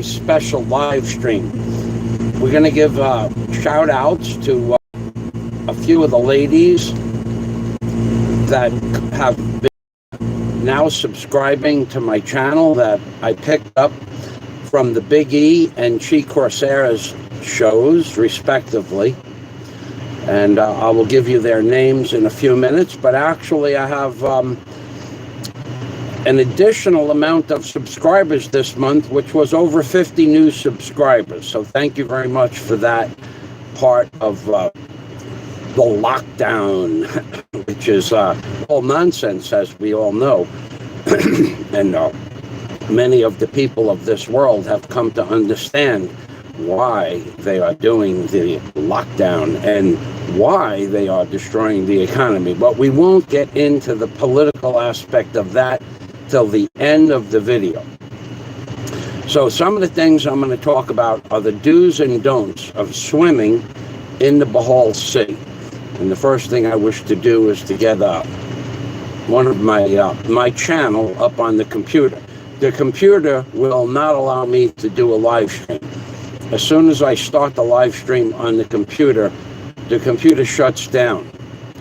special live stream. We're going to give shout outs to a few of the ladies that have been now subscribing to my channel that I picked up from the Big E and Chi Corsair's shows, respectively. And I will give you their names in a few minutes. But actually, I have an additional amount of subscribers this month, which was over 50 new subscribers. So thank you very much for that part of the lockdown, which is all nonsense, as we all know. And many of the people of this world have come to understand why they are doing the lockdown and why they are destroying the economy. But we won't get into the political aspect of that till the end of the video. So some of the things I'm going to talk about are the do's and don'ts of swimming in the Bohol Sea. And the first thing I wish to do is to get one of my channel up on the computer. The computer will not allow me to do a live stream. As soon as I start the live stream on the computer shuts down.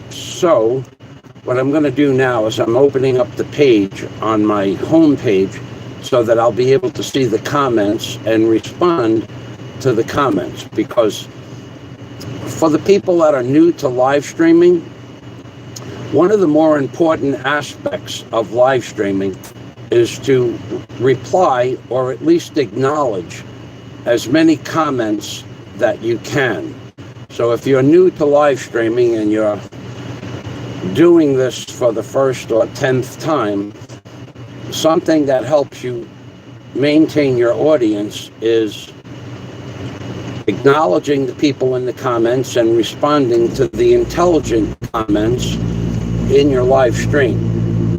So what I'm going to do now is I'm opening up the page on my home page so that I'll be able to see the comments and respond to the comments. Because for the people that are new to live streaming, one of the more important aspects of live streaming is to reply or at least acknowledge as many comments that you can. So if you're new to live streaming and you're doing this for the first or 10th time, something that helps you maintain your audience is acknowledging the people in the comments and responding to the intelligent comments in your live stream.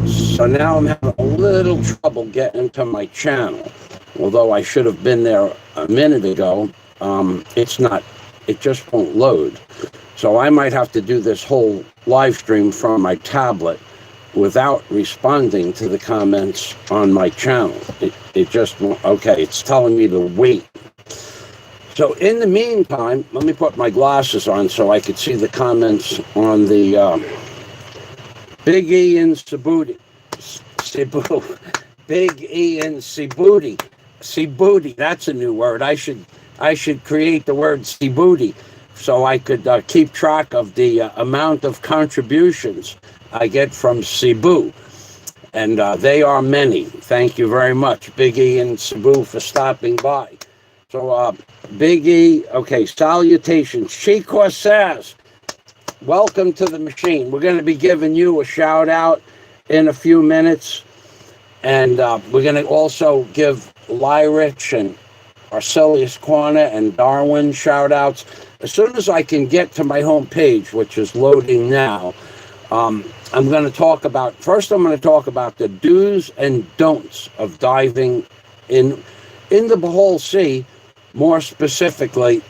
So now I'm having a little trouble getting to my channel. Although I should have been there a minute ago, it just won't load. So I might have to do this whole live stream from my tablet without responding to the comments on my channel. It just won't. Okay, it's telling me to wait. So in the meantime, let me put my glasses on so I could see the comments on the Big E and Cebu. Big E and Cebu. That's a new word. I should create the word Cebu so I could keep track of the amount of contributions I get from Cebu. And they are many. Thank you very much, Big E and Cebu, for stopping by. So Big E, okay, salutations. Chi Corsair's, welcome to the machine. We're going to be giving you a shout out in a few minutes. And we're going to also give Lyrich and Arcelius Corner and Darwin shout outs. As soon as I can get to my home page, which is loading now, I'm going to talk about the do's and don'ts of diving in the Bohol Sea, more specifically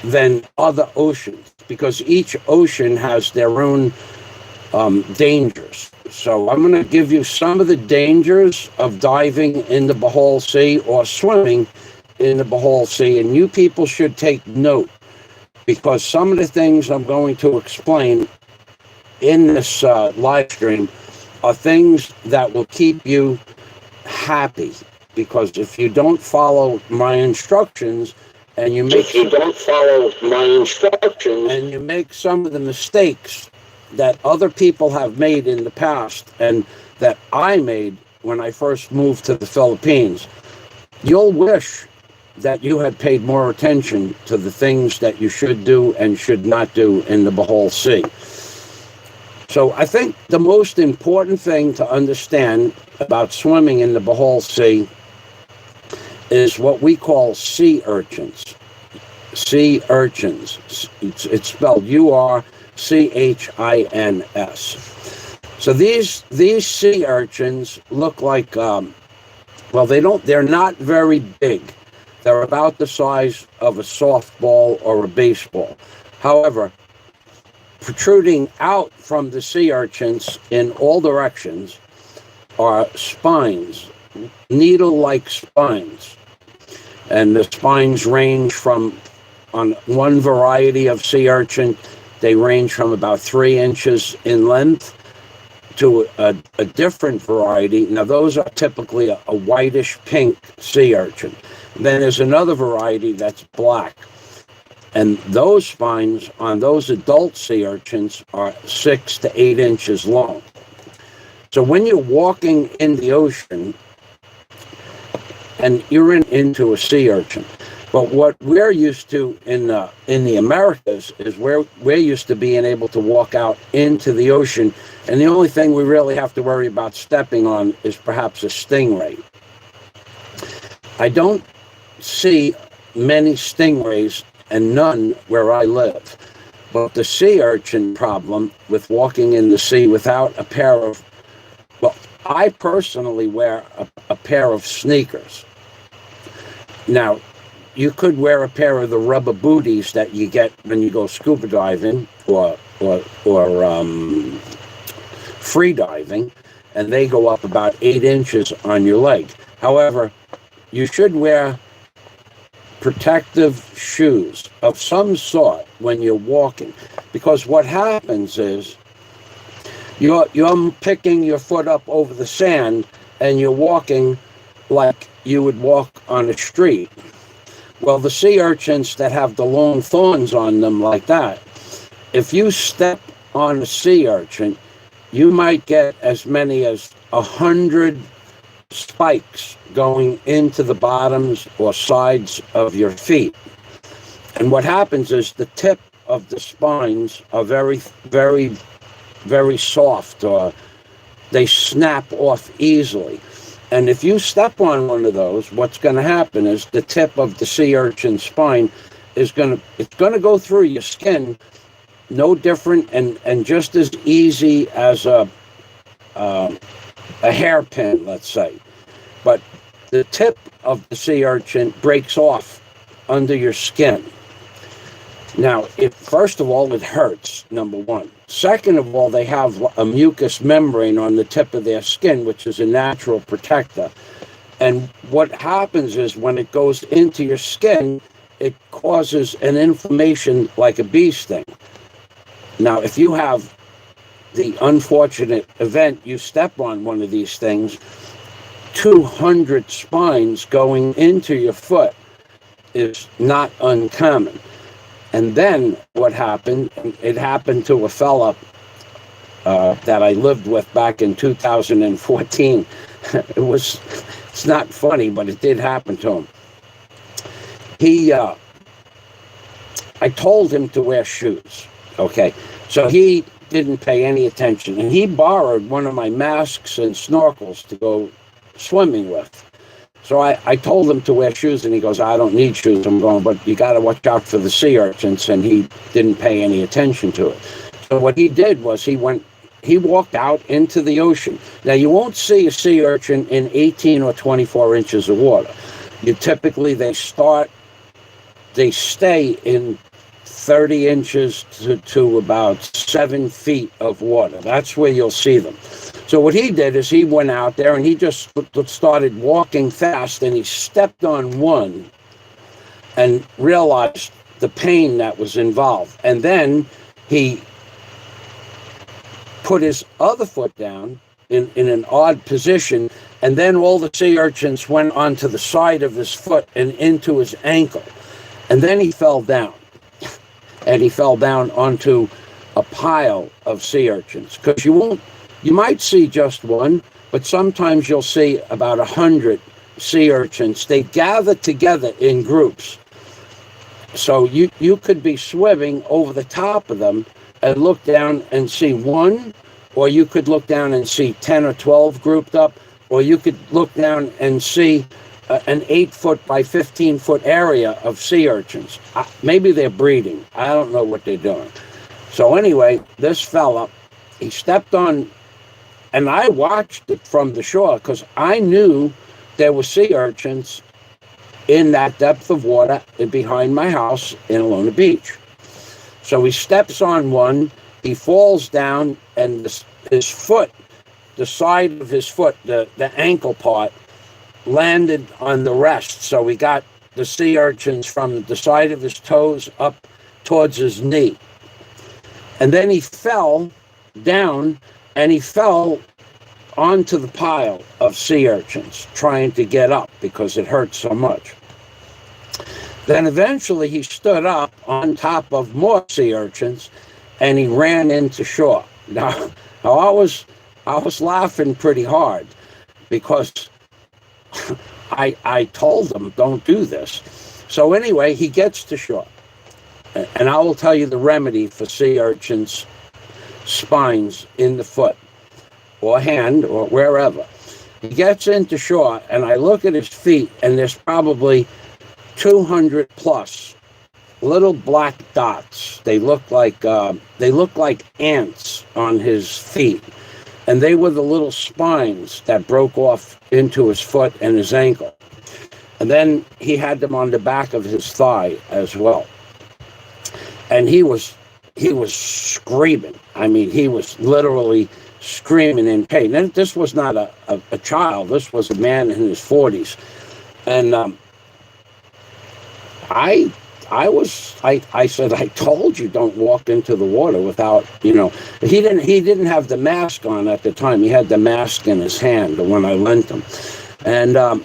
than other oceans, because each ocean has their own dangers. So I'm going to give you some of the dangers of diving in the Bohol Sea or swimming in the Bohol Sea, and you people should take note, because some of the things I'm going to explain in this live stream are things that will keep you happy. Because if you don't follow my instructions and you make some of the mistakes that other people have made in the past and that I made when I first moved to the Philippines, you'll wish that you had paid more attention to the things that you should do and should not do in the Bohol Sea. So I think the most important thing to understand about swimming in the Bohol Sea is what we call sea urchins. Sea urchins. It's spelled U-R-C-H-I-N-S. So these sea urchins look like, they're not very big. They're about the size of a softball or a baseball. However, protruding out from the sea urchins in all directions are spines needle-like spines. And the spines range from, on one variety of sea urchin, they range from about 3 inches in length to a different variety. Now, those are typically a whitish pink sea urchin. Then there's another variety that's black. And those spines on those adult sea urchins are 6 to 8 inches long. So when you're walking in the ocean and you're into a sea urchin, but what we're used to in the Americas is we're used to being able to walk out into the ocean, and the only thing we really have to worry about stepping on is perhaps a stingray. I don't see many stingrays, and none where I live. But the sea urchin problem with walking in the sea without a pair of, well, I personally wear a pair of sneakers. Now, you could wear a pair of the rubber booties that you get when you go scuba diving or free diving, and they go up about 8 inches on your leg. However, you should wear protective shoes of some sort when you're walking, because what happens is you're picking your foot up over the sand and you're walking like you would walk on a street. Well, the sea urchins that have the long thorns on them like that, if you step on a sea urchin, you might get as many as 100 spikes going into the bottoms or sides of your feet. And what happens is the tip of the spines are very, very, very soft, or they snap off easily. And if you step on one of those, what's going to happen is the tip of the sea urchin spine is going to go through your skin, no different and just as easy as a hairpin, let's say. But the tip of the sea urchin breaks off under your skin. Now, first of all, it hurts, number one. Second of all, they have a mucous membrane on the tip of their skin, which is a natural protector. And what happens is when it goes into your skin, it causes an inflammation like a bee sting. Now, if you have the unfortunate event, you step on one of these things, 200 spines going into your foot is not uncommon. And then what happened, it happened to a fella that I lived with back in 2014. It's not funny, but it did happen to him. I told him to wear shoes, okay? So he didn't pay any attention, and he borrowed one of my masks and snorkels to go swimming with. So I told him to wear shoes, and he goes, I don't need shoes. I'm going, but you got to watch out for the sea urchins, and he didn't pay any attention to it. So what he did was he walked out into the ocean. Now, you won't see a sea urchin in 18 or 24 inches of water. They stay in 30 inches to about 7 feet of water. That's where you'll see them. So what he did is he went out there and he just started walking fast, and he stepped on one and realized the pain that was involved. And then he put his other foot down in an odd position, and then all the sea urchins went onto the side of his foot and into his ankle. And then he fell down. And he fell down onto a pile of sea urchins. Because you might see just one, but sometimes you'll see about 100 sea urchins. They gather together in groups. So you could be swimming over the top of them and look down and see one, or you could look down and see 10 or 12 grouped up, or you could look down and see an 8-foot by 15-foot area of sea urchins. Maybe they're breeding. I don't know what they're doing. So anyway, this fella, he stepped on, and I watched it from the shore because I knew there were sea urchins in that depth of water behind my house in Alona Beach. So he steps on one, he falls down, and his foot, the side of his foot, the ankle part, landed on the rest. So we got the sea urchins from the side of his toes up towards his knee. And then he fell down, and he fell onto the pile of sea urchins trying to get up because it hurt so much. Then eventually he stood up on top of more sea urchins and he ran into shore. Now I was laughing pretty hard because I told him, don't do this. So anyway, he gets to shore. And I will tell you the remedy for sea urchins' spines in the foot or hand or wherever. He gets into shore, and I look at his feet, and there's probably 200 plus little black dots. They look like ants on his feet, and they were the little spines that broke off into his foot and his ankle. And then he had them on the back of his thigh as well. And he was screaming. I mean, he was literally screaming in pain. And this was not a child. This was a man in his 40s. And I said, I told you don't walk into the water without, he didn't have the mask on at the time. He had the mask in his hand, the one I lent him. And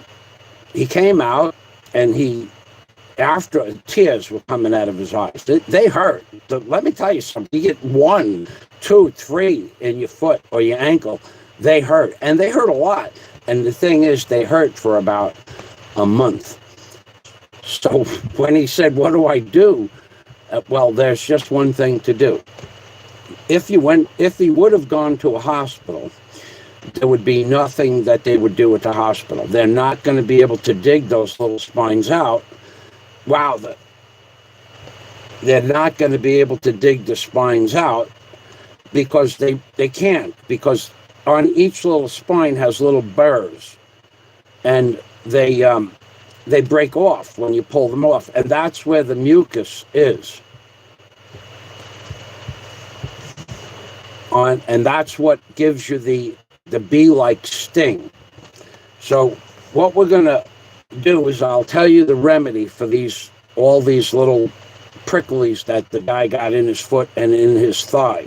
he came out, and after tears were coming out of his eyes. They hurt. Let me tell you something. You get 1, 2, 3 in your foot or your ankle, they hurt. And they hurt a lot. And the thing is, they hurt for about a month. So when he said, what do I do? Well, there's just one thing to do. If he would have gone to a hospital, there would be nothing that they would do at the hospital. They're not going to be able to dig those little spines out. Wow, they're not going to be able to dig the spines out because they can't, because on each little spine has little burrs, and they break off when you pull them off, and that's where the mucus is. And that's what gives you the bee-like sting. So what we're going to do is I'll tell you the remedy for all these little pricklies that the guy got in his foot and in his thigh.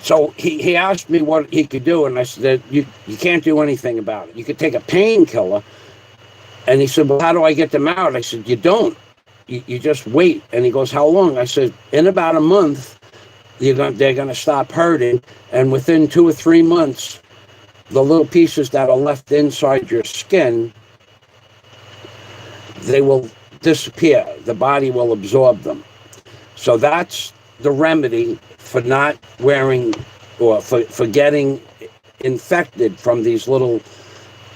So he asked me what he could do, and I said, you can't do anything about it. You could take a painkiller. And he said, well, how do I get them out? I said, you don't. You just wait. And he goes, how long? I said, in about a month, they're going to stop hurting, and within 2 or 3 months, the little pieces that are left inside your skin, they will disappear. The body will absorb them. So that's the remedy for not wearing, or for getting infected from these little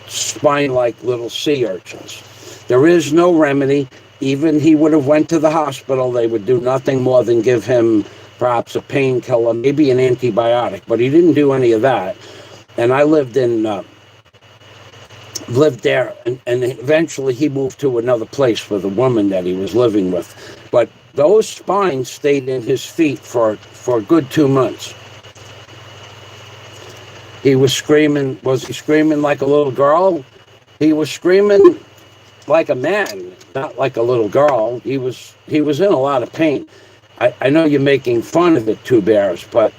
spine-like little sea urchins. There is no remedy. Even he would have went to the hospital, they would do nothing more than give him perhaps a painkiller, maybe an antibiotic, but he didn't do any of that. And I lived there, and eventually he moved to another place with a woman that he was living with. But those spines stayed in his feet for a good 2 months. He was screaming. Was he screaming like a little girl? He was screaming like a man, not like a little girl. He was in a lot of pain. I know you're making fun of it, Two Bears, but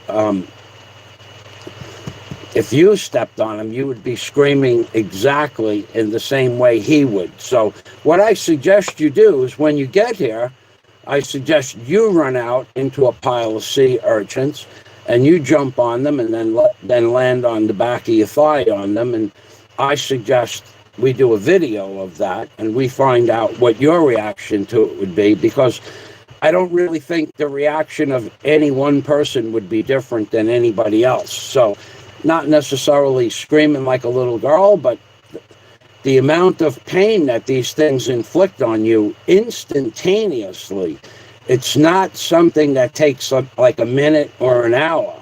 if you stepped on him, you would be screaming exactly in the same way he would. So what I suggest you do is when you get here, I suggest you run out into a pile of sea urchins and you jump on them and then land on the back of your thigh on them. And I suggest we do a video of that and we find out what your reaction to it would be, because I don't really think the reaction of any one person would be different than anybody else. So not necessarily screaming like a little girl, but the amount of pain that these things inflict on you instantaneously, it's not something that takes like a minute or an hour.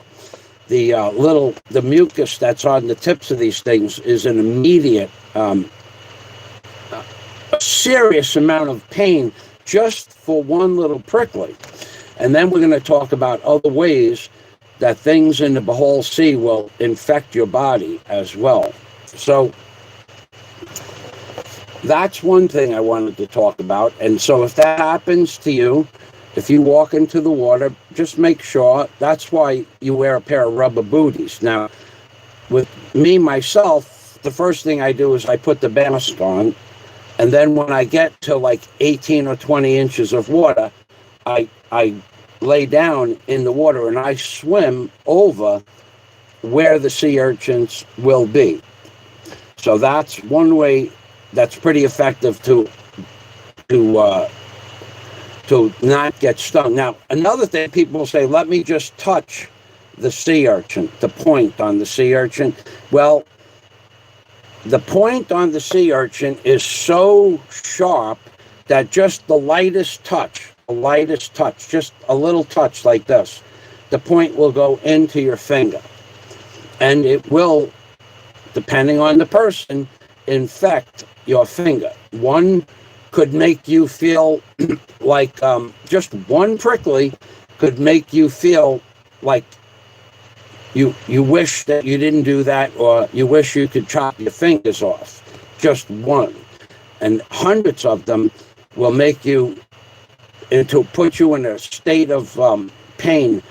The mucus that's on the tips of these things is an immediate, a serious amount of pain just for one little prickly. And then we're going to talk about other ways that things in the Bohol Sea will infect your body as well. So that's one thing I wanted to talk about. And so if that happens to you, if you walk into the water, just make sure. That's why you wear a pair of rubber booties. Now, with me, myself, the first thing I do is I put the mask on. And then when I get to like 18 or 20 inches of water, I lay down in the water and I swim over where the sea urchins will be. So that's one way that's pretty effective to not get stung. Now, another thing, people will say, let me just touch the sea urchin, the point on the sea urchin. Well, the point on the sea urchin is so sharp that just the lightest touch, just a little touch like this, the point will go into your finger. And it will, depending on the person, infect your finger. One could make you feel like, just one prickly could make you feel like you wish that you didn't do that, or you wish you could chop your fingers off. Just one. And hundreds of them will make you, put you in a state of pain.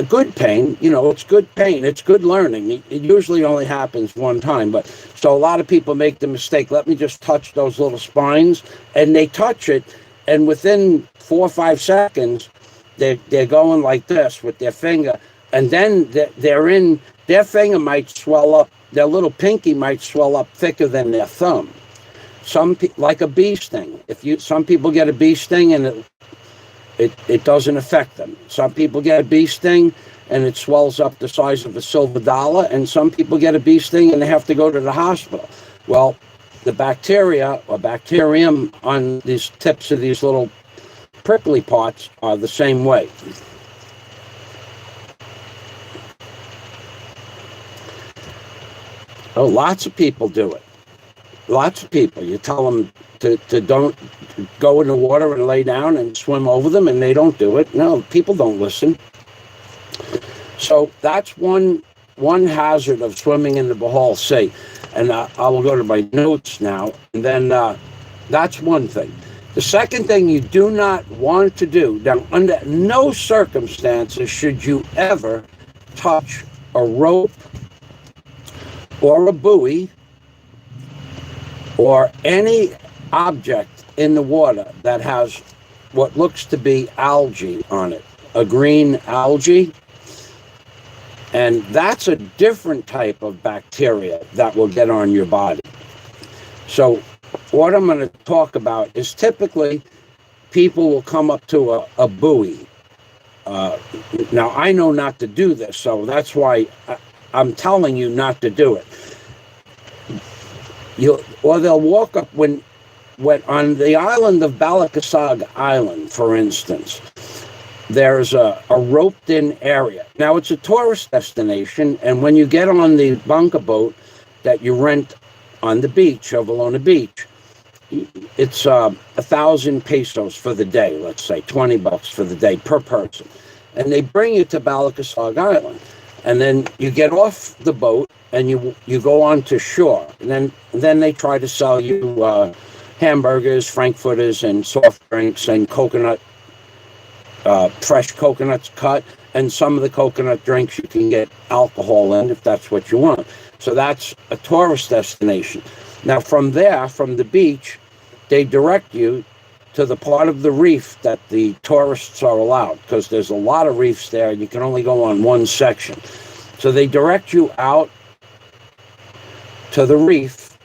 Good pain, it's good pain. It's good learning. It usually only happens one time. But so a lot of people make the mistake, let me just touch those little spines. And they touch it, and within 4 or 5 seconds, they're going like this with their finger. And then their finger might swell up, their little pinky might swell up thicker than their thumb. Like a bee sting. Some people get a bee sting and it doesn't affect them. Some people get a bee sting and it swells up the size of a silver dollar, and some people get a bee sting and they have to go to the hospital. Well, the bacteria or bacterium on these tips of these little prickly parts are the same way. Oh, lots of people do it. Lots of people. You tell them to don't go in the water and lay down and swim over them, and they don't do it. No, people don't listen. So that's one hazard of swimming in the Bohol Sea. And I will go to my notes now. And then that's one thing. The second thing you do not want to do, now under no circumstances should you ever touch a rope or a buoy or any object in the water that has what looks to be algae on it, a green algae. And that's a different type of bacteria that will get on your body. So what I'm going to talk about is typically people will come up to a buoy. Now, I know not to do this, so that's why I'm telling you not to do it. Or they'll walk up when on the island of Balikasag Island, for instance, there's a roped-in area. Now, it's a tourist destination, and when you get on the bunker boat that you rent on the beach, Ovalona Beach, it's 1,000 pesos for the day, let's say, $20 for the day per person. And they bring you to Balikasag Island. And then you get off the boat and you go on to shore. And then they try to sell you hamburgers, frankfurters, and soft drinks and coconut, fresh coconuts cut. And some of the coconut drinks you can get alcohol in if that's what you want. So that's a tourist destination. Now from there, from the beach, they direct you to the part of the reef that the tourists are allowed, because there's a lot of reefs there and you can only go on one section. So they direct you out to the reef,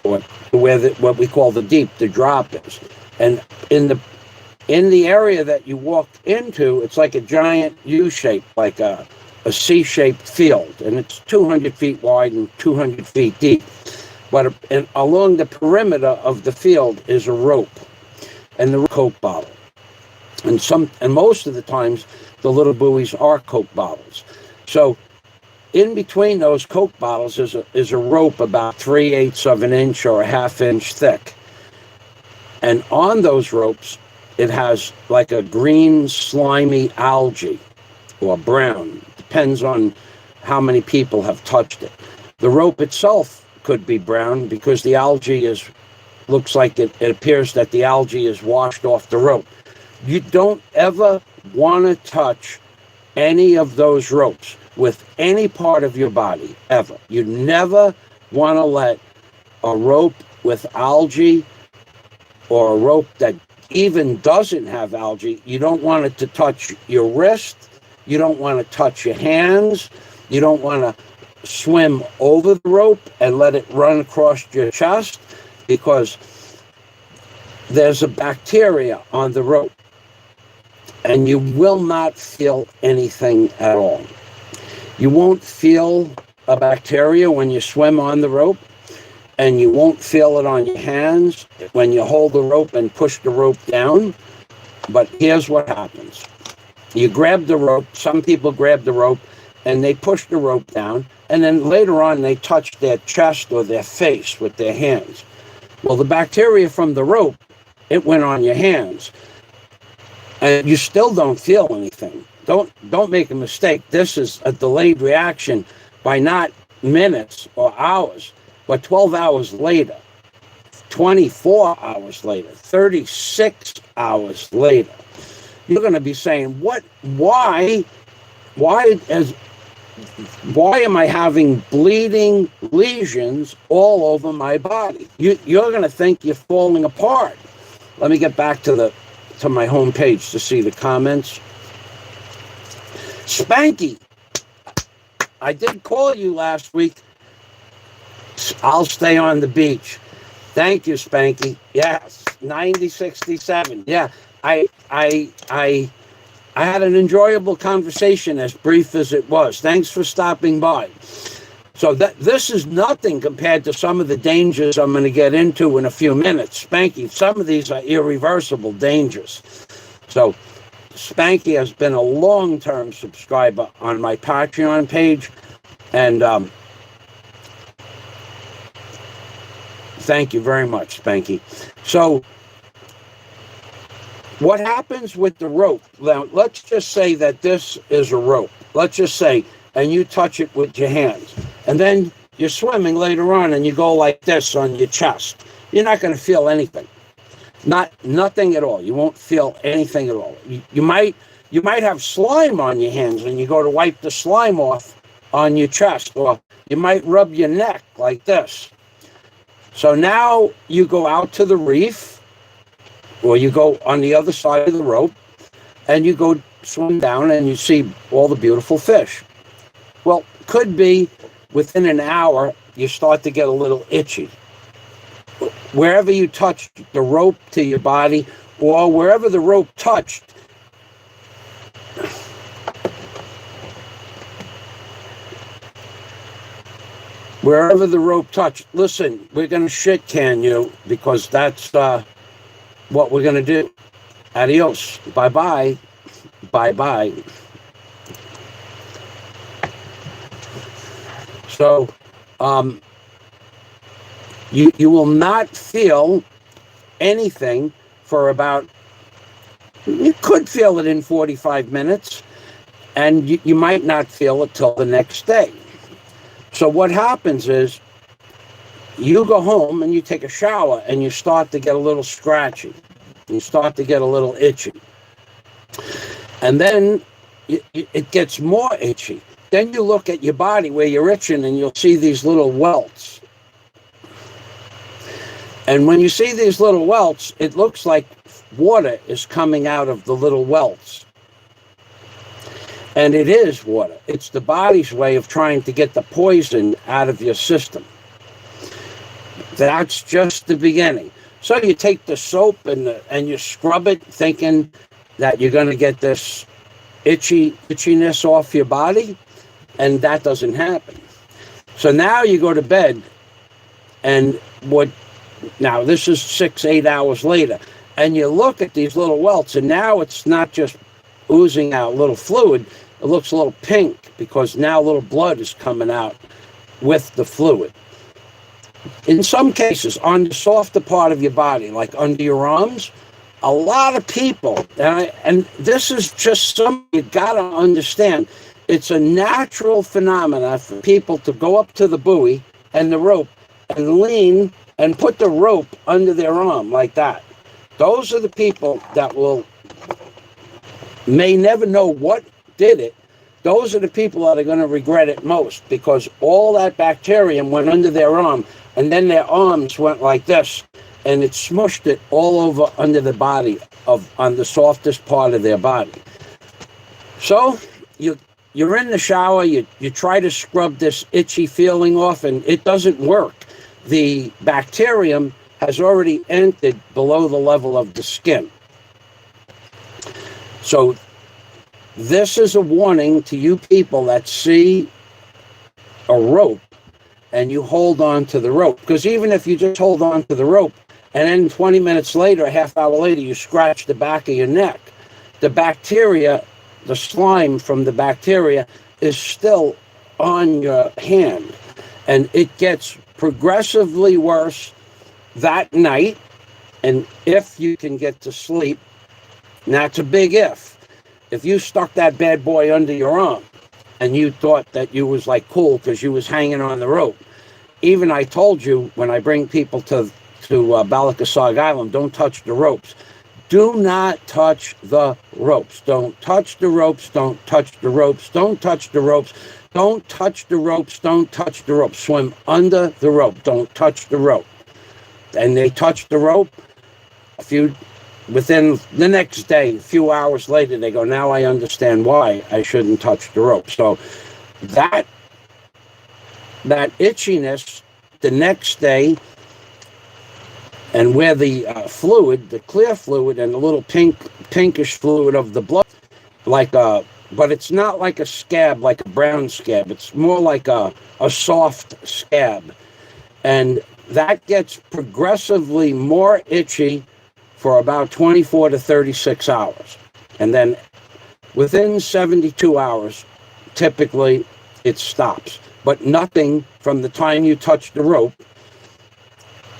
or where what we call the deep, the drop is. And in the area that you walk into, it's like a giant U-shape, like a C-shaped field, and it's 200 feet wide and 200 feet deep. But along the perimeter of the field is a rope and the Coke bottle. And most of the times, the little buoys are Coke bottles. So in between those Coke bottles is a rope about 3/8 of an inch or a ½ inch thick. And on those ropes, it has like a green, slimy algae, or brown. Depends on how many people have touched it. The rope itself could be brown because the algae looks like it appears that the algae is washed off the rope. You don't ever want to touch any of those ropes with any part of your body, ever. You never want to let a rope with algae or a rope that even doesn't have algae, you don't want it to touch your wrist, you don't want to touch your hands, you don't want to swim over the rope and let it run across your chest, because there's a bacteria on the rope and you will not feel anything at all. You won't feel a bacteria when you swim on the rope, and you won't feel it on your hands when you hold the rope and push the rope down. But here's what happens. You grab the rope, some people grab the rope and they push the rope down, and then later on they touch their chest or their face with their hands. Well, the bacteria from the rope, it went on your hands, and you still don't feel anything. Don't make a mistake. This is a delayed reaction by not minutes or hours, but 12 hours later, 24 hours later, 36 hours later, you're going to be saying, why am I having bleeding lesions all over my body? You're going to think you're falling apart. Let me get back to my home page to see the comments. Spanky, I did call you last week. I'll stay on the beach. Thank you, Spanky. Yes, 9067. Yeah, I had an enjoyable conversation, as brief as it was. Thanks for stopping by. So this is nothing compared to some of the dangers I'm going to get into in a few minutes. Spanky, some of these are irreversible dangers. So Spanky has been a long-term subscriber on my Patreon page, and thank you very much, Spanky. So what happens with the rope? Now, let's just say that this is a rope. Let's just say, and you touch it with your hands. And then you're swimming later on and you go like this on your chest. You're not going to feel anything. Nothing at all. You won't feel anything at all. You might have slime on your hands and you go to wipe the slime off on your chest, or you might rub your neck like this. So now you go out to the reef, or you go on the other side of the rope, and you go swim down and you see all the beautiful fish. Well, could be within an hour, you start to get a little itchy. Wherever you touch the rope to your body, or wherever the rope touched, wherever the rope touched, listen, we're going to shit can you, because that's what we're going to do. Adios. Bye-bye. Bye-bye. So, you will not feel anything for about, you could feel it in 45 minutes, and you might not feel it till the next day. So what happens is, you go home and you take a shower and you start to get a little scratchy. You start to get a little itchy. And then it gets more itchy. Then you look at your body where you're itching and you'll see these little welts. And when you see these little welts, it looks like water is coming out of the little welts. And it is water. It's the body's way of trying to get the poison out of your system. That's just the beginning. So you take the soap and you scrub it, thinking that you're going to get this itchiness off your body, and that doesn't happen. So now you go to bed, and now this is 6-8 hours later, and you look at these little welts, and now it's not just oozing out little fluid, it looks a little pink, because now little blood is coming out with the fluid. In some cases, on the softer part of your body, like under your arms, a lot of people, and this is just something you got to understand, it's a natural phenomenon for people to go up to the buoy and the rope and lean and put the rope under their arm like that. Those are the people that may never know what did it. Those are the people that are going to regret it most, because all that bacterium went under their arm, and then their arms went like this, and it smushed it all over under the body, on the softest part of their body. So you're in the shower, you try to scrub this itchy feeling off, and it doesn't work. The bacterium has already entered below the level of the skin. So this is a warning to you people that see a rope and you hold on to the rope. Because even if you just hold on to the rope and then 20 minutes later, a half hour later, you scratch the back of your neck, the bacteria, the slime from the bacteria is still on your hand. And it gets progressively worse that night. And if you can get to sleep, and that's a big if. If you stuck that bad boy under your arm and you thought that you was like cool because you was hanging on the rope, even I told you when I bring people to Balikasag Island, don't touch the ropes. Do not touch the ropes. Don't touch the ropes. Don't touch the ropes. Don't touch the ropes. Don't touch the ropes. Don't touch the rope. Swim under the rope. Don't touch the rope. And they touched the rope. Within the next day, a few hours later, they go, now I understand why I shouldn't touch the rope. So that itchiness the next day, and where the fluid, the clear fluid and the little pinkish fluid of the blood, but it's not like a scab, like a brown scab. It's more like a soft scab. And that gets progressively more itchy for about 24 to 36 hours. And then within 72 hours, typically it stops. But nothing from the time you touch the rope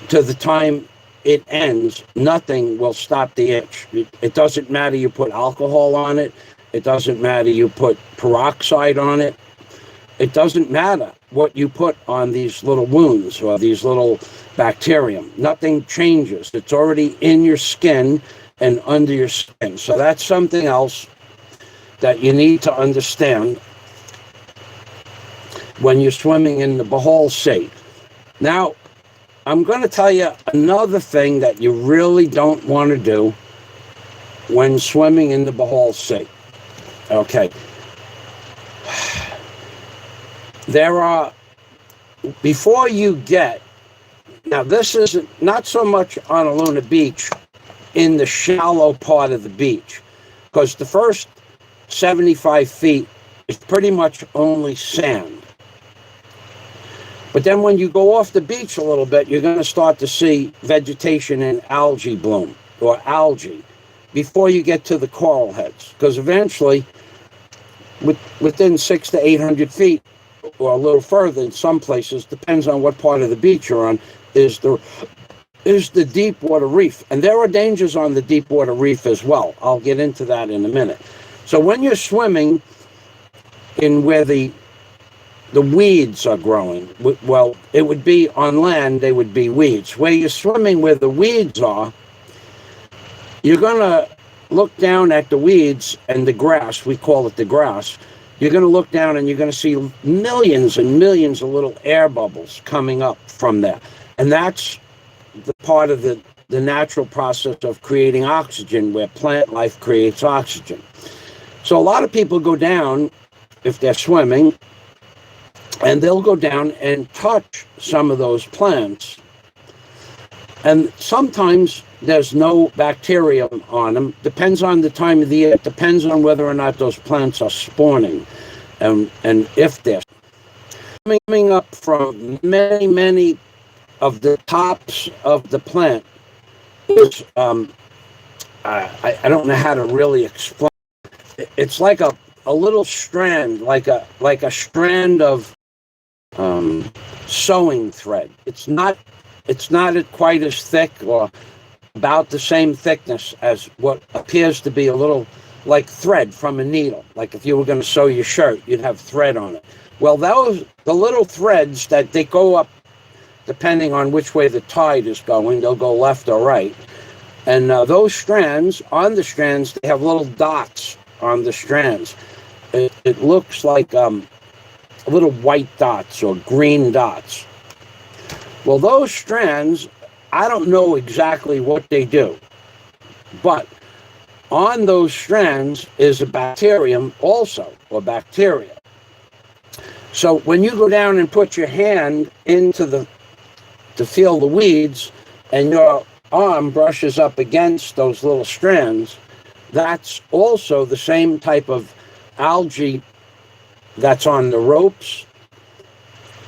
to the time it ends, nothing will stop the itch. It doesn't matter you put alcohol on it. It doesn't matter you put peroxide on it. It doesn't matter what you put on these little wounds or these little bacterium. Nothing changes. It's already in your skin and under your skin. So that's something else that you need to understand when you're swimming in the Bohol Sea. Now, I'm going to tell you another thing that you really don't want to do when swimming in the Bohol Sea. Okay. Before you get, now this is not so much on Aluna Beach in the shallow part of the beach, because the first 75 feet is pretty much only sand. But then when you go off the beach a little bit, you're going to start to see vegetation and algae bloom, or algae, before you get to the coral heads. Because eventually, within 600 to 800 feet, or a little further in some places, depends on what part of the beach you're on, is the deep water reef. And there are dangers on the deep water reef as well. I'll get into that in a minute. So when you're swimming in where the weeds are growing, well, it would be on land, they would be weeds. Where you're swimming where the weeds are, you're going to look down at the weeds and the grass. We call it the grass. You're going to look down and you're going to see millions and millions of little air bubbles coming up from there. And that's the part of the natural process of creating oxygen, where plant life creates oxygen. So a lot of people go down, if they're swimming, and they'll go down and touch some of those plants. And sometimes there's no bacterium on them. Depends on the time of the year. It depends on whether or not those plants are spawning, and if they're coming up from many of the tops of the plant. Is, I don't know how to really explain. It's like a little strand, like a strand of sewing thread. It's not quite as thick, or about the same thickness as what appears to be a little like thread from a needle. Like if you were going to sew your shirt, you'd have thread on it. Well, the little threads that they go up depending on which way the tide is going. They'll go left or right. And those strands, on the strands, they have little dots on the strands. It looks like little white dots or green dots. Well, those strands, I don't know exactly what they do, but on those strands is a bacterium also, or bacteria. So when you go down and put your hand into to feel the weeds, and your arm brushes up against those little strands, that's also the same type of algae that's on the ropes,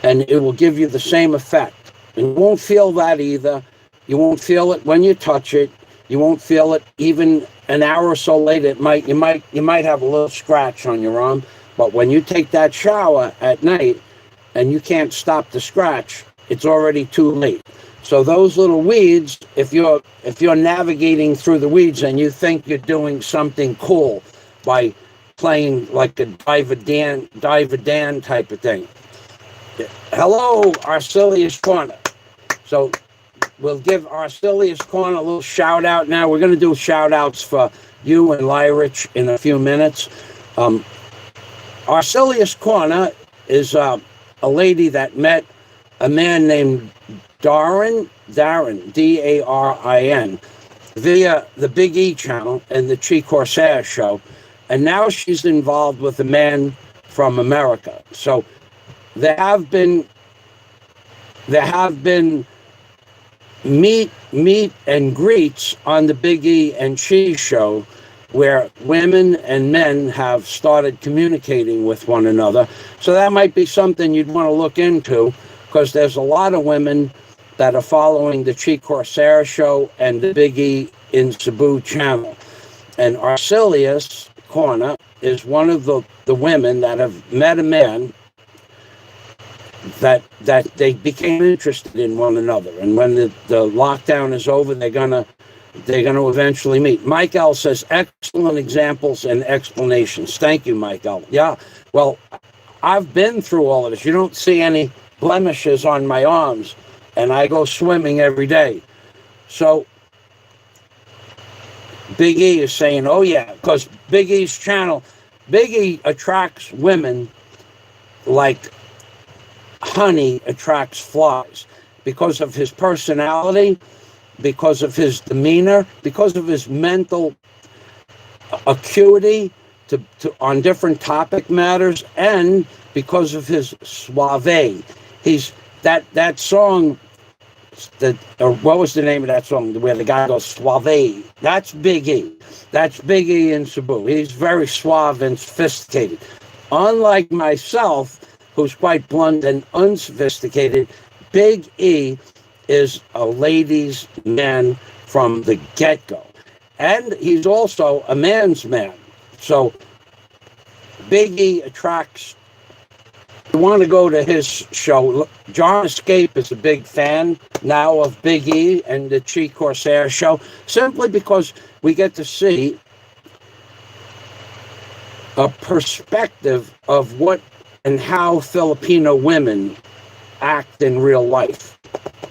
and it will give you the same effect. And you won't feel that either. You won't feel it when you touch it. You won't feel it even an hour or so later. You might have a little scratch on your arm, but when you take that shower at night and you can't stop the scratch, it's already too late. So those little weeds, if you're navigating through the weeds and you think you're doing something cool by playing like a Diver Dan type of thing. Hello, Arcelius Corner. So we'll give Arcelius Corner a little shout out now. We're going to do shout outs for you and Lyrich in a few minutes. Arcelius Corner is a lady that met a man named Darin, D-A-R-I-N, via the Big E channel and the Chi Corsair show. And now she's involved with a man from America. So there have been meet and greets on the Big E and Chi show where women and men have started communicating with one another. So that might be something you'd want to look into, because there's a lot of women that are following the Chi Corsair show and the Big E in Cebu channel. And Arcelius Corner is one of the women that have met a man that they became interested in one another. And when the lockdown is over, they're gonna eventually meet. Mike L says, excellent examples and explanations. Thank you, Mike L. Yeah, well, I've been through all of this. You don't see any blemishes on my arms, and I go swimming every day. So Big E is saying, oh yeah, because Big E's channel, Big E attracts women like honey attracts flies, because of his personality, because of his demeanor, because of his mental acuity to on different topic matters, and because of his suave. He's that song. What was the name of that song where the guy goes suave? That's Big E. That's Big E in Cebu. He's very suave and sophisticated. Unlike myself, who's quite blunt and unsophisticated, Big E is a ladies' man from the get-go. And he's also a man's man. So Big E attracts. You want to go to his show. John Escape is a big fan now of Big E and the Chi Corsair show, simply because we get to see a perspective of what and how Filipino women act in real life.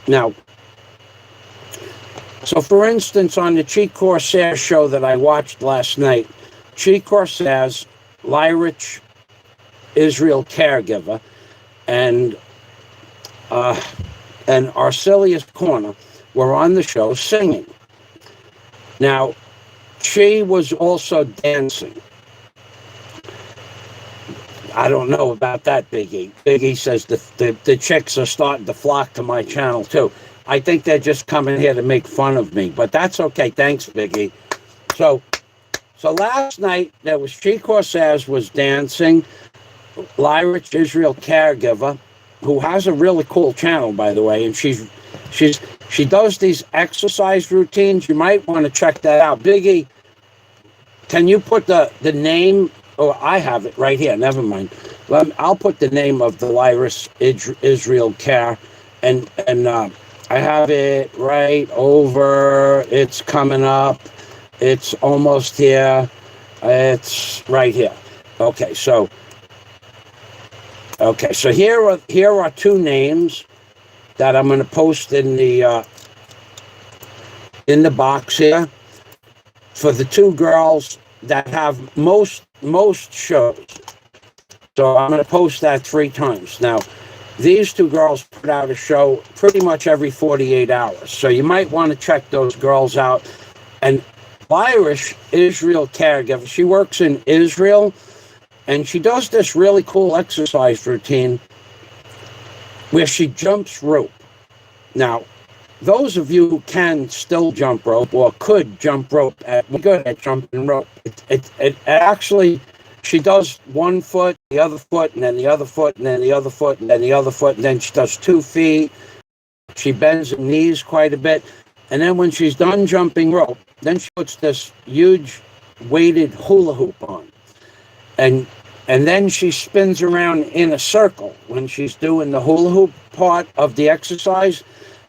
Now, so for instance, on the Chi Corsair show that I watched last night, Chi Corsair's Lyrich Israel caregiver and Arcelius Corner were on the show singing. Now, Chi was also dancing. I don't know about that, Big E. Big E says the chicks are starting to flock to my channel too. I think they're just coming here to make fun of me, but that's okay. Thanks, Big E. So last night there was Chi Corsair's was dancing. Lyrich Israel caregiver, who has a really cool channel, by the way, and she does these exercise routines. You might want to check that out. Big E, can you put the name? Oh, I have it right here. Never mind. I'll put the name of the Lyrich Israel care, and I have it right over. It's coming up. It's almost here. It's right here. Okay, so here are two names. that I'm going to post in the box here for the two girls that have most shows. So I'm going to post that 3 times. Now, these two girls put out a show pretty much every 48 hours. So you might want to check those girls out. And Irish Israel caregiver, she works in Israel, and she does this really cool exercise routine where she jumps rope. Now, those of you who can still jump rope or could jump rope, we're good at jumping rope. It actually, she does 1 foot, the other foot, and then the other foot, and then the other foot, and then the other foot, and then she does 2 feet. She bends her knees quite a bit. And then when she's done jumping rope, then she puts this huge weighted hula hoop on. And then she spins around in a circle when she's doing the hula hoop part of the exercise.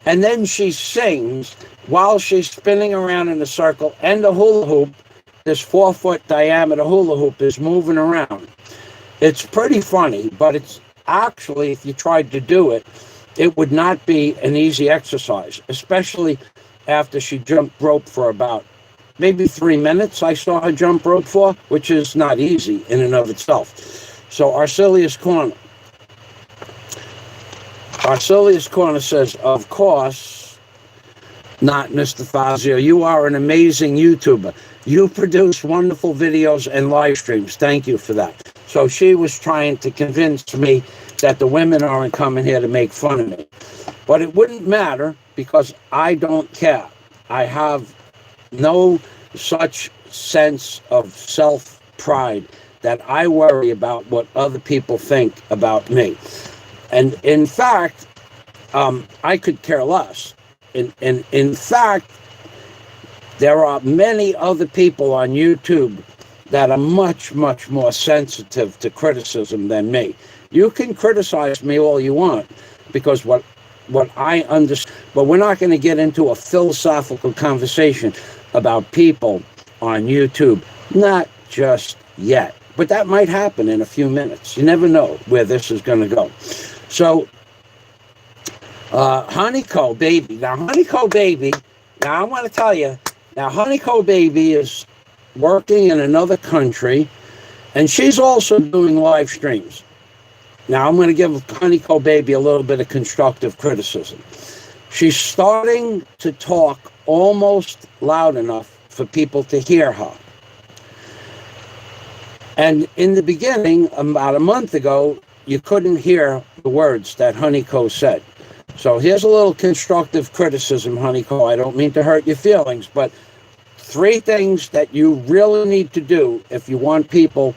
And then she sings while she's spinning around in a circle, and the hula hoop, this 4-foot diameter hula hoop, is moving around. It's pretty funny, but it's actually, if you tried to do it, it would not be an easy exercise, especially after she jumped rope for about maybe 3 minutes. I saw her jump rope for, which is not easy in and of itself. So Arcelius Corner. Arcelius Corner says, of course not, Mr. Fazio. You are an amazing YouTuber. You produce wonderful videos and live streams. Thank you for that. So she was trying to convince me that the women aren't coming here to make fun of me. But it wouldn't matter because I don't care. I have no such sense of self-pride that I worry about what other people think about me. And in fact, I could care less. In fact, there are many other people on YouTube that are much, much more sensitive to criticism than me. You can criticize me all you want, because what I understand, but we're not going to get into a philosophical conversation about people on YouTube, not just yet. But that might happen in a few minutes. You never know where this is going to go. So, Honeycomb Baby. Now, Honeycomb Baby, now I want to tell you, now Honeycomb Baby is working in another country, and she's also doing live streams. Now, I'm going to give Honeycomb Baby a little bit of constructive criticism. She's starting to talk almost loud enough for people to hear her. And in the beginning, about a month ago, you couldn't hear the words that Honeycomb said. So here's a little constructive criticism, Honeycomb. I don't mean to hurt your feelings, but 3 things that you really need to do if you want people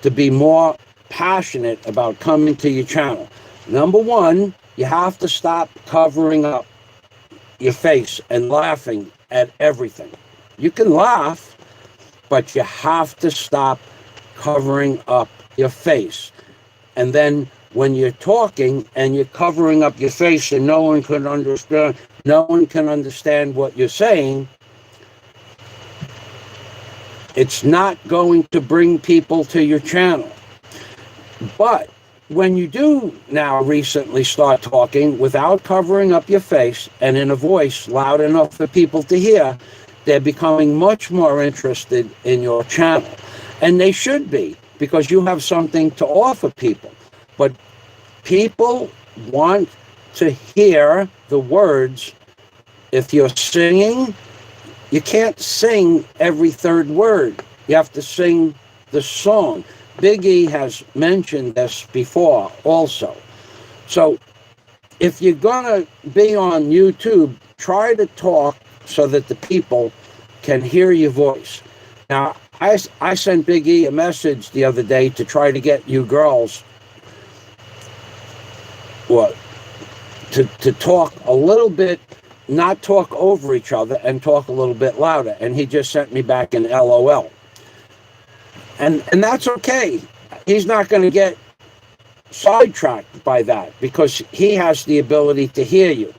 to be more passionate about coming to your channel. Number 1, you have to stop covering up your face and laughing at everything. You can laugh, but you have to stop covering up your face. And then when you're talking and you're covering up your face and no one can understand what you're saying, it's not going to bring people to your channel. But when you do now recently start talking without covering up your face and in a voice loud enough for people to hear, they're becoming much more interested in your channel. And they should be, because you have something to offer people. But people want to hear the words. If you're singing, you can't sing every 3rd word. You have to sing the song. Big E has mentioned this before also. So if you're going to be on YouTube, try to talk so that the people can hear your voice. Now, I sent Big E a message the other day to try to get you girls to talk a little bit, not talk over each other, and talk a little bit louder. And he just sent me back an LOL. And that's okay. He's not going to get sidetracked by that because he has the ability to hear you.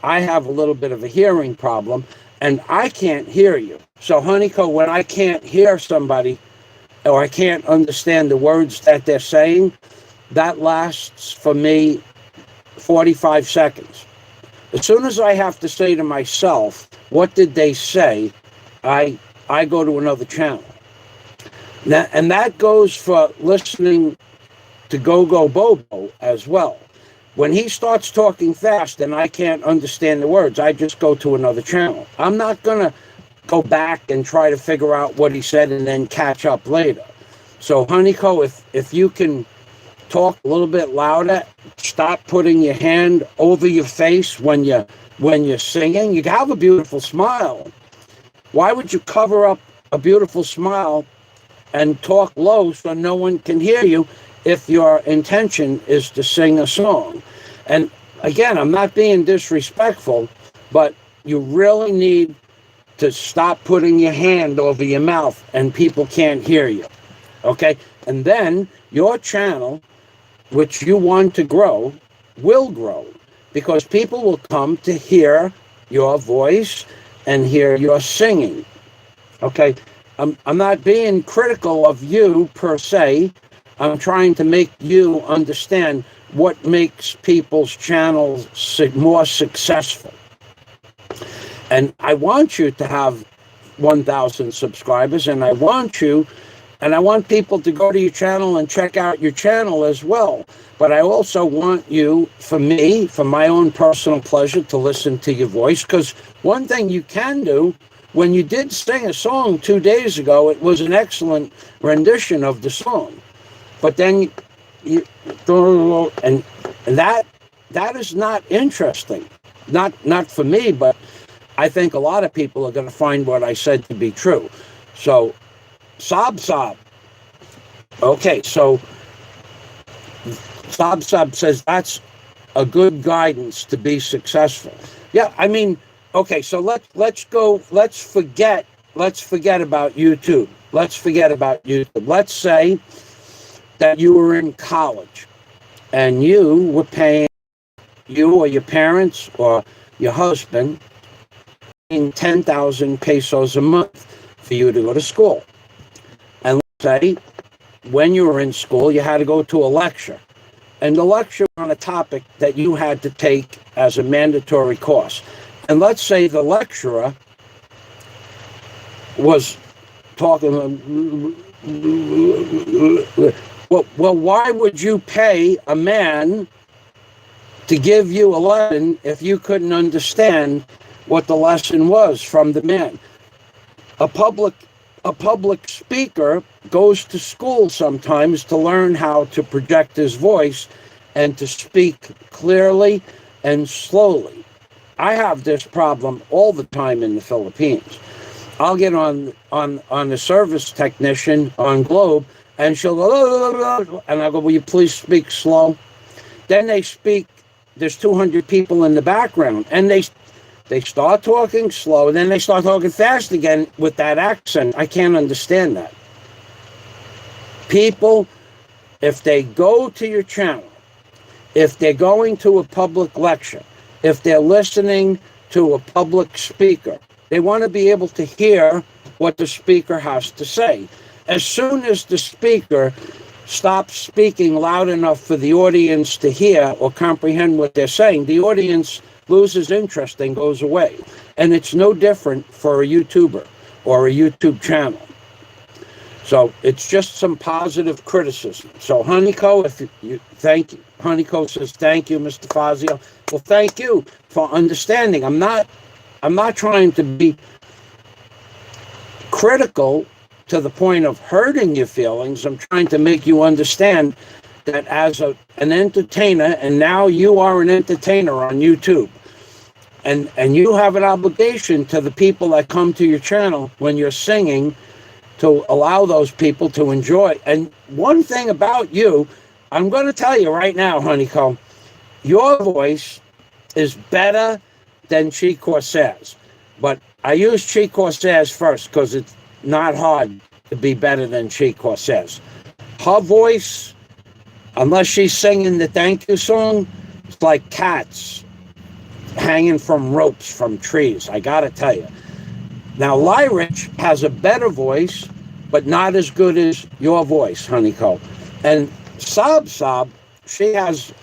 I have a little bit of a hearing problem, and I can't hear you. So, Honeycomb, when I can't hear somebody or I can't understand the words that they're saying, that lasts for me 45 seconds. As soon as I have to say to myself, what did they say? I go to another channel. Now, and that goes for listening to Go Go Bobo as well. When he starts talking fast and I can't understand the words, I just go to another channel. I'm not going to go back and try to figure out what he said and then catch up later. So, Honeyco, if you can talk a little bit louder, stop putting your hand over your face when you're singing. You have a beautiful smile. Why would you cover up a beautiful smile and talk low so no one can hear you if your intention is to sing a song? And again, I'm not being disrespectful, but you really need to stop putting your hand over your mouth and people can't hear you. Okay? And then your channel, which you want to grow, will grow because people will come to hear your voice and hear your singing. Okay? I'm not being critical of you per se. I'm trying to make you understand what makes people's channels more successful. And I want you to have 1,000 subscribers, and I want people to go to your channel and check out your channel as well. But I also want you, for my own personal pleasure, to listen to your voice. Because one thing you can do, when you did sing a song 2 days ago, it was an excellent rendition of the song. But then and that is not interesting. Not for me, but I think a lot of people are going to find what I said to be true. So, Sob. Okay, so Sob says that's a good guidance to be successful. Yeah, I mean, okay, so let's forget about YouTube. Let's forget about YouTube. Let's say that you were in college and you were paying, you or your parents or your husband, 10,000 pesos a month for you to go to school. And let's say when you were in school, you had to go to a lecture. And the lecture on a topic that you had to take as a mandatory course. And let's say the lecturer was talking, well, why would you pay a man to give you a lesson if you couldn't understand what the lesson was from the man? A public speaker goes to school sometimes to learn how to project his voice and to speak clearly and slowly. I have this problem all the time in the Philippines. I'll get on the service technician on Globe, and she'll go, and I go, will you please speak slow? Then they speak, there's 200 people in the background, and they start talking slow, and then they start talking fast again with that accent. I can't understand that. People, if they go to your channel, if they're going to a public lecture, if they're listening to a public speaker, they want to be able to hear what the speaker has to say. As soon as the speaker stops speaking loud enough for the audience to hear or comprehend what they're saying, the audience loses interest and goes away. And it's no different for a YouTuber or a YouTube channel. So it's just some positive criticism. So Honeyco, thank you. Honeyco says, thank you, Mr. Fazio. Well, thank you for understanding. I'm not trying to be critical to the point of hurting your feelings. I'm trying to make you understand that as an entertainer, and now you are an entertainer on YouTube, and you have an obligation to the people that come to your channel when you're singing to allow those people to enjoy. And one thing about you, I'm going to tell you right now, Honeycomb, your voice is better than Chi Corsair's. But I use Chi Corsair's first because it's not hard to be better than Chi Corsair's. Her voice, unless she's singing the thank you song, it's like cats hanging from ropes from trees, I gotta tell you. Now, Lyrich has a better voice, but not as good as your voice, Honeycomb. And Sob, she has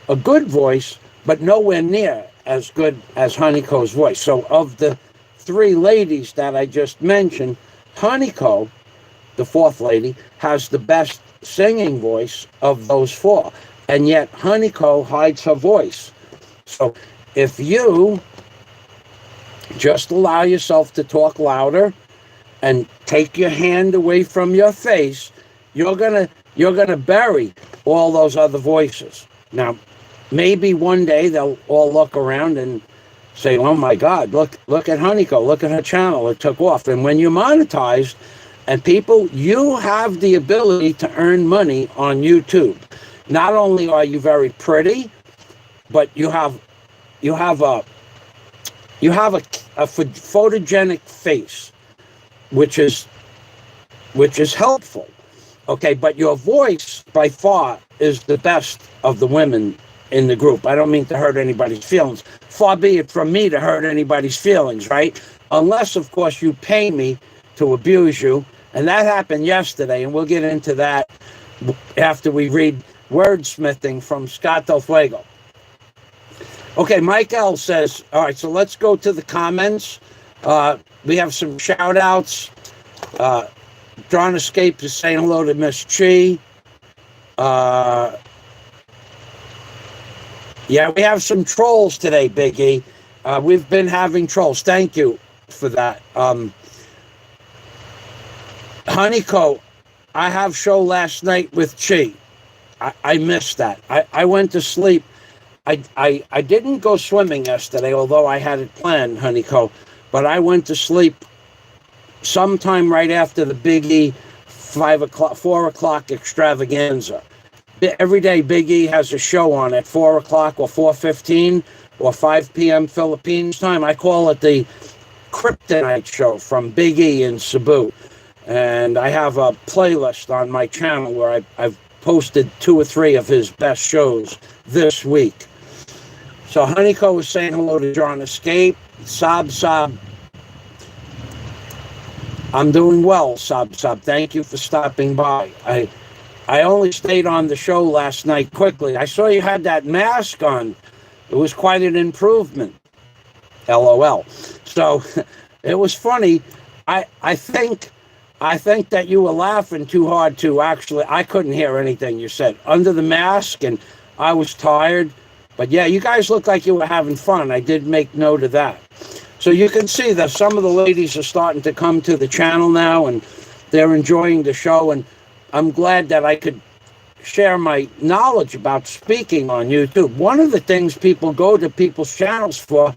a good voice, but nowhere near as good as Honeyco's voice. So of the three ladies that I just mentioned, Honeyco, the fourth lady, has the best singing voice of those four. And yet Honeyco hides her voice. So if you just allow yourself to talk louder and take your hand away from your face, you're gonna bury all those other voices. Now, maybe one day they'll all look around and say, "Oh my God, look at Honeyco, look at her channel, it took off." And when you're monetized, and people, you have the ability to earn money on YouTube. Not only are you very pretty, but you have a photogenic face, which is helpful. Okay, but your voice by far is the best of the women in the group. I don't mean to hurt anybody's feelings. Far be it from me to hurt anybody's feelings, right? Unless, of course, you pay me to abuse you. And that happened yesterday, and we'll get into that after we read Wordsmithing from Scott Del Fuego. Okay, Mike L. says, all right, so let's go to the comments. We have some shout-outs. Drawn Escape is saying hello to Miss Chi. Yeah, we have some trolls today, Big E. We've been having trolls. Thank you for that. Honeyco, I have show last night with Chi. I missed that. I went to sleep. I didn't go swimming yesterday, although I had it planned, Honeyco, but I went to sleep sometime right after the Big E 4 o'clock extravaganza. Every day Big E has a show on at 4 o'clock or 4:15 or 5 p.m. Philippines time. I call it the Kryptonite Show from Big E in Cebu. And I have a playlist on my channel where I've posted 2 or 3 of his best shows this week. So Honeyco was saying hello to John Escape. Sob. I'm doing well, Sob. Thank you for stopping by. I only stayed on the show last night quickly. I saw you had that mask on. It was quite an improvement. LOL. So it was funny. I think that you were laughing too hard to actually. I couldn't hear anything you said under the mask, and I was tired. But yeah, you guys look like you were having fun. I did make note of that. So you can see that some of the ladies are starting to come to the channel now, and they're enjoying the show. And I'm glad that I could share my knowledge about speaking on YouTube. One of the things people go to people's channels for,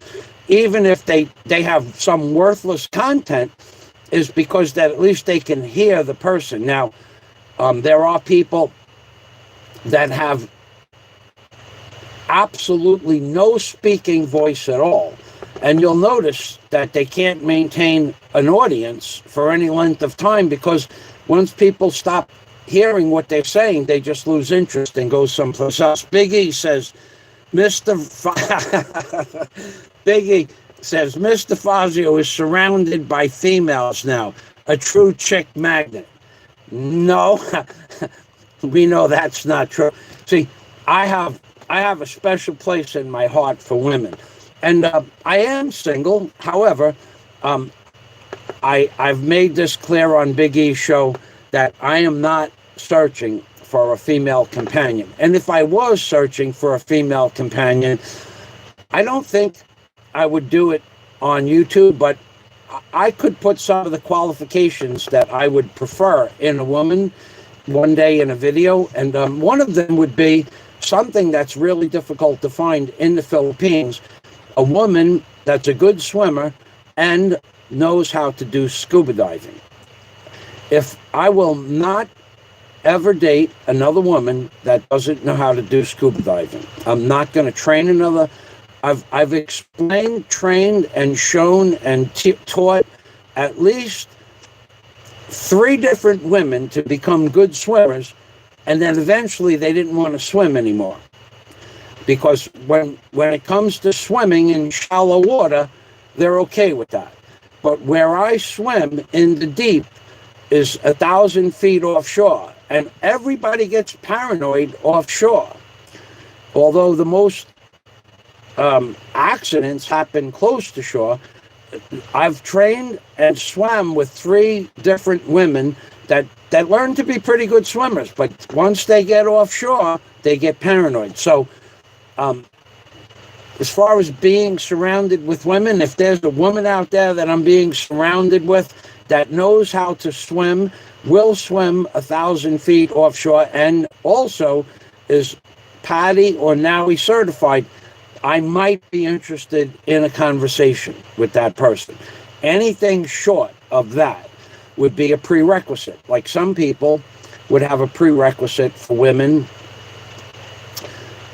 even if they have some worthless content, is because that at least they can hear the person. Now, there are people that have absolutely no speaking voice at all. And you'll notice that they can't maintain an audience for any length of time, because once people stop hearing what they're saying, they just lose interest and go someplace else. Big E says, Mr. Fazio is surrounded by females now. A true chick magnet. No, we know that's not true. See, I have a special place in my heart for women. And I am single. However, I've made this clear on Big E's show that I am not searching for a female companion. And if I was searching for a female companion, I don't think I would do it on YouTube, but I could put some of the qualifications that I would prefer in a woman one day in a video. And one of them would be something that's really difficult to find in the Philippines: a woman that's a good swimmer and knows how to do scuba diving. If I will not ever date another woman that doesn't know how to do scuba diving. I'm not going to train another. I've explained, trained, and shown and taught at least 3 different women to become good swimmers, and then eventually they didn't want to swim anymore. Because when it comes to swimming in shallow water, they're okay with that. But where I swim in the deep is 1,000 feet offshore, and everybody gets paranoid offshore. Although the most accidents happen close to shore. I've trained and swam with 3 different women that learn to be pretty good swimmers, but once they get offshore, they get paranoid. So as far as being surrounded with women, if there's a woman out there that I'm being surrounded with that knows how to swim, will swim 1,000 feet offshore, and also is PADI or NAUI certified, I might be interested in a conversation with that person. Anything short of that would be a prerequisite. Like some people would have a prerequisite for women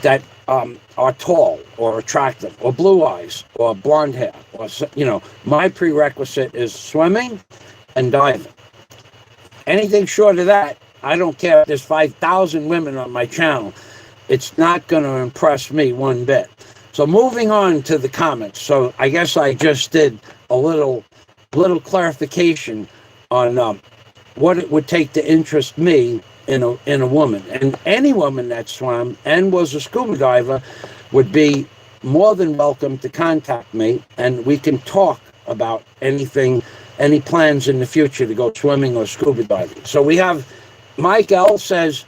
that are tall or attractive or blue eyes or blonde hair. Or, my prerequisite is swimming and diving. Anything short of that, I don't care if there's 5,000 women on my channel. It's not going to impress me one bit. So moving on to the comments. So I guess I just did a little clarification on what it would take to interest me in a woman. And any woman that swam and was a scuba diver would be more than welcome to contact me, and we can talk about anything, any plans in the future to go swimming or scuba diving. So we have Mike L says,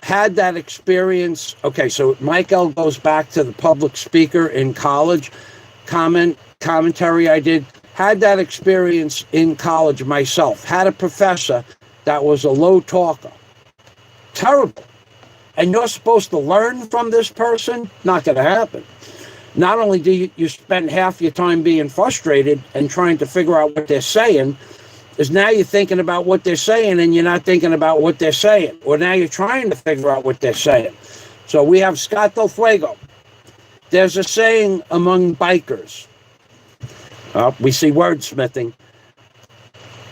had that experience. Okay, so Mike L goes back to the public speaker in college commentary I did. Had that experience in college myself. Had a professor that was a low talker. Terrible. And you're supposed to learn from this person? Not going to happen. Not only do you spend half your time being frustrated and trying to figure out what they're saying, is now you're thinking about what they're saying and you're not thinking about what they're saying. Or now you're trying to figure out what they're saying. So we have Scott Del Fuego. There's a saying among bikers. We see wordsmithing.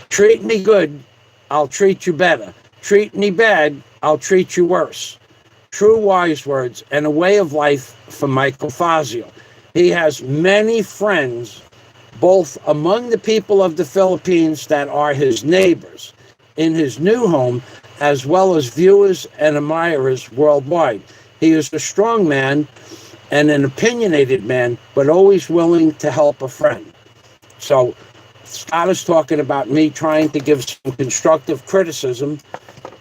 Treat me good, I'll treat you better. Treat me bad, I'll treat you worse. True wise words and a way of life for Michael Fazio. He has many friends, both among the people of the Philippines that are his neighbors in his new home, as well as viewers and admirers worldwide. He is a strong man and an opinionated man, but always willing to help a friend. So Scott is talking about me trying to give some constructive criticism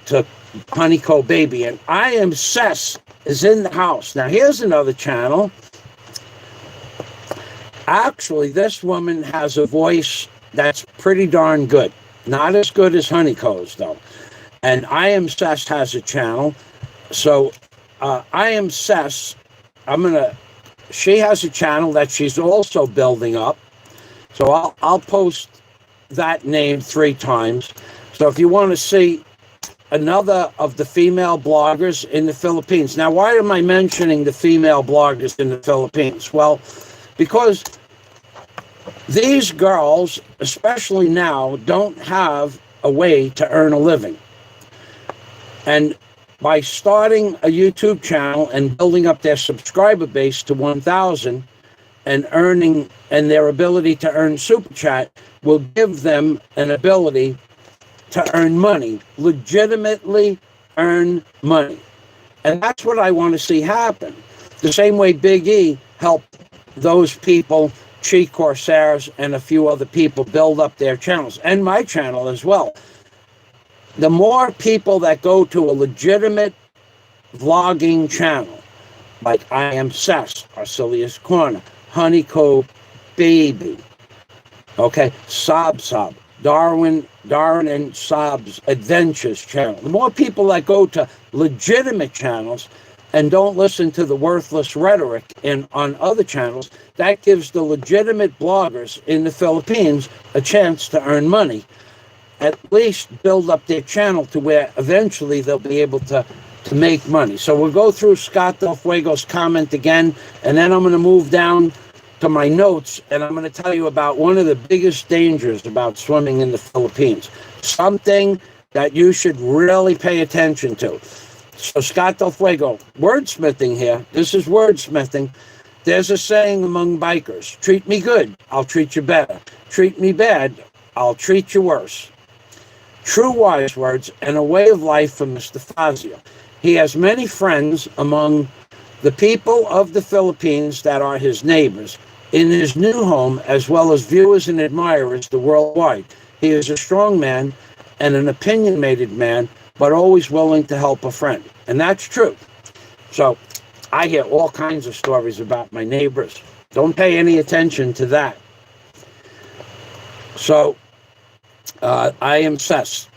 to Honeycomb Baby. And I Am Cess is in the house. Now, here's another channel. Actually, this woman has a voice that's pretty darn good. Not as good as Honeycomb's, though. And I Am Cess has a channel. So I Am Cess, she has a channel that she's also building up. So I'll post that name 3 times. So if you want to see another of the female bloggers in the Philippines. Now, why am I mentioning the female bloggers in the Philippines? Well, because these girls, especially now, don't have a way to earn a living. And by starting a YouTube channel and building up their subscriber base to 1,000 and earning, and their ability to earn Super Chat will give them an ability to earn money, legitimately earn money. And that's what I want to see happen. The same way Big E helped those people, Chi Corsairs and a few other people, build up their channels, and my channel as well. The more people that go to a legitimate vlogging channel, like I Am Cess, Arcelius Corner, Honeycomb Baby, okay, Sob, Darwin and Sob's Adventures channel. The more people that go to legitimate channels and don't listen to the worthless rhetoric on other channels, that gives the legitimate bloggers in the Philippines a chance to earn money. At least build up their channel to where eventually they'll be able to make money. So we'll go through Scott Del Fuego's comment again, and then I'm going to move down to my notes, and I'm going to tell you about one of the biggest dangers about swimming in the Philippines. Something that you should really pay attention to. So Scott Del Fuego, wordsmithing here. This is wordsmithing. There's a saying among bikers: treat me good, I'll treat you better. Treat me bad, I'll treat you worse. True wise words and a way of life for Mr. Fazio. He has many friends among the people of the Philippines that are his neighbors in his new home, as well as viewers and admirers the worldwide. He is a strong man and an opinionated man, but always willing to help a friend. And that's true. So I hear all kinds of stories about my neighbors. Don't pay any attention to that. So I am Sess.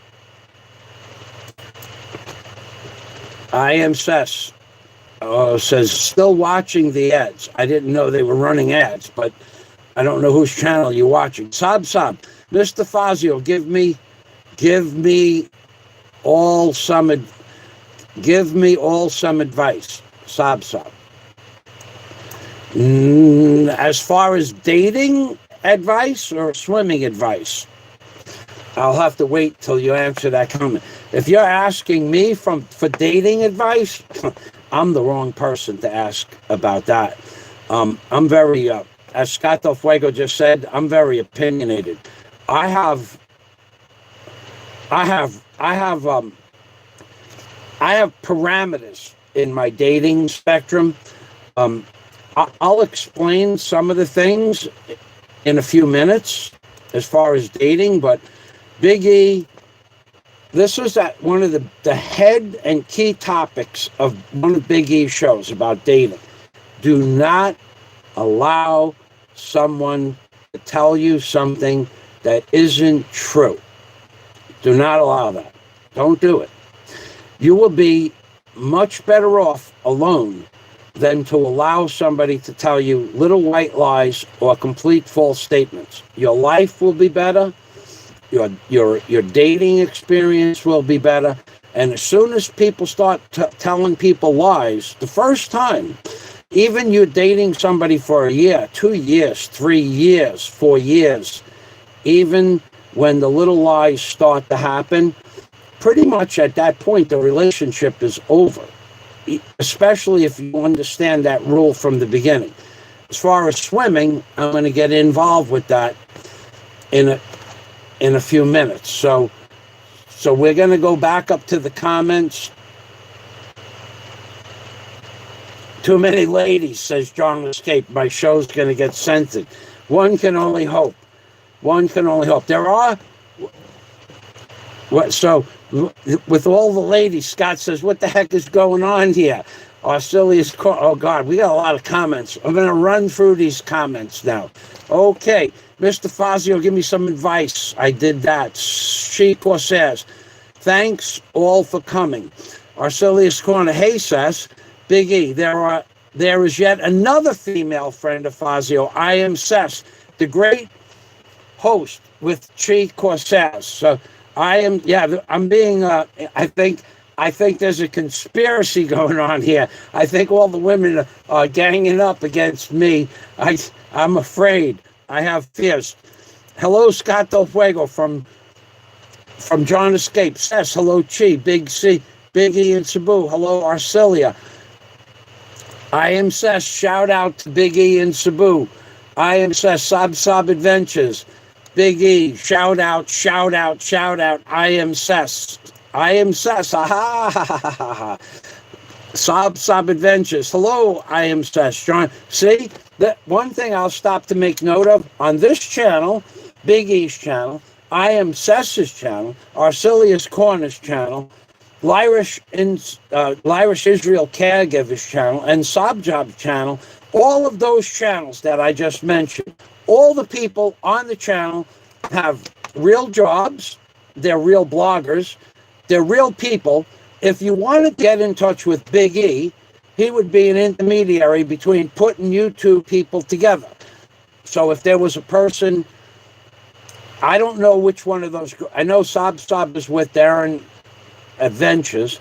Says, still watching the ads. I didn't know they were running ads, but I don't know whose channel you're watching. Sob, Mr. Fazio, give me all some advice. Sob. As far as dating advice or swimming advice, I'll have to wait till you answer that comment. If you're asking me for dating advice, I'm the wrong person to ask about that. I'm very, as Scott Del Fuego just said, I'm very opinionated. I have parameters in my dating spectrum. I'll explain some of the things in a few minutes as far as dating, but Big E, this was at one of the head and key topics of one of Big E's shows about dating. Do not allow someone to tell you something that isn't true. Do not allow that. Don't do it. You will be much better off alone than to allow somebody to tell you little white lies or complete false statements. Your life will be better. Your dating experience will be better. And as soon as people start telling people lies, the first time, even you're dating somebody for a year, 2 years, 3 years, 4 years, even when the little lies start to happen, pretty much at that point, the relationship is over, especially if you understand that rule from the beginning. As far as swimming, I'm going to get involved with that in a few minutes. So we're going to go back up to the comments. Too many ladies, says John Escape. My show's going to get censored. One can only hope. There are... So, with all the ladies, Scott says, what the heck is going on here? Arcelius, oh God, we got a lot of comments. I'm going to run through these comments now. Okay, Mr. Fazio, give me some advice. I did that. She Corsairs, thanks all for coming. Arcelius Corner, hey, says, Big E, there is yet another female friend of Fazio. I am Sess, the great host with Chi Corsairs. So I'm being, I think there's a conspiracy going on here. I think all the women are ganging up against me. I'm afraid. I have fears. Hello, Scott Del Fuego from John Escape. Sess, hello, Chi. Big C, Big E and Cebu. Hello, Arcelia. I am Sess. Shout out to Big E and Cebu. I am Sess. Sob Adventures. Big E, shout out. I am Sess. Sob Adventures. Hello, I am Sess. John, see, that one thing I'll stop to make note of on this channel, Big E's channel, I am Sess's channel, Arcelius Corner's channel, Lyrish Israel Caregivers channel, and Sob Job channel. All of those channels that I just mentioned, all the people on the channel have real jobs. They're real bloggers. They're real people. If you want to get in touch with Big E, he would be an intermediary between putting you two people together. So if there was a person, I don't know which one of those. I know Sob is with Darren Adventures.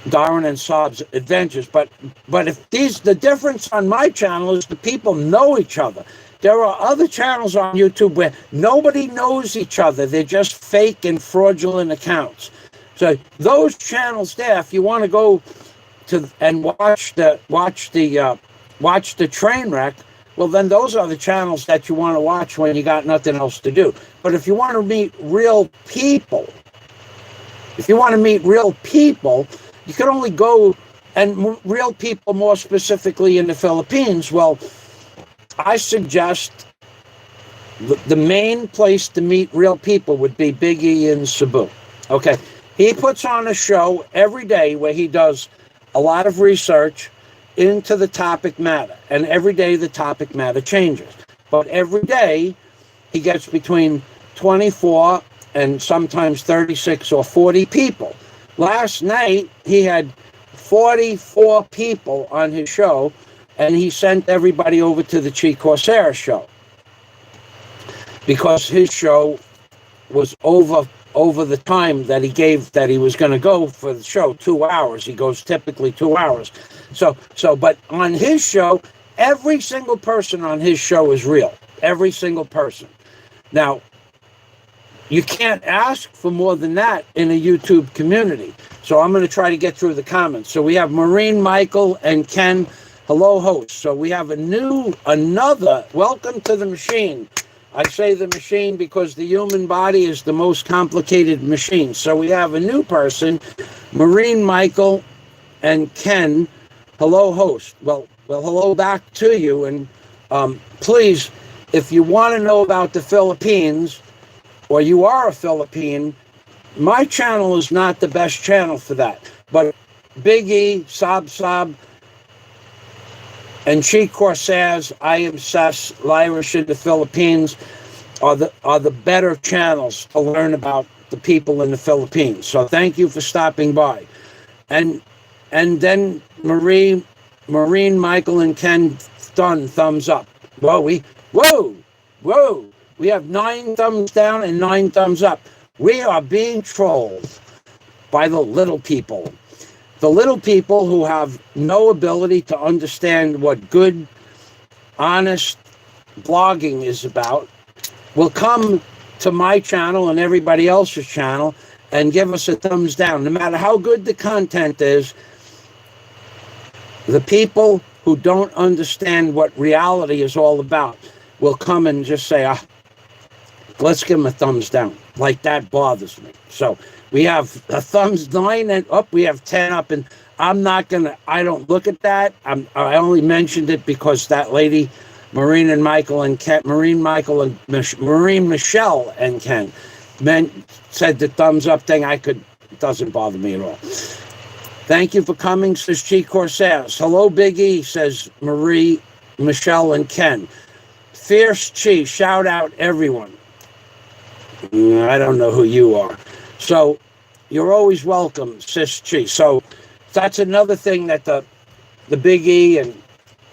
Darren and Sob's Adventures, but if the difference on my channel is the people know each other. There are other channels on YouTube where nobody knows each other. They're just fake and fraudulent accounts. So those channels there, if you want to go to and watch the train wreck, well, then those are the channels that you want to watch when you got nothing else to do. But if you want to meet real people, you can only go and real people more specifically in the Philippines, well, I suggest the main place to meet real people would be Big E in Cebu. Okay. He puts on a show every day where he does a lot of research into the topic matter. And every day the topic matter changes. But every day he gets between 24 and sometimes 36 or 40 people. Last night he had 44 people on his show, and he sent everybody over to the Chi Corsair show, because his show was over the time that he gave that he was going to go for the show, 2 hours. He goes typically 2 hours. But on his show, every single person on his show is real. Every single person. Now, you can't ask for more than that in a YouTube community. So I'm going to try to get through the comments. So we have Maureen, Michael, and Ken. Hello, host. So we have another welcome to the machine. I say the machine because the human body is the most complicated machine. So we have a new person, Maureen, Michael, and Ken. Hello, host. Well, hello back to you. And please, if you want to know about the Philippines, or you are a Philippine, my channel is not the best channel for that. But Big E, Sab, and Chi Corsairs, I Am Sess, Lyrish in the Philippines are the better channels to learn about the people in the Philippines. So thank you for stopping by. And then Maureen, Michael, and Ken done thumbs up. Whoa, we have 9 thumbs down and 9 thumbs up. We are being trolled by the little people. The little people who have no ability to understand what good, honest blogging is about will come to my channel and everybody else's channel and give us a thumbs down. No matter how good the content is, the people who don't understand what reality is all about will come and just say, let's give them a thumbs down. Like, that bothers me. So we have a thumbs 9 and up. We have 10 up, and I don't look at that. I only mentioned it because that lady, Maureen, Michelle, and Ken said the thumbs up thing. It doesn't bother me at all. Thank you for coming, says Chi Corsairs. Hello, Big E, says Marie, Michelle, and Ken. Fierce Chi, shout out everyone. I don't know who you are. So you're always welcome, Sis Chi. So that's another thing that the Big E and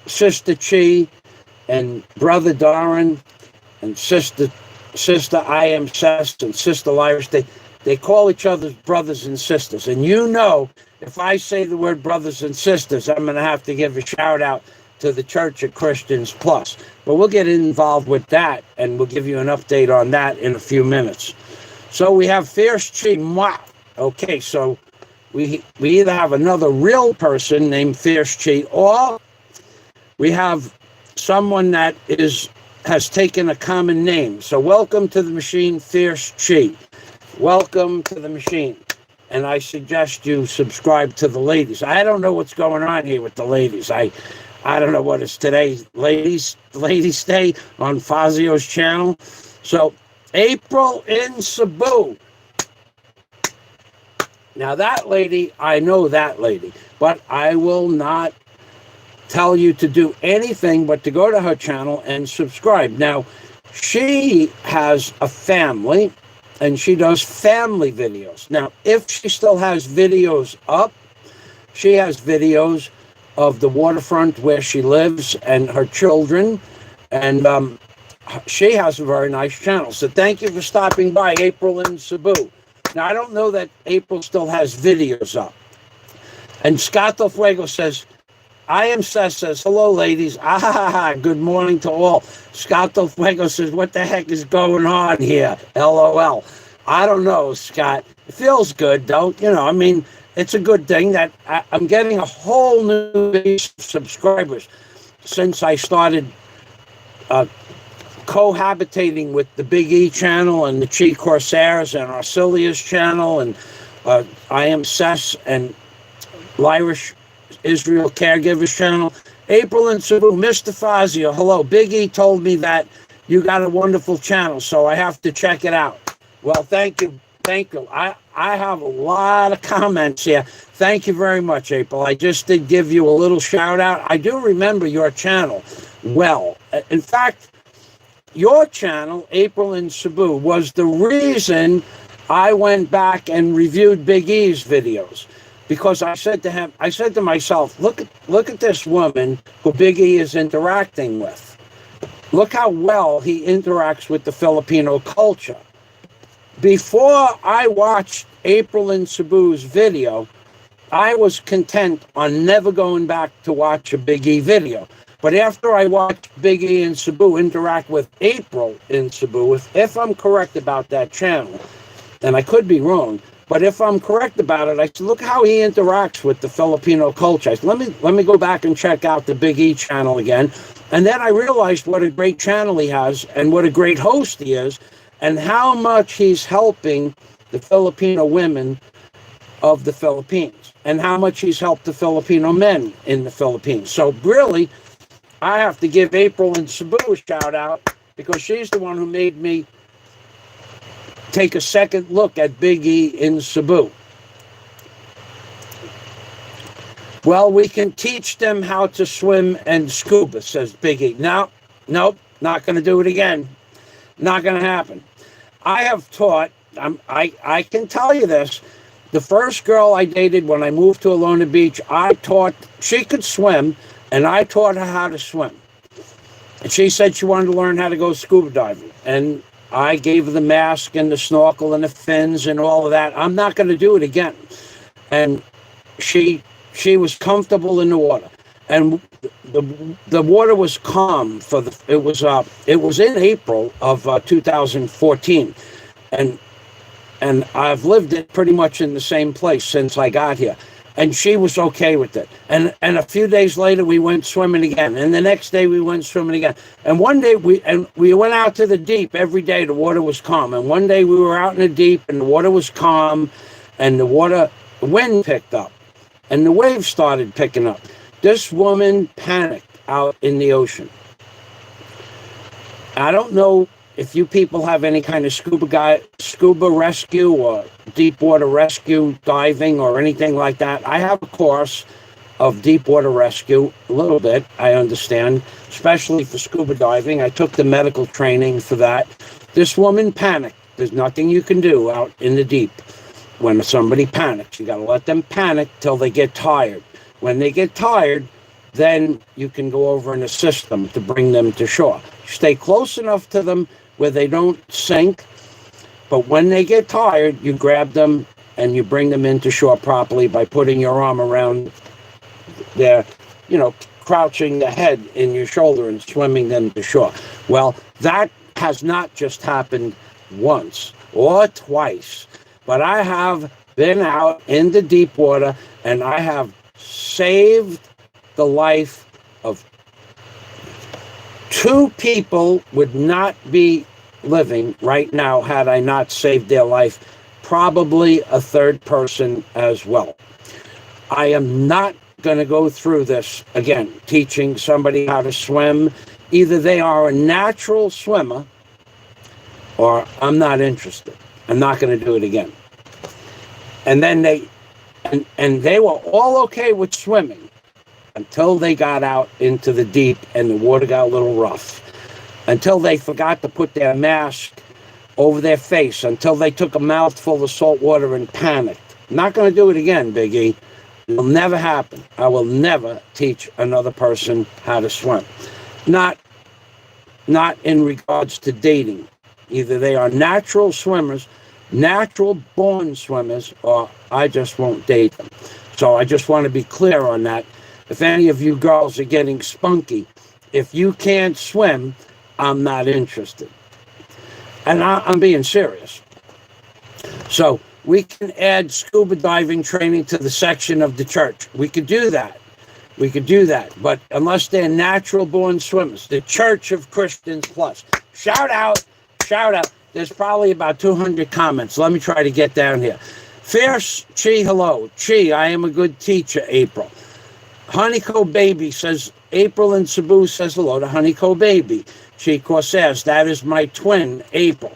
Sister Chi and Brother Darren and Sister I Am Sess and Sister Lyrish, they call each other brothers and sisters. And if I say the word brothers and sisters, I'm going to have to give a shout out to the Church of Christians Plus. But we'll get involved with that, and we'll give you an update on that in a few minutes. So we have Fierce Chi. Mwah. Okay, so we either have another real person named Fierce Chi, or we have someone that has taken a common name. So welcome to the machine, Fierce Chi. Welcome to the machine. And I suggest you subscribe to the ladies. I don't know what's going on here with the ladies. I don't know what it's today, ladies day on Fazio's channel. So April in Cebu. Now that lady, I know that lady, but I will not tell you to do anything but to go to her channel and subscribe. Now, she has a family, and she does family videos. Now, if she still has videos up, she has videos of the waterfront where she lives and her children, and she has a very nice channel. So thank you for stopping by, April in Cebu. Now, I don't know that April still has videos up. And Scato Fuego says, I Am Sess says, hello, ladies. Good morning to all. Scato Fuego says, what the heck is going on here? LOL. I don't know, Scott. It feels good, though. It's a good thing that I'm getting a whole new base of subscribers since I started cohabitating with the Big E channel and the Chi Corsairs and Arcelia's channel and I Am Sess and Lyrish Israel Caregivers channel. April and Cebu, Mr. Fazio, hello. Big E told me that you got a wonderful channel, so I have to check it out. Well, thank you. Thank you. I have a lot of comments here. Thank you very much, April. I just did give you a little shout out. I do remember your channel well. In fact, your channel, April in Cebu, was the reason I went back and reviewed Big E's videos. Because I said to myself, look at this woman who Big E is interacting with. Look how well he interacts with the Filipino culture. Before I watched April in Cebu's video, I was content on never going back to watch a Big E video. But after I watched Big E in Cebu interact with April in Cebu, if I'm correct about that channel, and I could be wrong, but if I'm correct about it, I said, look how he interacts with the Filipino culture. I said, let me go back and check out the Big E channel again. And then I realized what a great channel he has and what a great host he is and how much he's helping the Filipino women of the Philippines and how much he's helped the Filipino men in the Philippines. So really, I have to give April in Cebu a shout out because she's the one who made me take a second look at Big E in Cebu. Well, we can teach them how to swim and scuba, says Big E. No, nope, not going to do it again. Not going to happen. I have taught, I can tell you this, the first girl I dated when I moved to Alona Beach, she could swim, and I taught her how to swim. And she said she wanted to learn how to go scuba diving. And I gave her the mask and the snorkel and the fins and all of that. I'm not going to do it again. And she was comfortable in the water. And the water was calm it was in April of 2014. And I've lived it pretty much in the same place since I got here. And she was okay with it. And a few days later, we went swimming again. And the next day, we went swimming again. And one day, we went out to the deep every day. The water was calm. And one day, we were out in the deep, and the water was calm, and the wind picked up, and the waves started picking up. This woman panicked out in the ocean. I don't know if you people have any kind of scuba rescue or deep water rescue diving or anything like that. I have a course of deep water rescue, a little bit, I understand, especially for scuba diving. I took the medical training for that. This woman panicked. There's nothing you can do out in the deep. When somebody panics, you got to let them panic till they get tired. When they get tired, then you can go over and assist them to bring them to shore. Stay close enough to them where they don't sink, but when they get tired, you grab them and you bring them into shore properly by putting your arm around their, crouching the head in your shoulder and swimming them to shore. Well, that has not just happened once or twice, but I have been out in the deep water and I have saved the life of 2 people would not be living right now had I not saved their life, probably a 3rd person as well. I am not going to go through this again, teaching somebody how to swim. Either they are a natural swimmer or I'm not interested. I'm not going to do it again. And then they were all okay with swimming until they got out into the deep and the water got a little rough, until they forgot to put their mask over their face, until they took a mouthful of salt water and panicked. I'm not going to do it again, Big E. It will never happen. I will never teach another person how to swim. Not in regards to dating. Either they are natural swimmers, natural born swimmers, or I just won't date them. So I just want to be clear on that. If any of you girls are getting spunky, if you can't swim, I'm not interested. And I'm being serious. So we can add scuba diving training to the section of the church. We could do that. But unless they're natural born swimmers, the Church of Christians Plus. Shout out. There's probably about 200 comments. Let me try to get down here. Fierce Chi, hello. Chi, I am a good teacher, April. Honeyco Baby says, April and Cebu says hello to Honeyco Baby. Chico says, that is my twin, April.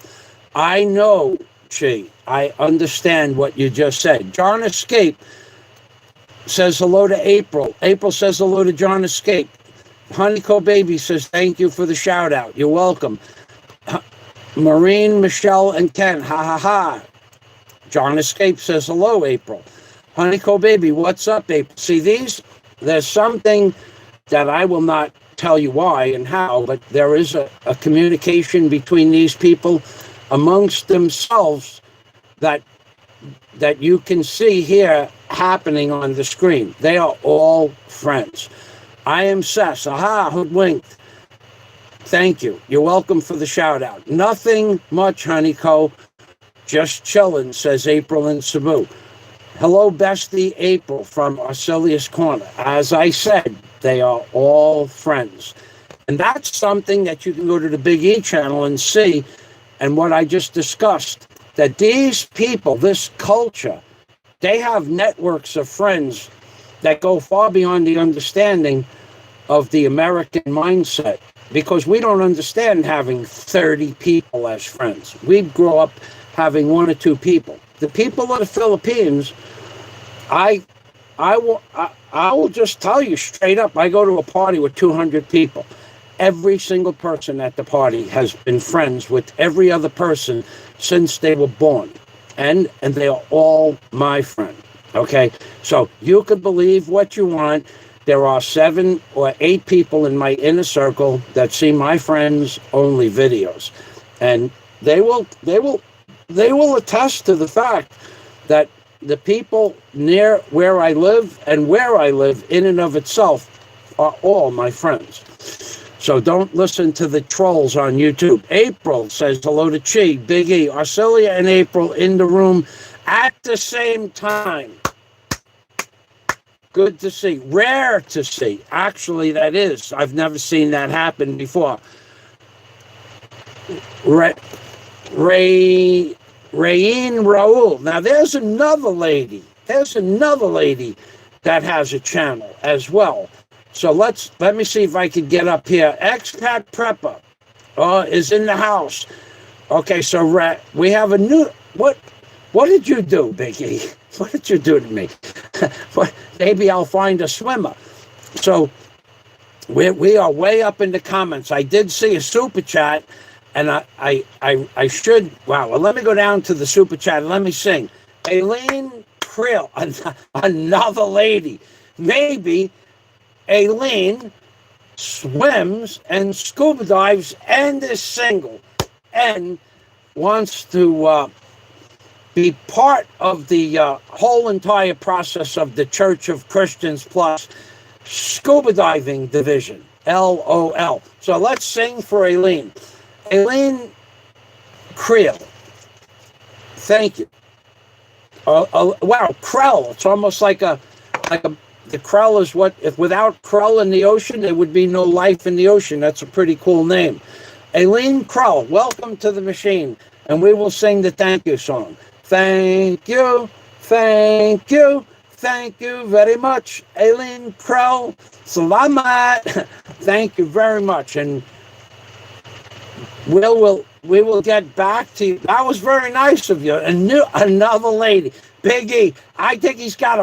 I know, Chi. I understand what you just said. John Escape says hello to April. April says hello to John Escape. Honeyco Baby says, thank you for the shout out. You're welcome. Maureen, Michelle, and Ken, ha ha ha. John Escape says hello, April. Honeyco Baby, what's up, April? See, there's something that I will not tell you why and how, but there is a communication between these people amongst themselves that you can see here happening on the screen. They are all friends. I am Sess. Aha, hoodwinked. Thank you. You're welcome for the shout out. Nothing much, Honeyco. Just chillin', says April in Cebu. Hello, bestie April from Arcelius Corner. As I said, they are all friends. And that's something that you can go to the Big E channel and see. And what I just discussed, that these people, this culture, they have networks of friends that go far beyond the understanding of the American mindset, because we don't understand having 30 people as friends. We grow up having 1 or 2 people. The people of the Philippines, I will just tell you straight up, I go to a party with 200 people. Every single person at the party has been friends with every other person since they were born. And they are all my friend. Okay? So you could believe what you want. There are 7 or 8 people in my inner circle that see my friends only videos. And they will attest to the fact that the people near where I live and where I live in and of itself are all my friends. So don't listen to the trolls on YouTube. April says hello to Chi, Big E, Arcelia and April in the room at the same time. Good to see. Rare to see. Actually, that is. I've never seen that happen before. Rayin Raul. Now, there's another lady. There's another lady that has a channel as well. So let me see if I can get up here. Expat Prepper is in the house. Okay, so we have a new... What did you do, Biggie? What did you do to me? Maybe I'll find a swimmer. So we are way up in the comments. I did see a super chat, and I should... Wow, well, let me go down to the super chat and let me sing. Aileen Krill, another lady. Maybe Aileen swims and scuba dives and is single and wants to be part of the whole entire process of the Church of Christians Plus scuba diving division. LOL. So let's sing for Aileen. Aileen Creel. Thank you. Wow, Krell. It's almost like the Krell is what, if without Krell in the ocean, there would be no life in the ocean. That's a pretty cool name. Aileen Krell, welcome to the machine. And we will sing the thank you song. Thank you, thank you, thank you very much, Aileen Krell. Salamat. Thank you very much. And we will get back to you. That was very nice of you. Another lady. Big E. I think he's got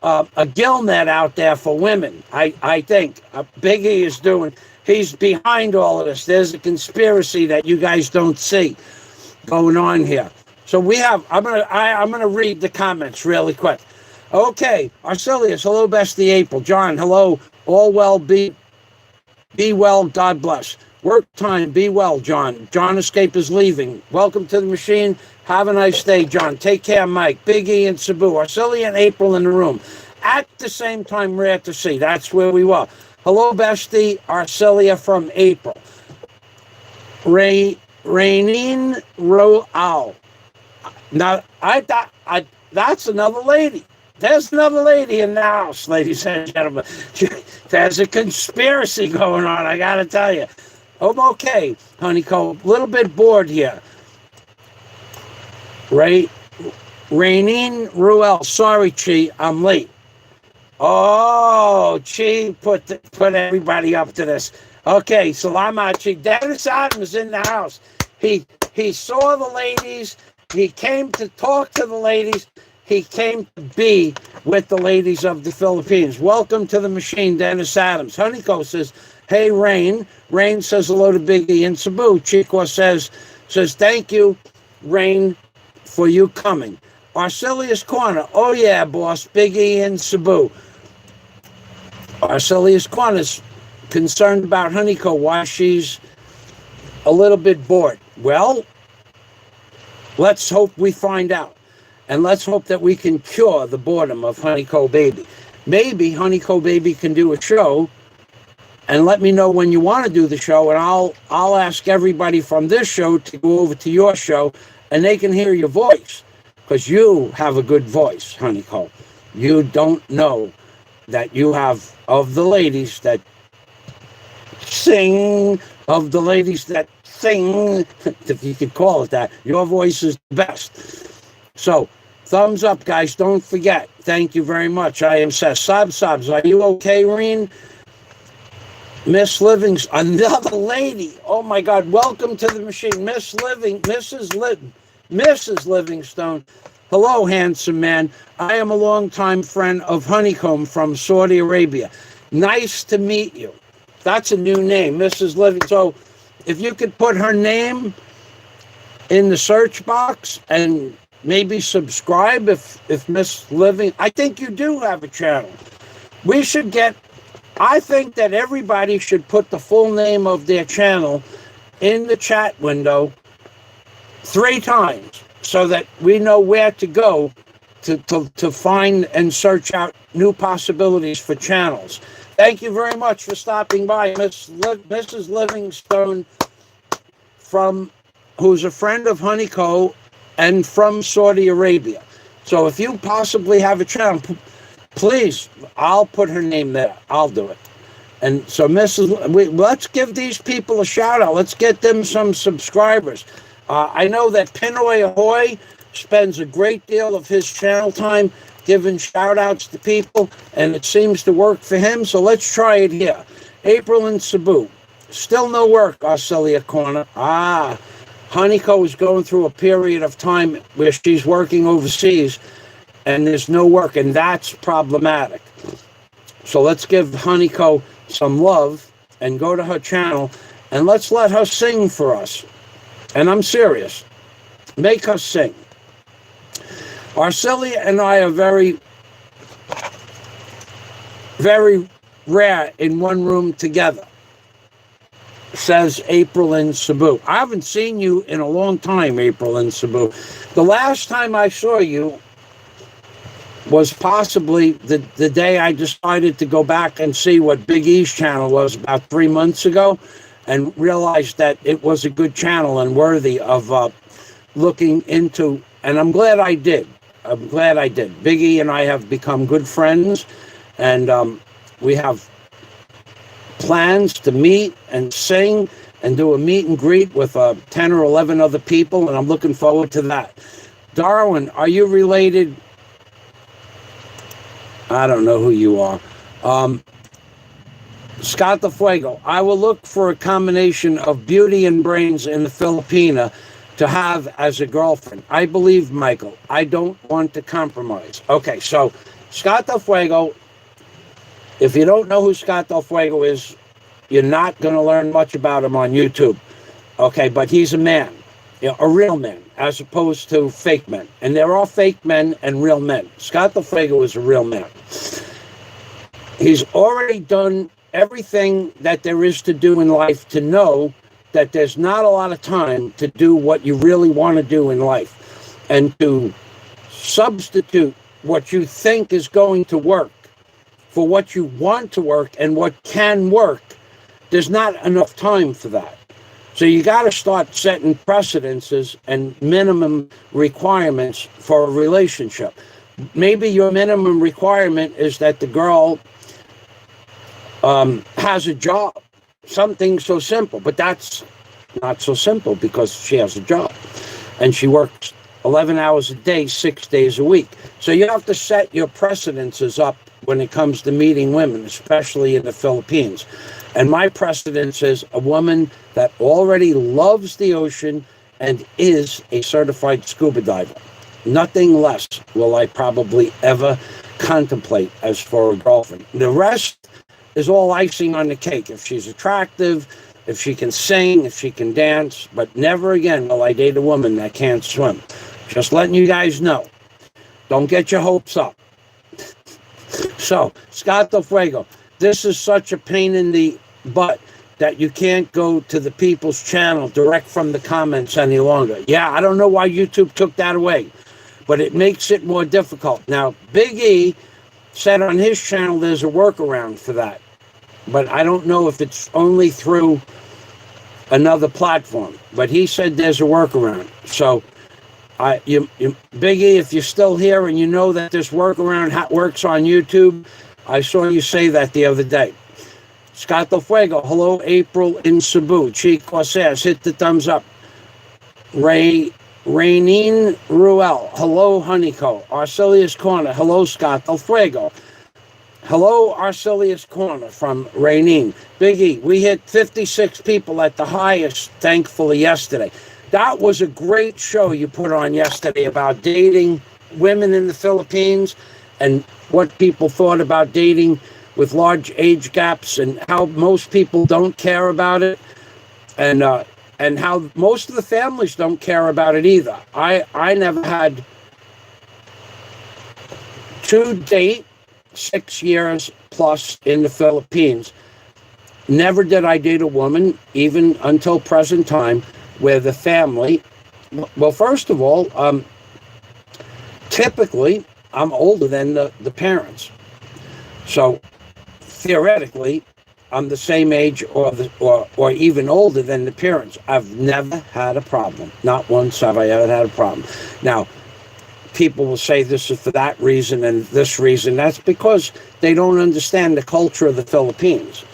a gill net out there for women. I think Big E is doing. He's behind all of this. There's a conspiracy that you guys don't see going on here. So we have. I'm gonna read the comments really quick. Okay, Arcelius, hello, bestie April. John, hello. All well. Be well. God bless. Work time. Be well, John. John Escape is leaving. Welcome to the machine. Have a nice day, John. Take care, Mike. Big E and Cebu. Arcelia and April in the room. At the same time, rare to see. That's where we were. Hello, bestie. Arcelia from April. Rainin Roal. Now, that's another lady. There's another lady in the house, ladies and gentlemen. There's a conspiracy going on, I got to tell you. I'm okay, Honeycomb. A little bit bored here. Rainin Ruel. Sorry, Chi, I'm late. Oh, Chi put everybody up to this. Okay, Salamat Chi. Dennis Adams in the house. He saw the ladies. He came to talk to the ladies. He came to be with the ladies of the Philippines. Welcome to the machine, Dennis Adams. Honeyco says, hey, Rain. Rain says hello to Biggie in Cebu. Chico says thank you, Rain, for you coming. Arcelius Corner. Oh, yeah, boss. Biggie in Cebu. Arcelius Corner's concerned about Honeyco, why she's a little bit bored. Well, let's hope we find out. And let's hope that we can cure the boredom of Honeyco Baby. Maybe Honeyco Baby can do a show, and let me know when you want to do the show, and I'll ask everybody from this show to go over to your show, and they can hear your voice, because you have a good voice, Honeyco. You don't know that you have, of the ladies that sing, if you could call it that, your voice is the best. So, thumbs up, guys. Don't forget. Thank you very much. I am Seth. Sabs, are you okay, Reen? Miss Livingston, another lady. Oh, my God. Welcome to the machine. Mrs. Livingstone. Hello, handsome man. I am a longtime friend of Honeycomb from Saudi Arabia. Nice to meet you. That's a new name, Mrs. Livingstone. So, if you could put her name in the search box and maybe subscribe if Miss Living, I think you do have a channel. We should I think that everybody should put the full name of their channel in the chat window 3 times so that we know where to go to find and search out new possibilities for channels. Thank you very much for stopping by, Mrs. Livingstone, who's a friend of Honeyco and from Saudi Arabia. So if you possibly have a channel, please, I'll put her name there. I'll do it. And so, let's give these people a shout out. Let's get them some subscribers. I know that Pinoy Ahoy spends a great deal of his channel time giving shout outs to people, and it seems to work for him. So let's try it here. April in Cebu. Still no work, Arcelia Corner. Honeyco is going through a period of time where she's working overseas and there's no work, and that's problematic. So let's give Honeyco some love and go to her channel and let's let her sing for us. And I'm serious. Make her sing. Arcelia and I are very, very rare in one room together, says April in Cebu. I haven't seen you in a long time, April in Cebu. The last time I saw you was possibly the day I decided to go back and see what Big E's channel was about 3 months ago, and realized that it was a good channel and worthy of looking into, and I'm glad I did. Big E and I have become good friends, and we have plans to meet and sing and do a meet and greet with 10 or 11 other people, and I'm looking forward to that. Darwin, are you related? I don't know who you are. Scott the Fuego, I will look for a combination of beauty and brains in the Filipina to have as a girlfriend. I believe, Michael. I don't want to compromise. Okay, so Scott del Fuego, if you don't know who Scott del Fuego is, you're not going to learn much about him on YouTube. Okay, but he's a man, a real man, as opposed to fake men. And there are fake men and real men. Scott del Fuego is a real man. He's already done everything that there is to do in life to know that there's not a lot of time to do what you really want to do in life, and to substitute what you think is going to work for what you want to work and what can work. There's not enough time for that. So you got to start setting precedences and minimum requirements for a relationship. Maybe your minimum requirement is that the girl has a job. Something so simple, but that's not so simple because she has a job and she works 11 hours a day, 6 days a week. So you have to set your precedences up when it comes to meeting women, especially in the Philippines. And my precedence is a woman that already loves the ocean and is a certified scuba diver. Nothing less will I probably ever contemplate as for a girlfriend. The rest is all icing on the cake. If she's attractive, if she can sing, if she can dance, but never again will I date a woman that can't swim. Just letting you guys know. Don't get your hopes up. So, Scott Del Fuego, this is such a pain in the butt that you can't go to the people's channel direct from the comments any longer. Yeah, I don't know why YouTube took that away, but it makes it more difficult. Now, Big E said on his channel there's a workaround for that, but I don't know if it's only through another platform, but he said there's a workaround. So, Big E, if you're still here and you know that this workaround works on YouTube, I saw you say that the other day. Scott Del Fuego, hello, April in Cebu. Chi Corsairs, hit the thumbs up. Rainine Ruel, hello, Honeyco. Arcelius Corner, hello, Scott Del Fuego. Hello, Arcelius Corner from Rainine. Biggie, we hit 56 people at the highest, thankfully, yesterday. That was a great show you put on yesterday about dating women in the Philippines and what people thought about dating with large age gaps and how most people don't care about it, and how most of the families don't care about it either. I never had, to date, 6 years plus in the Philippines. Never did I date a woman, even until present time, where the family, well, first of all, typically I'm older than the parents. So theoretically, I'm the same age or even older than the parents. I've never had a problem. Not once have I ever had a problem. Now, people will say this is for that reason and this reason. That's because they don't understand the culture of the Philippines.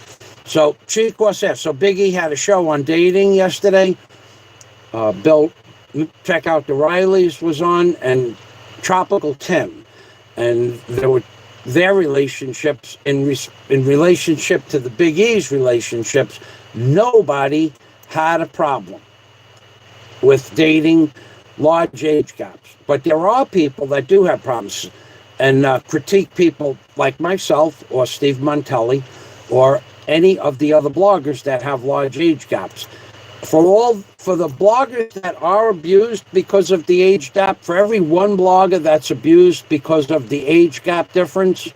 So, Chico says, so Biggie had a show on dating yesterday. Bill, check out the Rileys was on, and Tropical Tim. And there were their relationships in relationship to the Big E's relationships. Nobody had a problem with dating large age gaps. But there are people that do have problems and critique people like myself or Steve Montelli or any of the other bloggers that have large age gaps. For the bloggers that are abused because of the age gap, for every one blogger that's abused because of the age gap difference,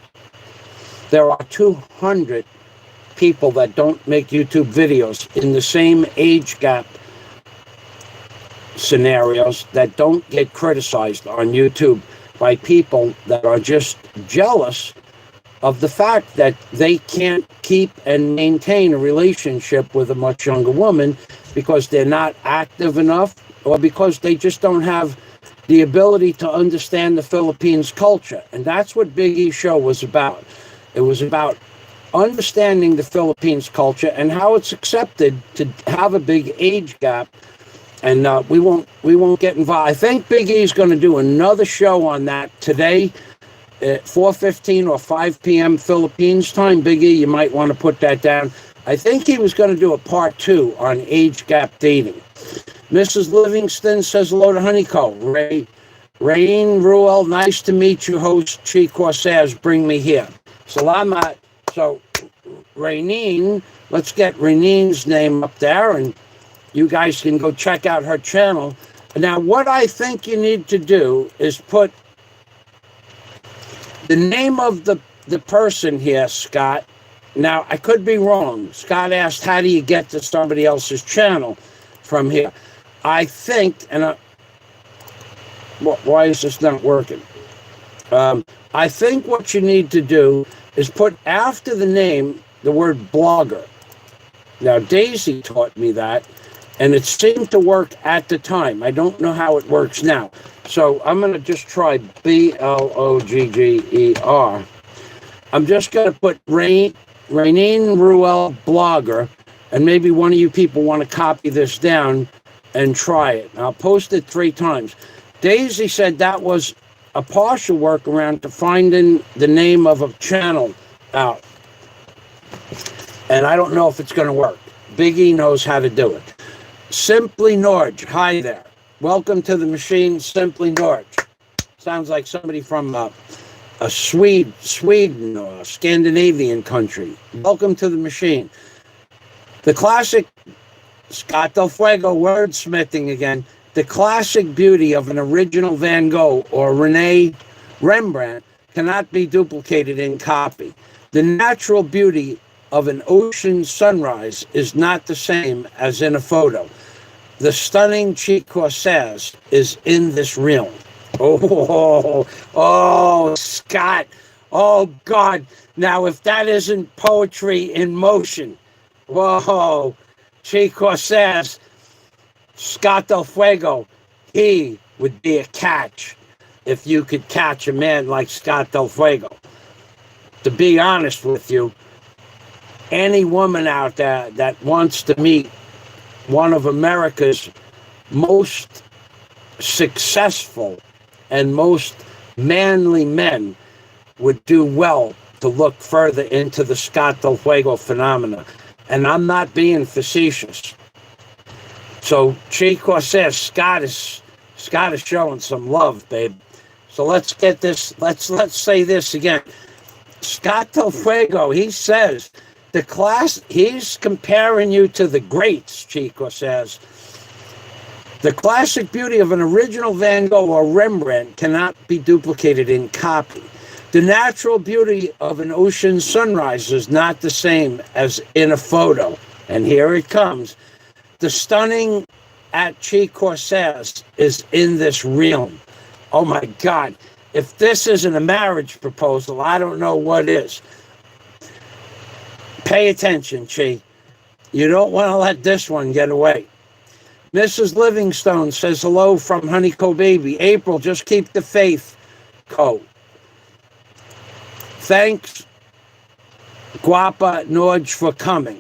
there are 200 people that don't make YouTube videos in the same age gap scenarios that don't get criticized on YouTube by people that are just jealous of the fact that they can't keep and maintain a relationship with a much younger woman because they're not active enough or because they just don't have the ability to understand the Philippines culture. And that's what Big E's show was about. It was about understanding the Philippines culture and how it's accepted to have a big age gap. And we won't get involved. I think Big E's going to do another show on that today at 4:15 or 5 p.m. Philippines time. Big E, you might want to put that down. I think he was going to do a part 2 on age gap dating. Mrs. Livingston says hello to Honeycomb. Rain Ruel, nice to meet you, host Chi Corsairs, bring me here. Salamat. So, Rainine, let's get Rainine's name up there, and you guys can go check out her channel. Now, what I think you need to do is put the name of the person here, Scott. Now, I could be wrong. Scott asked, how do you get to somebody else's channel from here? I think, and why is this not working? I think what you need to do is put after the name the word blogger. Now, Daisy taught me that, and it seemed to work at the time. I don't know how it works now. So I'm going to just try BLOGGER. I'm just going to put Rainine Ruel blogger, and maybe one of you people want to copy this down and try it. I'll post it 3 times. Daisy said that was a partial workaround to finding the name of a channel out. And I don't know if it's going to work. Big E knows how to do it. Simply Norge, hi there. Welcome to the machine, Simply Norge. Sounds like somebody from a Sweden or a Scandinavian country. Welcome to the machine. The classic, Scott Del Fuego, wordsmithing again. The classic beauty of an original Van Gogh or Rembrandt cannot be duplicated in copy. The natural beauty of an ocean sunrise is not the same as in a photo. The stunning Che Corsairs is in this realm. Oh, Scott. Oh, God. Now, if that isn't poetry in motion, whoa, Che Corsairs, Scott Del Fuego, he would be a catch if you could catch a man like Scott Del Fuego. To be honest with you, any woman out there that wants to meet one of America's most successful and most manly men would do well to look further into the Scott Del Fuego phenomena. And I'm not being facetious. So Che Corsairs, Scott is showing some love, babe. So let's get this, let's say this again. Scott Del Fuego, he says, he's comparing you to the greats, Che Corsairs. The classic beauty of an original Van Gogh or Rembrandt cannot be duplicated in copy. The natural beauty of an ocean sunrise is not the same as in a photo. And here it comes. The stunning at Che Corsairs is in this realm. Oh my God. If this isn't a marriage proposal, I don't know what is. Pay attention, Che. You don't want to let this one get away. Mrs. Livingstone says hello from Honeyco Baby. April, just keep the faith, Co. Thanks, Guapa Norge, for coming.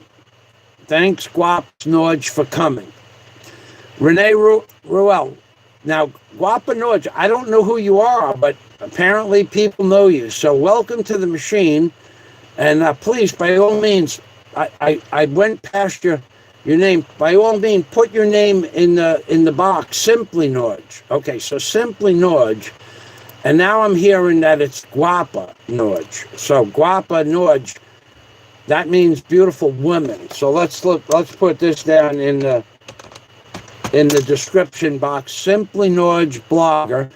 Thanks, Guapa Norge, for coming. Renee Ruel. Now, Guapa Norge, I don't know who you are, but apparently people know you. So welcome to the machine. And please, by all means, I went past your name. By all means, put your name in the box. Simply Norge. Okay, so Simply Norge. And now I'm hearing that it's Guapa Norge. So Guapa Norge, that means beautiful woman. So let's put this down in the description box. Simply Norge blogger,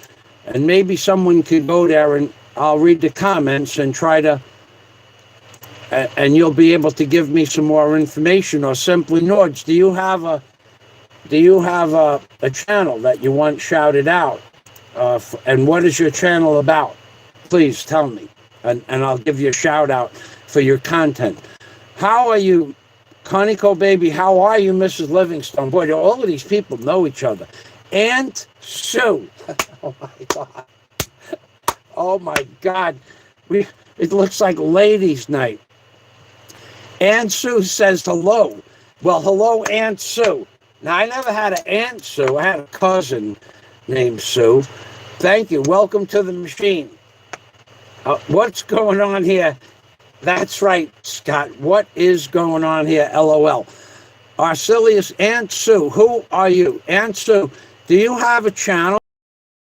and maybe someone could go there and I'll read the comments and try to. And you'll be able to give me some more information. Or Simply Norge, do you have a channel that you want shouted out? And what is your channel about? Please tell me, and I'll give you a shout out for your content. How are you, Conico Baby? How are you, Mrs. Livingstone? Boy, all of these people know each other. Aunt Sue. Oh my God. Oh my God. It looks like ladies' night. Aunt Sue says hello. Well, hello, Aunt Sue. Now, I never had an Aunt Sue. I had a cousin named Sue. Thank you. Welcome to the machine. What's going on here? That's right, Scott. What is going on here? LOL. Arcelius, Aunt Sue. Who are you? Aunt Sue, do you have a channel?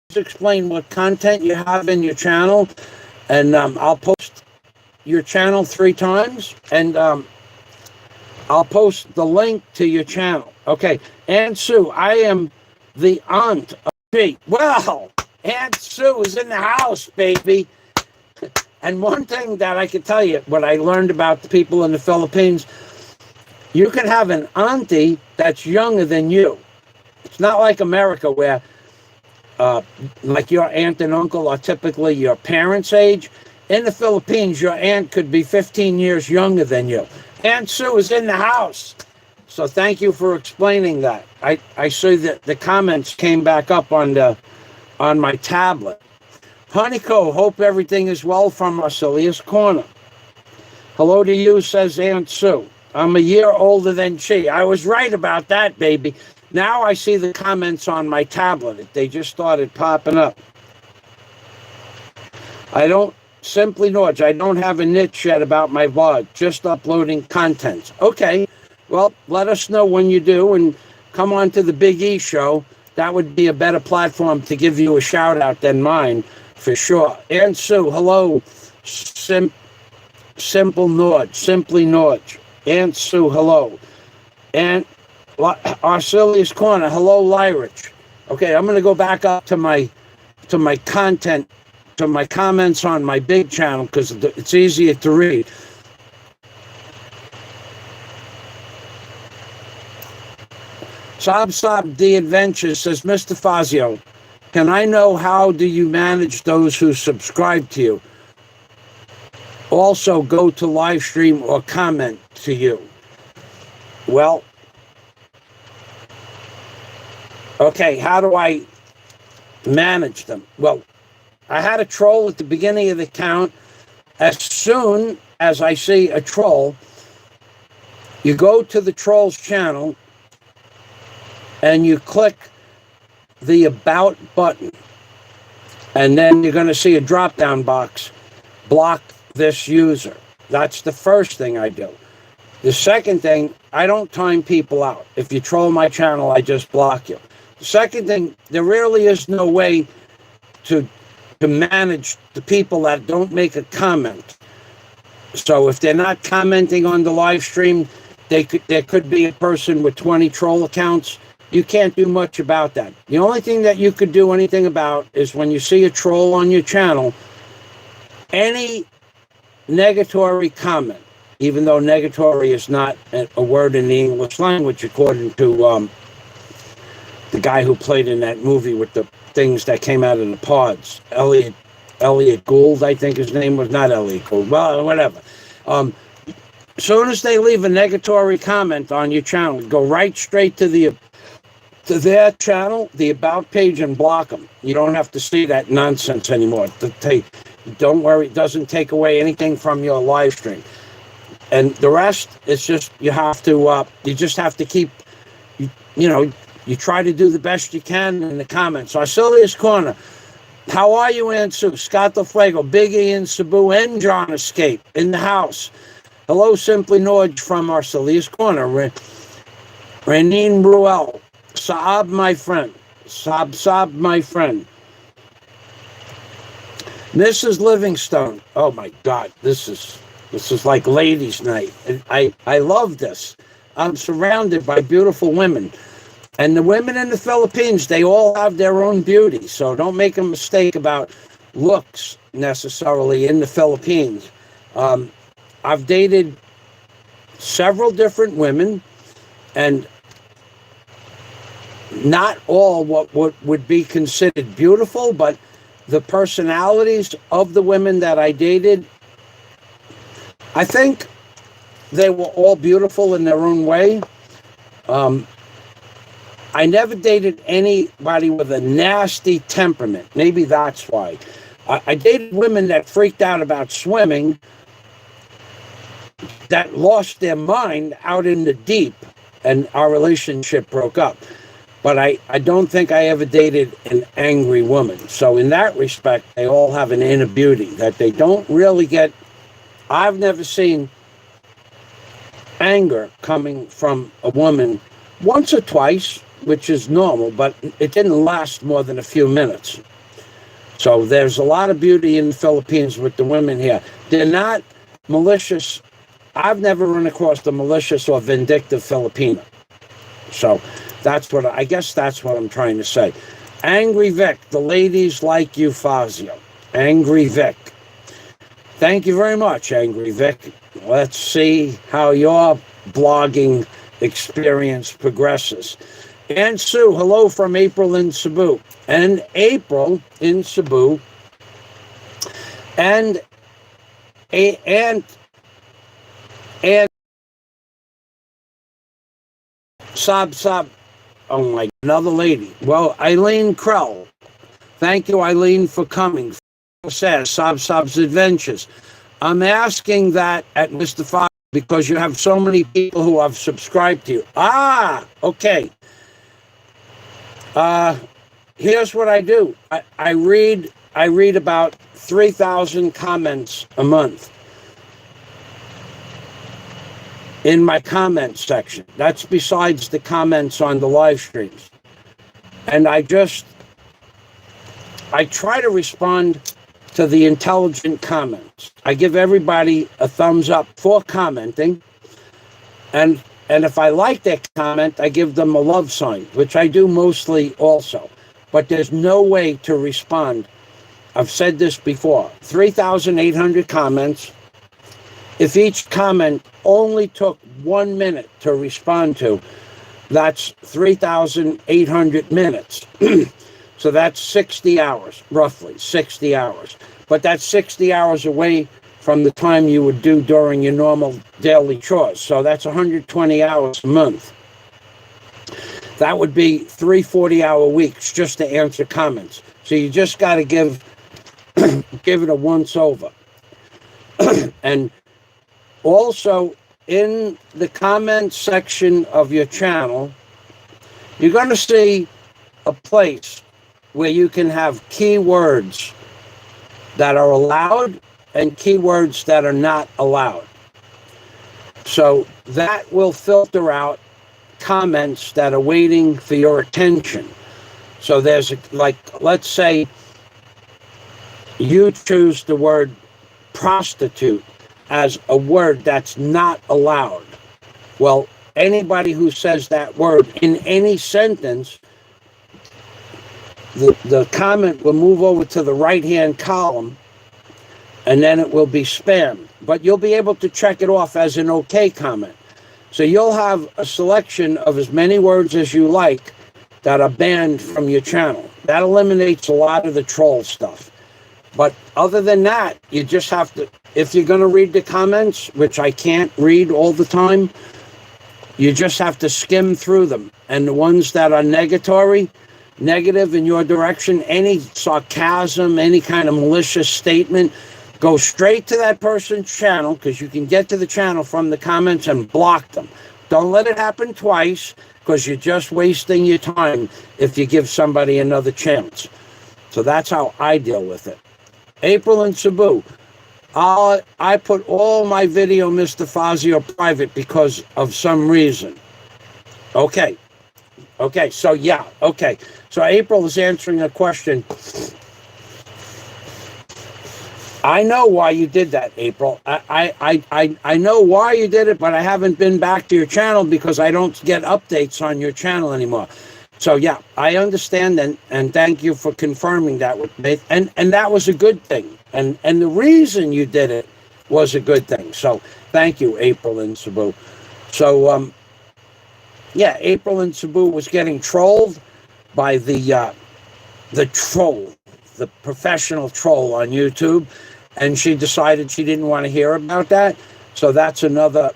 Please explain what content you have in your channel. And I'll post your channel 3 times. And I'll post the link to your channel. Okay. Aunt Sue, I am the aunt of G. Well, Aunt Sue is in the house, baby. And one thing that I can tell you, what I learned about the people in the Philippines, you can have an auntie that's younger than you. It's not like America where, like your aunt and uncle are typically your parents' age. In the Philippines, your aunt could be 15 years younger than you. Aunt Sue is in the house. So thank you for explaining that. I see that the comments came back up on my tablet. Honeyco, hope everything is well from Arcelius Corner. Hello to you, says Aunt Sue. I'm a year older than she. I was right about that, baby. Now I see the comments on my tablet. They just started popping up. I don't, Simply Norge, I don't have a niche yet about my blog, just uploading content. Okay, well, let us know when you do and come on to the Big E show. That would be a better platform to give you a shout out than mine, for sure. And Sue, hello. Simple Norge, Simply Norge. And Sue, hello. And Arcelius Corner, hello, Lyrich. Okay, I'm going to go back up to my content, to my comments on my big channel, because it's easier to read. Sob D Adventures says, Mr. Fazio, can I know how do you manage those who subscribe to you? Also go to live stream or comment to you. Well, okay, how do I manage them? Well, I had a troll at the beginning of the account. As soon as I see a troll, you go to the troll's channel and you click the About button. And then you're going to see a drop-down box, block this user. That's the first thing I do. The second thing, I don't time people out. If you troll my channel, I just block you. The second thing, there really is no way to manage the people that don't make a comment. So if they're not commenting on the live stream, there could be a person with 20 troll accounts. You can't do much about that. The only thing that you could do anything about is when you see a troll on your channel, any negatory comment, even though negatory is not a word in the English language, according to the guy who played in that movie with the things that came out of the pods, Elliot Gould, I think his name was, not Elliot Gould, well, whatever. As soon as they leave a negatory comment on your channel, go right straight to their channel, the About page, and block them. You don't have to see that nonsense anymore. Don't worry, it doesn't take away anything from your live stream. And the rest, it's just, you just have to keep, you try to do the best you can in the comments. Arcelius Corner, how are you, Ansu? Scott the Fuego, Big E and Cebu, and John Escape in the house. Hello, Simply Norge from Arcelius Corner. Renine Bruel, Saab, my friend. Saab, my friend. Mrs. Livingstone. Oh my God, this is like ladies' night. I love this. I'm surrounded by beautiful women. And the women in the Philippines, they all have their own beauty. So don't make a mistake about looks necessarily in the Philippines. I've dated several different women, and not all what would be considered beautiful, but the personalities of the women that I dated, I think they were all beautiful in their own way. I never dated anybody with a nasty temperament. Maybe that's why. I dated women that freaked out about swimming, that lost their mind out in the deep, and our relationship broke up. But I don't think I ever dated an angry woman. So in that respect, they all have an inner beauty that they don't really get. I've never seen anger coming from a woman, once or twice, which is normal, but it didn't last more than a few minutes. So there's a lot of beauty in the Philippines with the women here. They're not malicious. I've never run across a malicious or vindictive Filipino. So I guess that's what I'm trying to say. Angry Vic, the ladies like you, Fazio. Angry Vic. Thank you very much, Angry Vic. Let's see how your blogging experience progresses. And Sue, hello from April in Cebu. And April in Cebu. And Sob. Oh my, another lady. Well, Eileen Krell. Thank you, Eileen, for coming. Says Sob's Adventures. I'm asking that at Mr. Fox because you have so many people who have subscribed to you. Okay. Here's what I do. I read about 3,000 comments a month in my comment section. That's besides the comments on the live streams. And I try to respond to the intelligent comments. I give everybody a thumbs up for commenting. And if I like their comment, I give them a love sign, which I do mostly also. But there's no way to respond. I've said this before, 3,800 comments. If each comment only took 1 minute to respond to, that's 3,800 minutes. So that's 60 hours, roughly 60 hours. But that's 60 hours away from the time you would do during your normal daily chores. So that's 120 hours a month. That would be 3 40-hour weeks just to answer comments. So you just got to give it a once over. And also in the comment section of your channel, you're going to see a place where you can have keywords that are allowed and keywords that are not allowed. So that will filter out comments that are waiting for your attention. So there's let's say you choose the word prostitute as a word that's not allowed. Well, anybody who says that word in any sentence, the comment will move over to the right-hand column, and then it will be spammed. But you'll be able to check it off as an okay comment. So you'll have a selection of as many words as you like that are banned from your channel. That eliminates a lot of the troll stuff. But other than that, you just have to, if you're going to read the comments, which I can't read all the time, you just have to skim through them. And the ones that are negative in your direction, any sarcasm, any kind of malicious statement, go straight to that person's channel, because you can get to the channel from the comments and block them. Don't let it happen twice, because you're just wasting your time if you give somebody another chance. So that's how I deal with it. April and Cebu, I put all my video, Mr. Fazio, private because of some reason. Okay, so yeah, okay. So April is answering a question. I know why you did that, April. I know why you did it, but I haven't been back to your channel because I don't get updates on your channel anymore. So yeah, I understand, and thank you for confirming that with me. And that was a good thing. And the reason you did it was a good thing. So thank you, April and Cebu. So yeah, April and Cebu was getting trolled by the troll, the professional troll on YouTube, and she decided she didn't want to hear about that. So that's another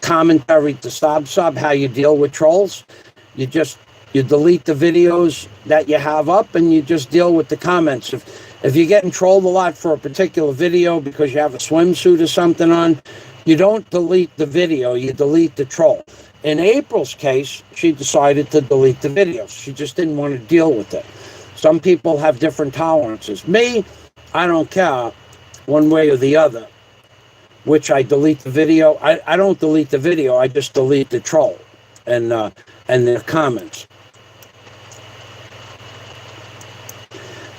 commentary to Sub how you deal with trolls. You delete the videos that you have up, and you just deal with the comments. If you're getting trolled a lot for a particular video because you have a swimsuit or something on, you don't delete the video, you delete the troll. In April's case, she decided to delete the videos. She just didn't want to deal with it. Some people have different tolerances. Me, I don't care one way or the other, which I delete the video. I don't delete the video, I just delete the troll and their comments.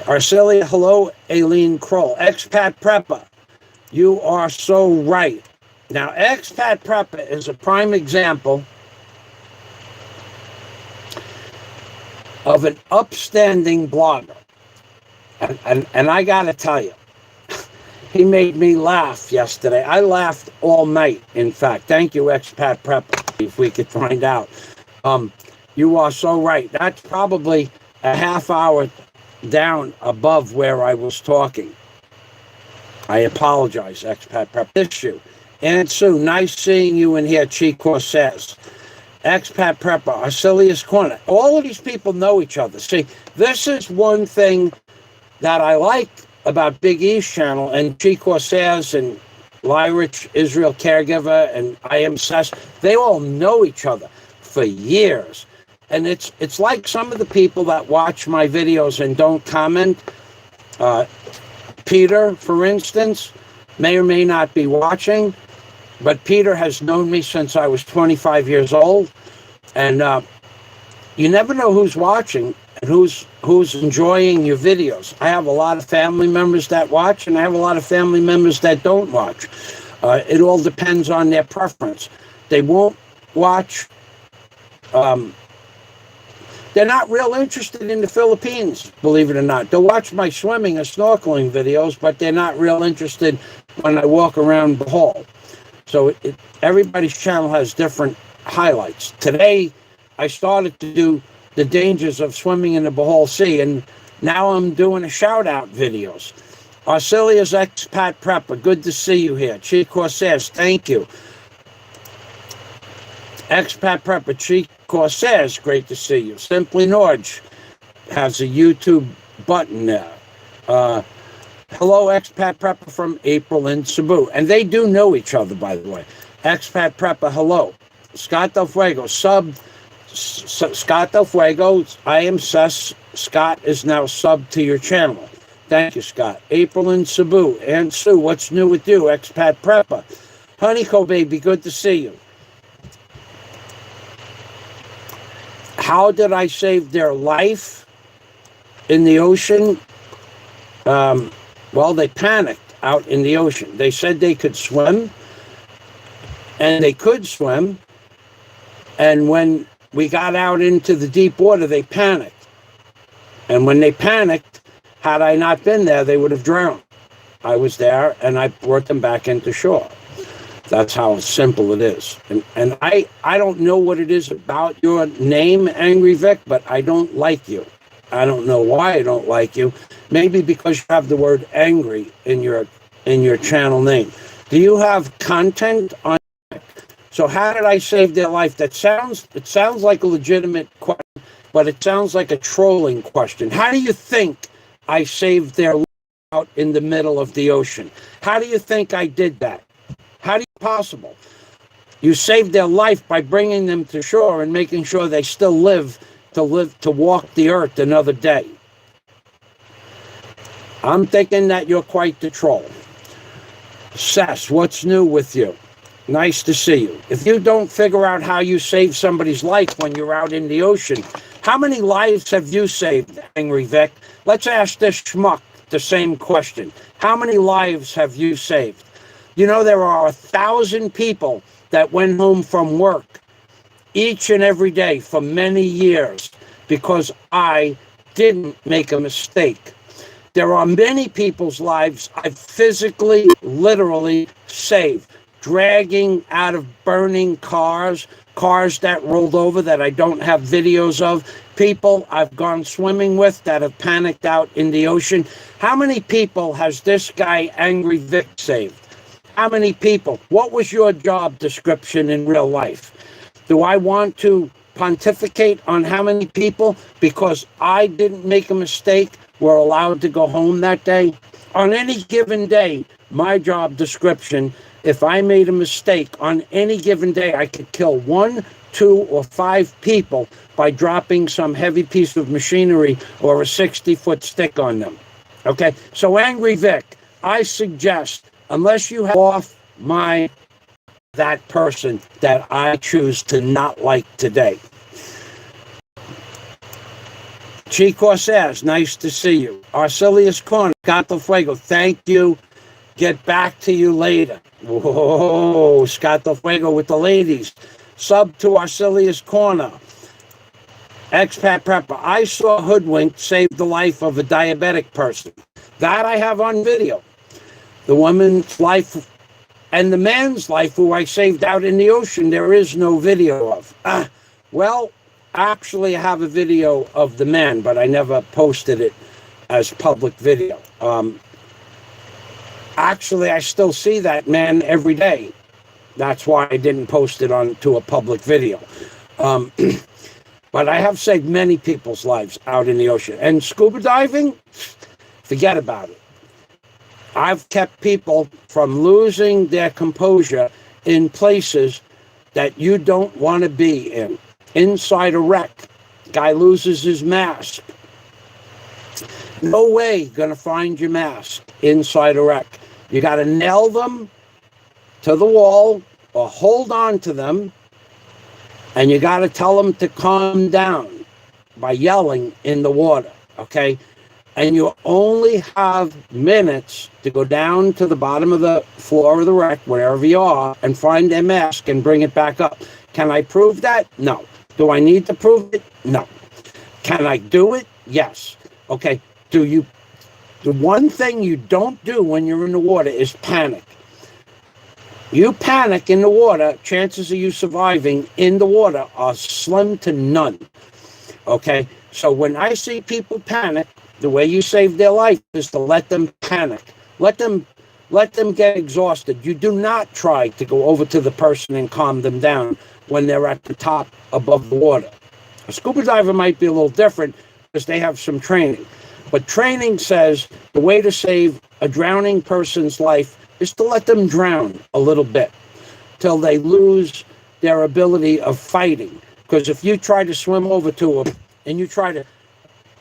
Arcelia, hello, Aileen Kroll. Expat Prepper, you are so right. Now, Expat Prepper is a prime example of an upstanding blogger. And I got to tell you, he made me laugh yesterday. I laughed all night, in fact. Thank you, Expat Prepper, if we could find out. You are so right. That's probably a half hour down above where I was talking. I apologize, Expat Prepper. Issue. And Sue, nice seeing you in here, Chico says. Expat Prepper, Arcelius Corner. All of these people know each other. See, this is one thing that I like about Big E's channel, and Chico says, and Lyrich, Israel Caregiver, and I Am Sess. They all know each other for years. And it's like some of the people that watch my videos and don't comment. Peter, for instance, may or may not be watching, but Peter has known me since I was 25 years old, and you never know who's watching and who's enjoying your videos. I have a lot of family members that watch, and I have a lot of family members that don't watch. It all depends on their preference. They won't watch. They're not real interested in the Philippines, believe it or not. They'll watch my swimming or snorkeling videos, but they're not real interested when I walk around Bohol. So everybody's channel has different highlights. Today, I started to do the dangers of swimming in the Bohol Sea, and now I'm doing a shout-out videos. Arcelia's Expat Prepper, good to see you here. Chi Corsairs, thank you. Expat Prepper, Chi Corsairs, great to see you. Simply Norge has a YouTube button there. Hello, Expat Prepper from April in Cebu. And they do know each other, by the way. Expat Prepper, hello. Scott Del Fuego, Scott Del Fuego, I am Sus. Scott is now subbed to your channel. Thank you, Scott. April in Cebu. And Sue, what's new with you? Expat Prepper. Honeyco Baby, good to see you. How did I save their life in the ocean? Well, they panicked out in the ocean. They said they could swim, and they could swim. And when we got out into the deep water, they panicked. And when they panicked, had I not been there, they would have drowned. I was there, and I brought them back into shore. That's how simple it is. And I don't know what it is about your name, Angry Vic, but I don't like you. I don't know why I don't like you. Maybe because you have the word angry in your channel name. Do you have content on? So how did I save their life? It sounds like a legitimate question, but it sounds like a trolling question. How do you think I saved their life out in the middle of the ocean? How do you think I did that? How do you possible? You saved their life by bringing them to shore and making sure they still live to walk the earth another day. I'm thinking that you're quite the troll. Sess, what's new with you? Nice to see you. If you don't figure out how you save somebody's life when you're out in the ocean, how many lives have you saved, Angry Vic? Let's ask this schmuck the same question. How many lives have you saved? You know, there are 1,000 people that went home from work each and every day for many years because I didn't make a mistake. There are many people's lives I've physically, literally saved. Dragging out of burning cars that rolled over that I don't have videos of, people I've gone swimming with that have panicked out in the ocean. How many people has this guy, Angry Vic, saved? How many people? What was your job description in real life? Do I want to pontificate on how many people, because I didn't make a mistake, were allowed to go home that day? On any given day, my job description, if I made a mistake on any given day, I could kill 1, 2, or 5 people by dropping some heavy piece of machinery or a 60-foot stick on them. Okay, so Angry Vic, I suggest, unless you have off that person that I choose to not like today. Chi Corsairs, nice to see you. Arcelius Corner, Scott Del Fuego, thank you. Get back to you later. Whoa, Scott Del Fuego with the ladies. Sub to Arcelius Corner. Expat Prepper, I saw hoodwink save the life of a diabetic person. That I have on video. The woman's life and the man's life who I saved out in the ocean, there is no video of. Well, actually I have a video of the man, but I never posted it as public video. Actually, I still see that man every day. That's why I didn't post it onto a public video. But I have saved many people's lives out in the ocean. And scuba diving, forget about it. I've kept people from losing their composure in places that you don't want to be in. Inside a wreck, guy loses his mask. No way you're going to find your mask inside a wreck. You got to nail them to the wall or hold on to them, and you got to tell them to calm down by yelling in the water, okay? And you only have minutes to go down to the bottom of the floor of the wreck, wherever you are, and find their mask and bring it back up. Can I prove that? No. Do I need to prove it? No. Can I do it? Yes. Okay. The one thing you don't do when you're in the water is panic. You panic in the water, chances of you surviving in the water are slim to none. Okay? So when I see people panic, the way you save their life is to let them panic. Let them get exhausted. You do not try to go over to the person and calm them down when they're at the top above the water. A scuba diver might be a little different because they have some training. But training says the way to save a drowning person's life is to let them drown a little bit till they lose their ability of fighting. Because if you try to swim over to them and you try to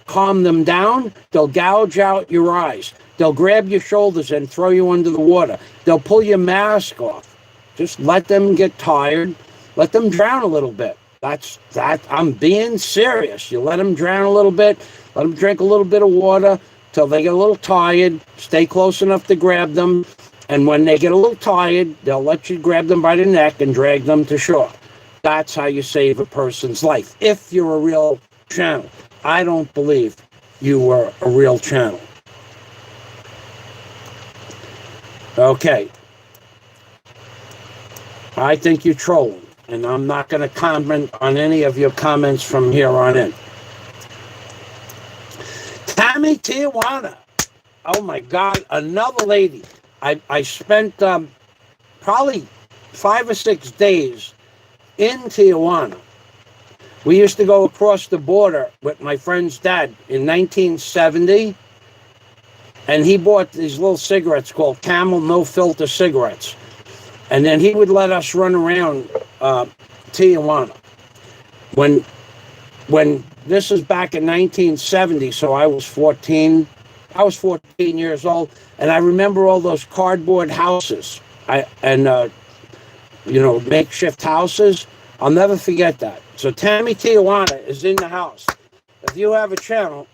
calm them down, they'll gouge out your eyes. They'll grab your shoulders and throw you under the water. They'll pull your mask off. Just let them get tired. Let them drown a little bit. That's that. I'm being serious. You let them drown a little bit. Let them drink a little bit of water till they get a little tired. Stay close enough to grab them. And when they get a little tired, they'll let you grab them by the neck and drag them to shore. That's how you save a person's life. If you're a real channel. I don't believe you were a real channel. Okay. I think you're trolling, and I'm not going to comment on any of your comments from here on in. Tammy Tijuana. Oh my God, another lady. I spent probably 5 or 6 days in Tijuana. We used to go across the border with my friend's dad in 1970, and he bought these little cigarettes called Camel No Filter cigarettes. And then he would let us run around Tijuana. When this was back in 1970, so I was 14 years old, and I remember all those cardboard houses makeshift houses. I'll never forget that. So Tammy Tijuana is in the house. If you have a channel,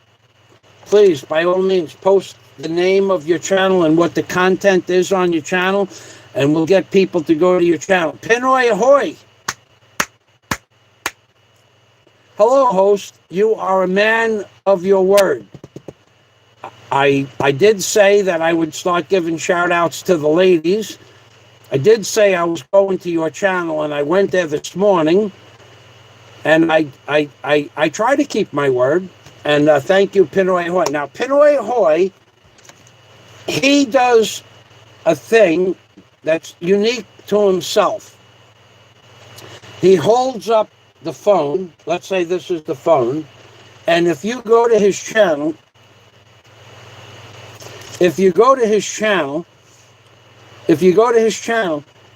please, by all means, post the name of your channel and what the content is on your channel, and we'll get people to go to your channel. Pinoy ahoy! Hello, host. You are a man of your word. I did say that I would start giving shout-outs to the ladies. I did say I was going to your channel, and I went there this morning, and I try to keep my word. And thank you, Pinoy Ahoy. Now, Pinoy Ahoy, he does a thing that's unique to himself. He holds up the phone. Let's say this is the phone. And if you go to his channel,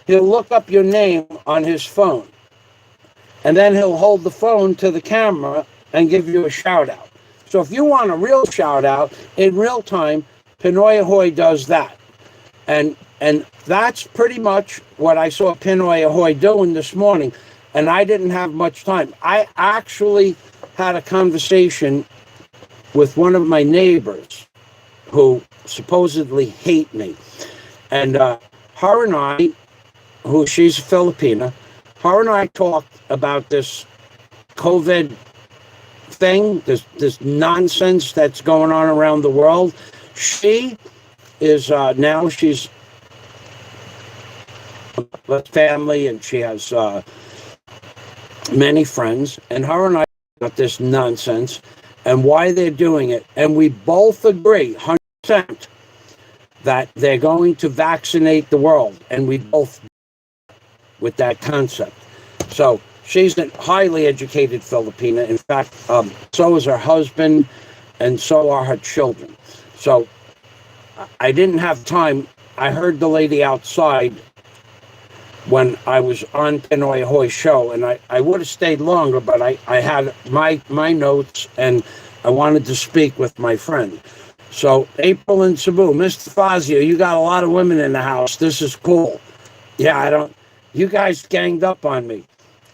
he'll look up your name on his phone. And then he'll hold the phone to the camera and give you a shout out. So if you want a real shout out in real time, Pinoy Ahoy does that. And that's pretty much what I saw Pinoy Ahoy doing this morning. And I didn't have much time. I actually had a conversation with one of my neighbors who supposedly hate me. And her and I, she's a Filipina, her and I talked about this COVID thing, this nonsense that's going on around the world. She is now she's a family, and she has many friends, and her and I about this nonsense and why they're doing it, and we both agree 100% that they're going to vaccinate the world, and we both with that concept. So she's a highly educated Filipina. In fact, so is her husband, and so are her children. So I didn't have time. I heard the lady outside when I was on Pinoy Ahoy's show, and I would have stayed longer, but I had my notes, and I wanted to speak with my friend. So April and Cebu, Mr. Fazio, you got a lot of women in the house. This is cool. Yeah, I don't. You guys ganged up on me.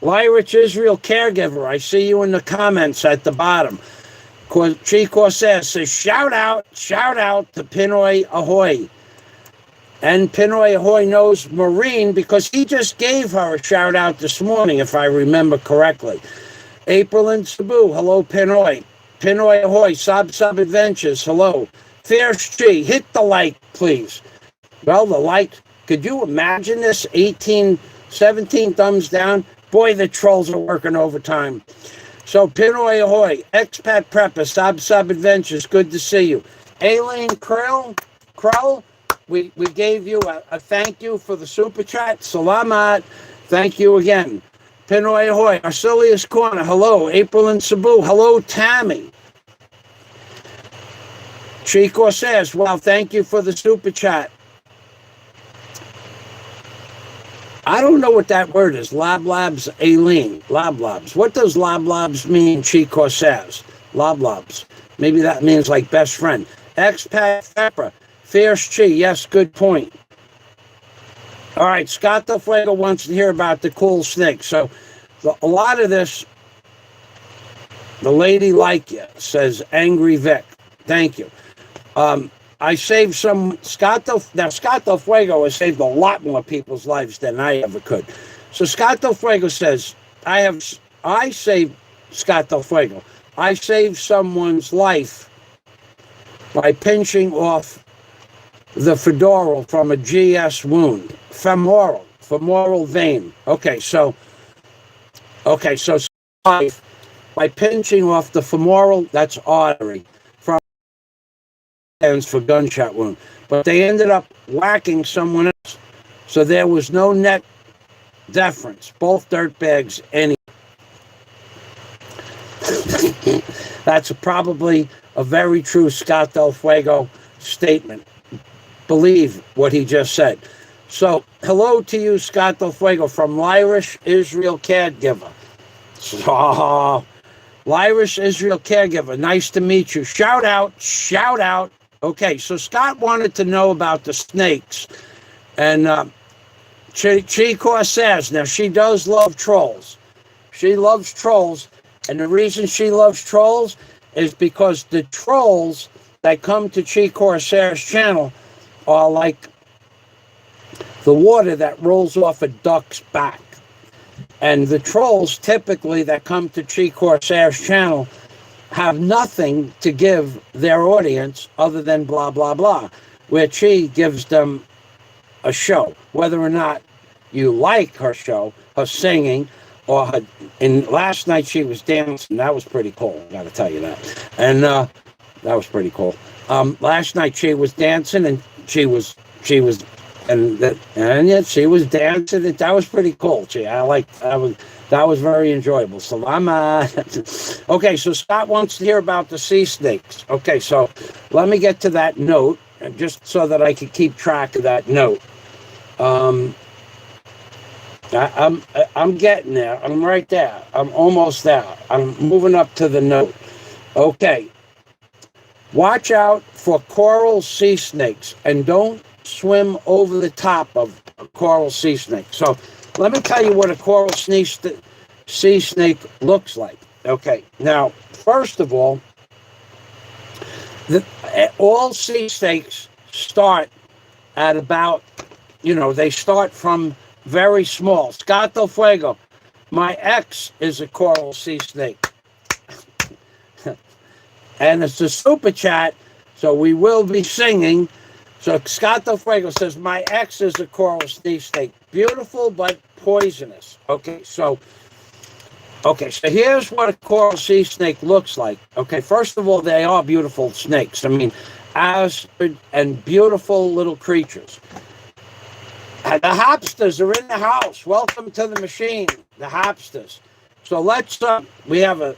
Lyrich Israel caregiver, I see you in the comments at the bottom. Chi Corsair says, shout out to Pinoy Ahoy. And Pinoy Ahoy knows Maureen because he just gave her a shout out this morning, if I remember correctly. April and Cebu, hello Pinoy. Pinoy Ahoy, Sub Adventures, hello. Fierce G, hit the like, please. Well, the like, could you imagine this? 17 thumbs down. Boy, the trolls are working overtime. So, Pinoy Ahoy, Expat Prepper, Sub Adventures, good to see you. Aileen Krell, we gave you a thank you for the super chat. Salamat, thank you again. Pinoy Ahoy, Arcelius Corner, hello. April and Cebu, hello, Tammy. Chico says, well, thank you for the super chat. I don't know what that word is. Labs, Aileen. Labs. What does labs mean, Chico says? Labs. Maybe that means like best friend. Expat Pepper. Fierce Chi. Yes, good point. All right, Scott Del Fuego wants to hear about the cool snake. So a lot of this, the lady like you, says Angry Vic. Thank you. I saved some. Scott Del Fuego has saved a lot more people's lives than I ever could. So Scott Del Fuego says, I saved Scott Del Fuego. I saved someone's life by pinching off the femoral from a GS wound. Femoral vein. Okay, so by pinching off the femoral, that's artery. For gunshot wound, but they ended up whacking someone else, so there was no net difference. Both dirtbags. That's probably a very true Scott Del Fuego statement. Believe what he just said. So hello to you, Scott Del Fuego, from Lyrish Israel Caregiver. So Lyrish Israel Caregiver, nice to meet you. Shout out. Okay, so Scott wanted to know about the snakes, and Chi Corsairs. Now, she does love trolls. She loves trolls, and the reason she loves trolls is because the trolls that come to Chi Corsair's channel are like the water that rolls off a duck's back. And the trolls typically that come to Chi Corsair's channel have nothing to give their audience other than blah, blah, blah, where she gives them a show. Whether or not you like her show, her singing, or her... And last night she was dancing. That was pretty cool, I got to tell you that. And that was pretty cool. Last night she was dancing, and she was yet she was dancing. That was pretty cool. That was very enjoyable. Salamat. Okay, so Scott wants to hear about the sea snakes. Okay, so let me get to that note, just so that I can keep track of that note. I'm getting there. I'm right there. I'm almost there. I'm moving up to the note. Okay. Watch out for coral sea snakes and don't swim over the top of a coral sea snake. So let me tell you what a coral sea snake looks like. Okay, now, first of all, all sea snakes start at about, they start from very small. Scott Del Fuego, my ex is a coral sea snake. And it's a super chat, so we will be singing. So Scott Del Fuego says, my ex is a coral sea snake. Beautiful, but poisonous. Okay, so here's what a coral sea snake looks like. Okay, first of all, they are beautiful snakes. I mean, and beautiful little creatures. And the Hopsters are in the house. Welcome to the machine, the Hopsters. So we have a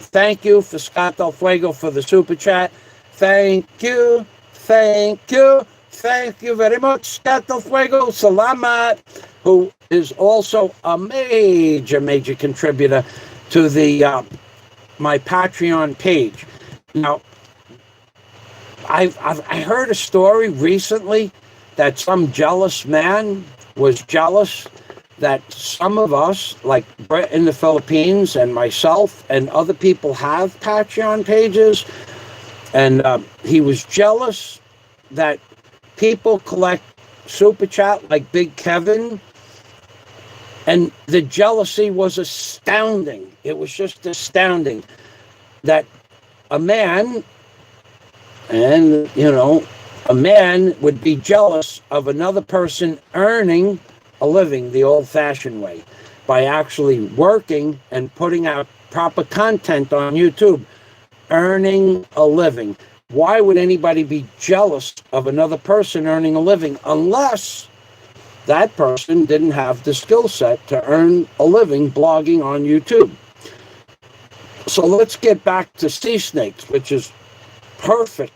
thank you for Scott Del Fuego for the super chat. Thank you very much, Scott Del Fuego. Salamat, who is also a major contributor to the my Patreon page. Now, I heard a story recently that some jealous man was jealous that some of us, like Brett in the Philippines and myself and other people, have Patreon pages. And he was jealous that people collect Super Chat like Big Kevin. And the jealousy was astounding. It was just astounding that a man, and a man would be jealous of another person earning a living the old-fashioned way by actually working and putting out proper content on YouTube, earning a living. Why would anybody be jealous of another person earning a living unless that person didn't have the skill set to earn a living blogging on YouTube? So let's get back to sea snakes, which is perfect.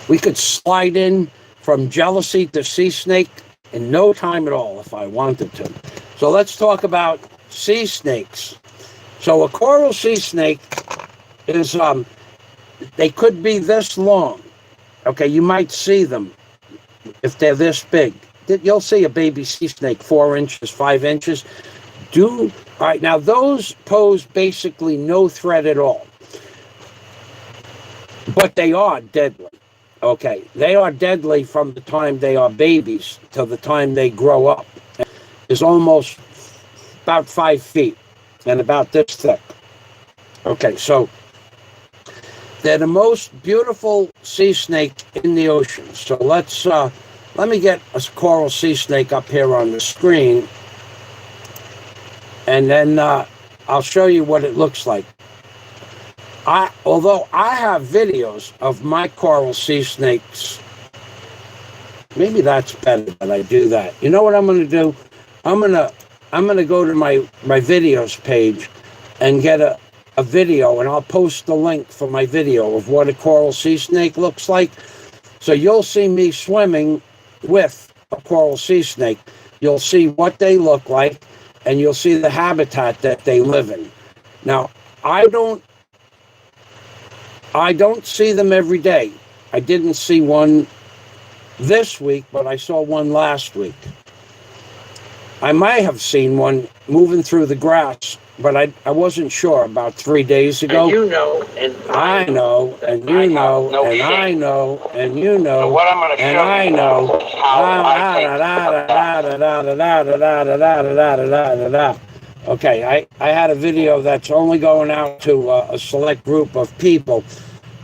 We could slide in from jealousy to sea snake in no time at all if I wanted to. So let's talk about sea snakes. So a coral sea snake is, they could be this long. Okay, you might see them if they're this big. You'll see a baby sea snake 4 inches, 5 inches. All right, now those pose basically no threat at all. But they are deadly. Okay, they are deadly from the time they are babies till the time they grow up. It's almost about 5 feet and about this thick. Okay, so they're the most beautiful sea snake in the ocean. So let me get a coral sea snake up here on the screen, and then I'll show you what it looks like. Although I have videos of my coral sea snakes, maybe that's better that I do that. You know what I'm going to do? I'm going to go to my videos page and get a video, and I'll post the link for my video of what a coral sea snake looks like. So you'll see me swimming with a coral sea snake. You'll see what they look like, and you'll see the habitat that they live in. Now, I don't see them every day. I didn't see one this week, but I saw one last week. I might have seen one moving through the grass, but I wasn't sure about 3 days ago. And you know, and I know, and you know, and I know, and you know, so what I'm going to and show I you know. now is how I take. Okay, I had a video that's only going out to a select group of people.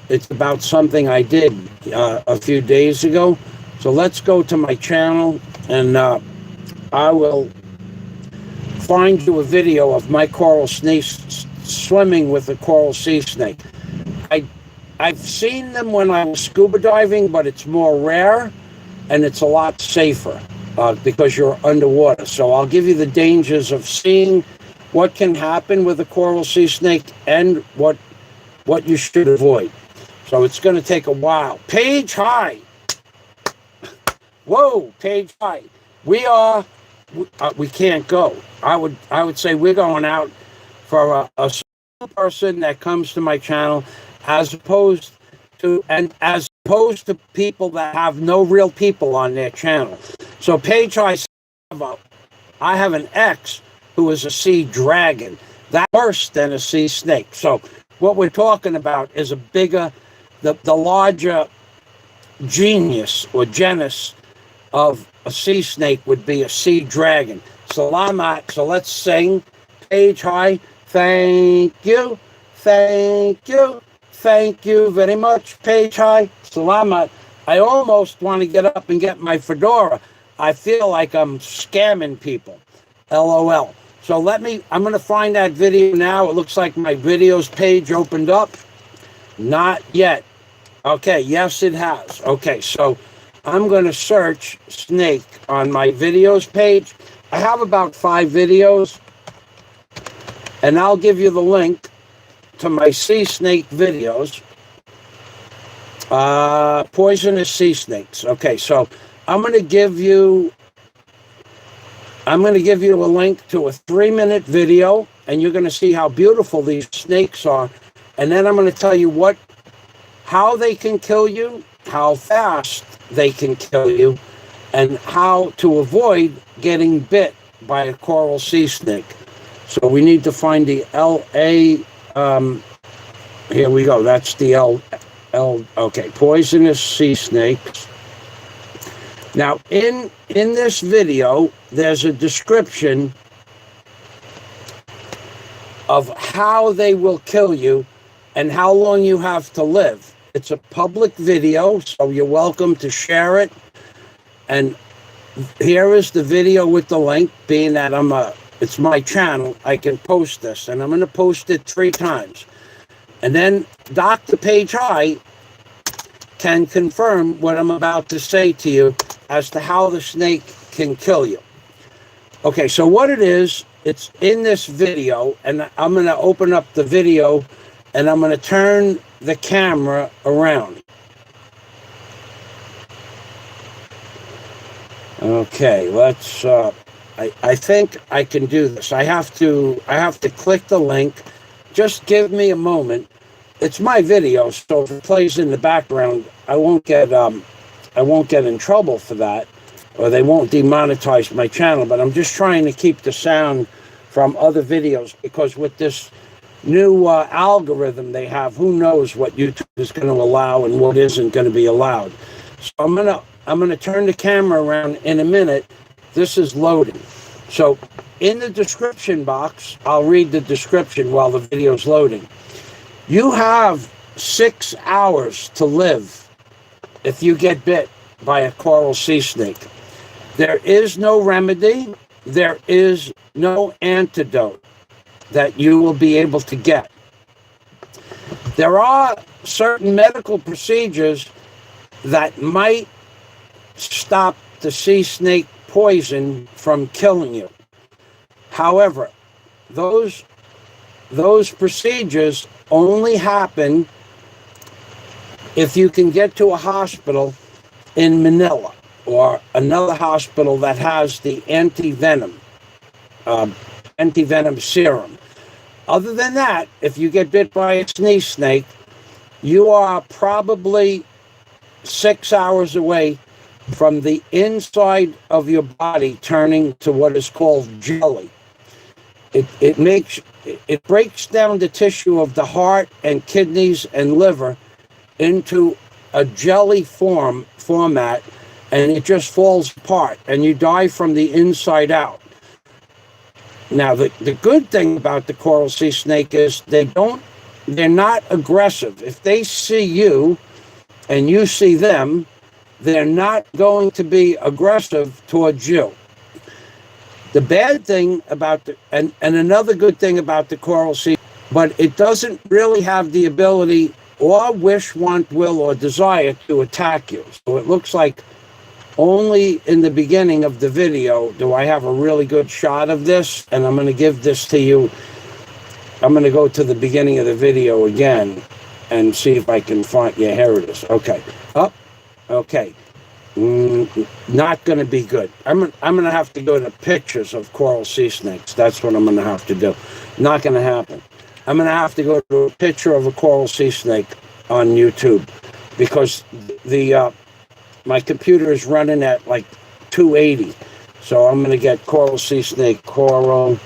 It's about something I did a few days ago. So let's go to my channel, and I will find you a video of my coral snake swimming with a coral sea snake. I've seen them when I was scuba diving, but it's more rare and it's a lot safer because you're underwater. So I'll give you the dangers of seeing what can happen with a coral sea snake and what you should avoid. So it's going to take a while. Page high. Whoa, page high. We can't go. I would say we're going out for a person that comes to my channel, as opposed to people that have no real people on their channel. So Paige, I have an ex who is a sea dragon. That's worse than a sea snake. So what we're talking about is the larger genius or genus of a sea snake would be a sea dragon. Salamat. So let's sing. Page high. Thank you. Thank you. Thank you very much. Page high. Salamat. I almost want to get up and get my fedora. I feel like I'm scamming people. LOL. So I'm going to find that video now. It looks like my videos page opened up. Not yet. Okay. Yes, it has. Okay. So I'm going to search snake on my videos page. I have about 5 videos, and I'll give you the link to my sea snake videos. Poisonous sea snakes. Okay, so I'm going to give you a link to a 3-minute video and you're going to see how beautiful these snakes are. And then I'm going to tell you how they can kill you, how fast they can kill you, and how to avoid getting bit by a coral sea snake. So we need to find the LA. Here we go. That's the okay, poisonous sea snakes. Now, in this video, there's a description of how they will kill you and how long you have to live. It's a public video, so you're welcome to share it. And here is the video with the link, being that it's my channel, I can post this, and I'm going to post it 3 times. And then Dr. Page High can confirm what I'm about to say to you as to how the snake can kill you. Okay, so what it is, it's in this video, and I'm going to open up the video, and I'm going to turn the camera around. Okay, let's, I think I can do this. I have to click the link. Just give me a moment. It's my video, so if it plays in the background, I won't get in trouble for that, or they won't demonetize my channel. But I'm just trying to keep the sound from other videos, because with this new algorithm they have, who knows what YouTube is going to allow and what isn't going to be allowed. So I'm gonna turn the camera around in a minute. This is loading. So in the description box, I'll read the description while the video's loading. You have 6 hours to live if you get bit by a coral sea snake. There is no remedy. There is no antidote that you will be able to get. There are certain medical procedures that might stop the sea snake poison from killing you. However, those procedures only happen if you can get to a hospital in Manila or another hospital that has the anti-venom serum. Other than that, if you get bit by a sea snake, you are probably 6 hours away from the inside of your body turning to what is called jelly. It breaks down the tissue of the heart and kidneys and liver into a jelly format, and it just falls apart, and you die from the inside out. Now, the good thing about the coral sea snake is they're not aggressive. If they see you and you see them, they're not going to be aggressive towards you. The bad thing about and another good thing about the coral sea, but it doesn't really have the ability or wish, want, will, or desire to attack you. So it looks like only in the beginning of the video do I have a really good shot of this, and I'm going to give this to you. I'm going to go to the beginning of the video again and see if I can find, yeah, here it is. Okay. Okay. Not going to be good. I'm going to have to go to pictures of coral sea snakes. That's what I'm going to have to do. Not going to happen. I'm going to have to go to a picture of a coral sea snake on YouTube, because my computer is running at like 280. So I'm going to get coral sea snake, coral.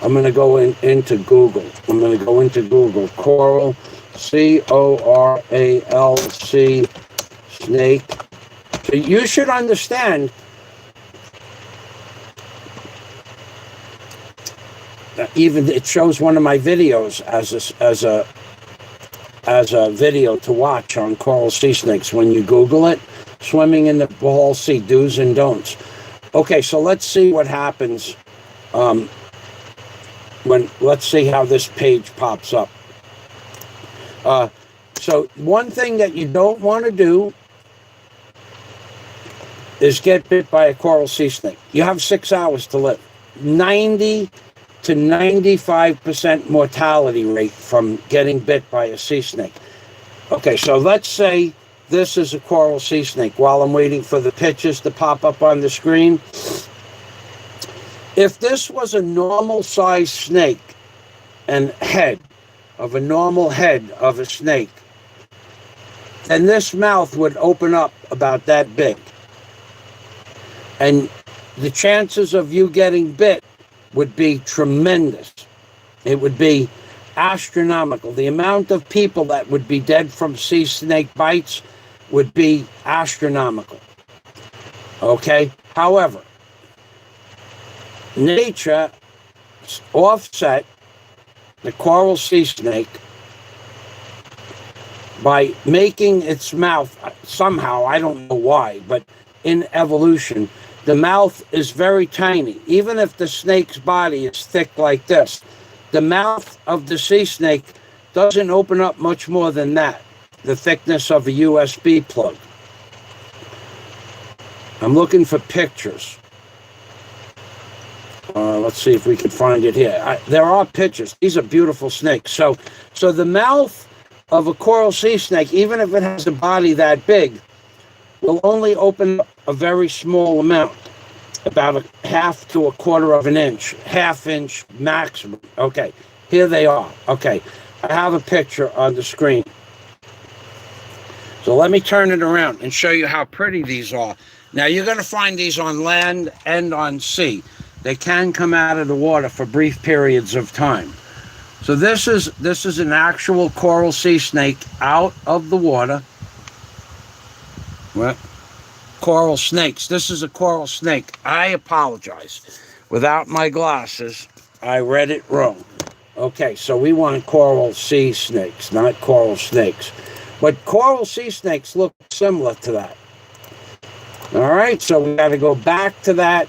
I'm going to go into Google. I'm going to go into Google, coral, C-O-R-A-L-C, snake. So you should understand that even it shows one of my videos as a video to watch on coral sea snakes. When you Google it, swimming in the Bohol Sea, do's and don'ts. Okay, so let's see what happens let's see how this page pops up. So one thing that you don't want to do is get bit by a coral sea snake. You have 6 hours to live. 90 to 95% mortality rate from getting bit by a sea snake. Okay, so let's say this is a coral sea snake while I'm waiting for the pictures to pop up on the screen. If this was a normal size snake, and head of a normal head of a snake, then this mouth would open up about that big. And the chances of you getting bit would be tremendous. It would be astronomical. The amount of people that would be dead from sea snake bites would be astronomical. Okay? However, nature offset the coral sea snake by making its mouth somehow, I don't know why, but in evolution, the mouth is very tiny. Even if the snake's body is thick like this, the mouth of the sea snake doesn't open up much more than that, the thickness of a USB plug. I'm looking for pictures. Let's see if we can find it here. There are pictures. These are beautiful snakes. So the mouth of a coral sea snake, even if it has a body that big, will only open up a very small amount, about a half to a quarter of an inch, half-inch maximum. Okay, here they are. Okay, I have a picture on the screen. So let me turn it around and show you how pretty these are. Now, you're going to find these on land and on sea. They can come out of the water for brief periods of time. So this is an actual coral sea snake out of the water. What? Coral snakes. This is a coral snake. I apologize. Without my glasses, I read it wrong. Okay, so we want coral sea snakes, not coral snakes. But coral sea snakes look similar to that. All right, so we got to go back to that,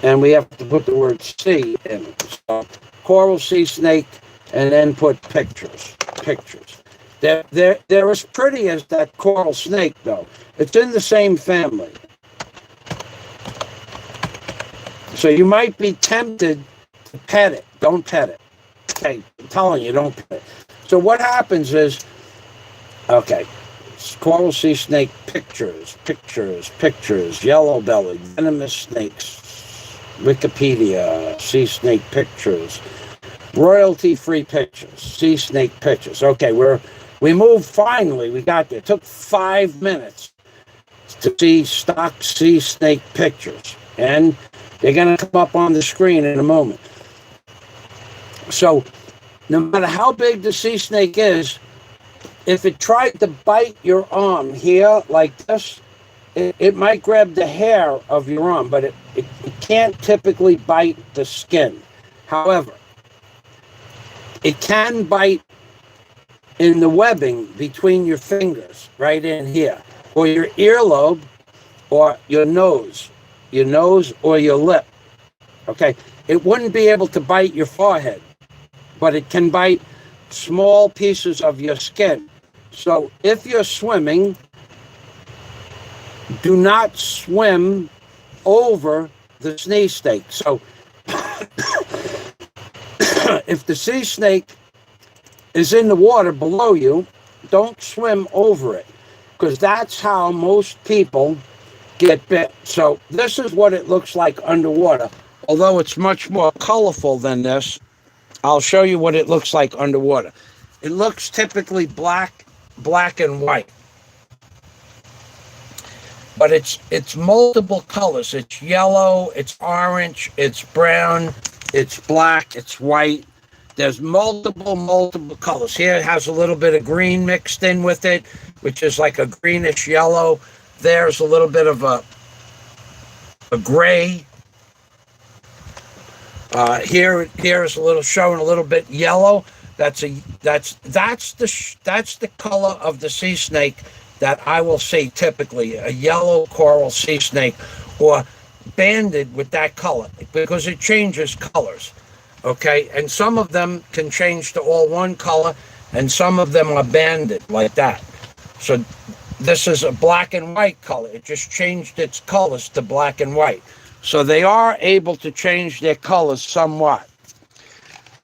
and we have to put the word sea in it. So coral sea snake, and then put pictures. They're as pretty as that coral snake, though. It's in the same family. So you might be tempted to pet it. Don't pet it. Okay, I'm telling you, don't pet it. So what happens is, okay, coral sea snake pictures, yellow belly, venomous snakes, Wikipedia, sea snake pictures, royalty-free pictures, sea snake pictures. Okay, we moved finally. We got there. It took 5 minutes to see stock sea snake pictures, and they're going to come up on the screen in a moment. So, no matter how big the sea snake is, if it tried to bite your arm here like this, it might grab the hair of your arm, but it can't typically bite the skin. However, it can bite in the webbing between your fingers, right in here, or your earlobe, or your nose or your lip. Okay, it wouldn't be able to bite your forehead, but it can bite small pieces of your skin. So if you're swimming, do not swim over the sea snake. So if the sea snake is in the water below you, don't swim over it, because that's how most people get bit. So this is what it looks like underwater. Although it's much more colorful than this, I'll show you what it looks like underwater. It looks typically black and white. But it's multiple colors. It's yellow, it's orange, it's brown, it's black, it's white. There's multiple colors. Here it has a little bit of green mixed in with it, which is like a greenish yellow. There's a little bit of a gray. Here is a little showing a little bit yellow. That's the color of the sea snake that I will see typically, a yellow coral sea snake, or banded with that color, because it changes colors. Okay, and some of them can change to all one color, and some of them are banded like that. So this is a black and white color. It just changed its colors to black and white. So they are able to change their colors somewhat.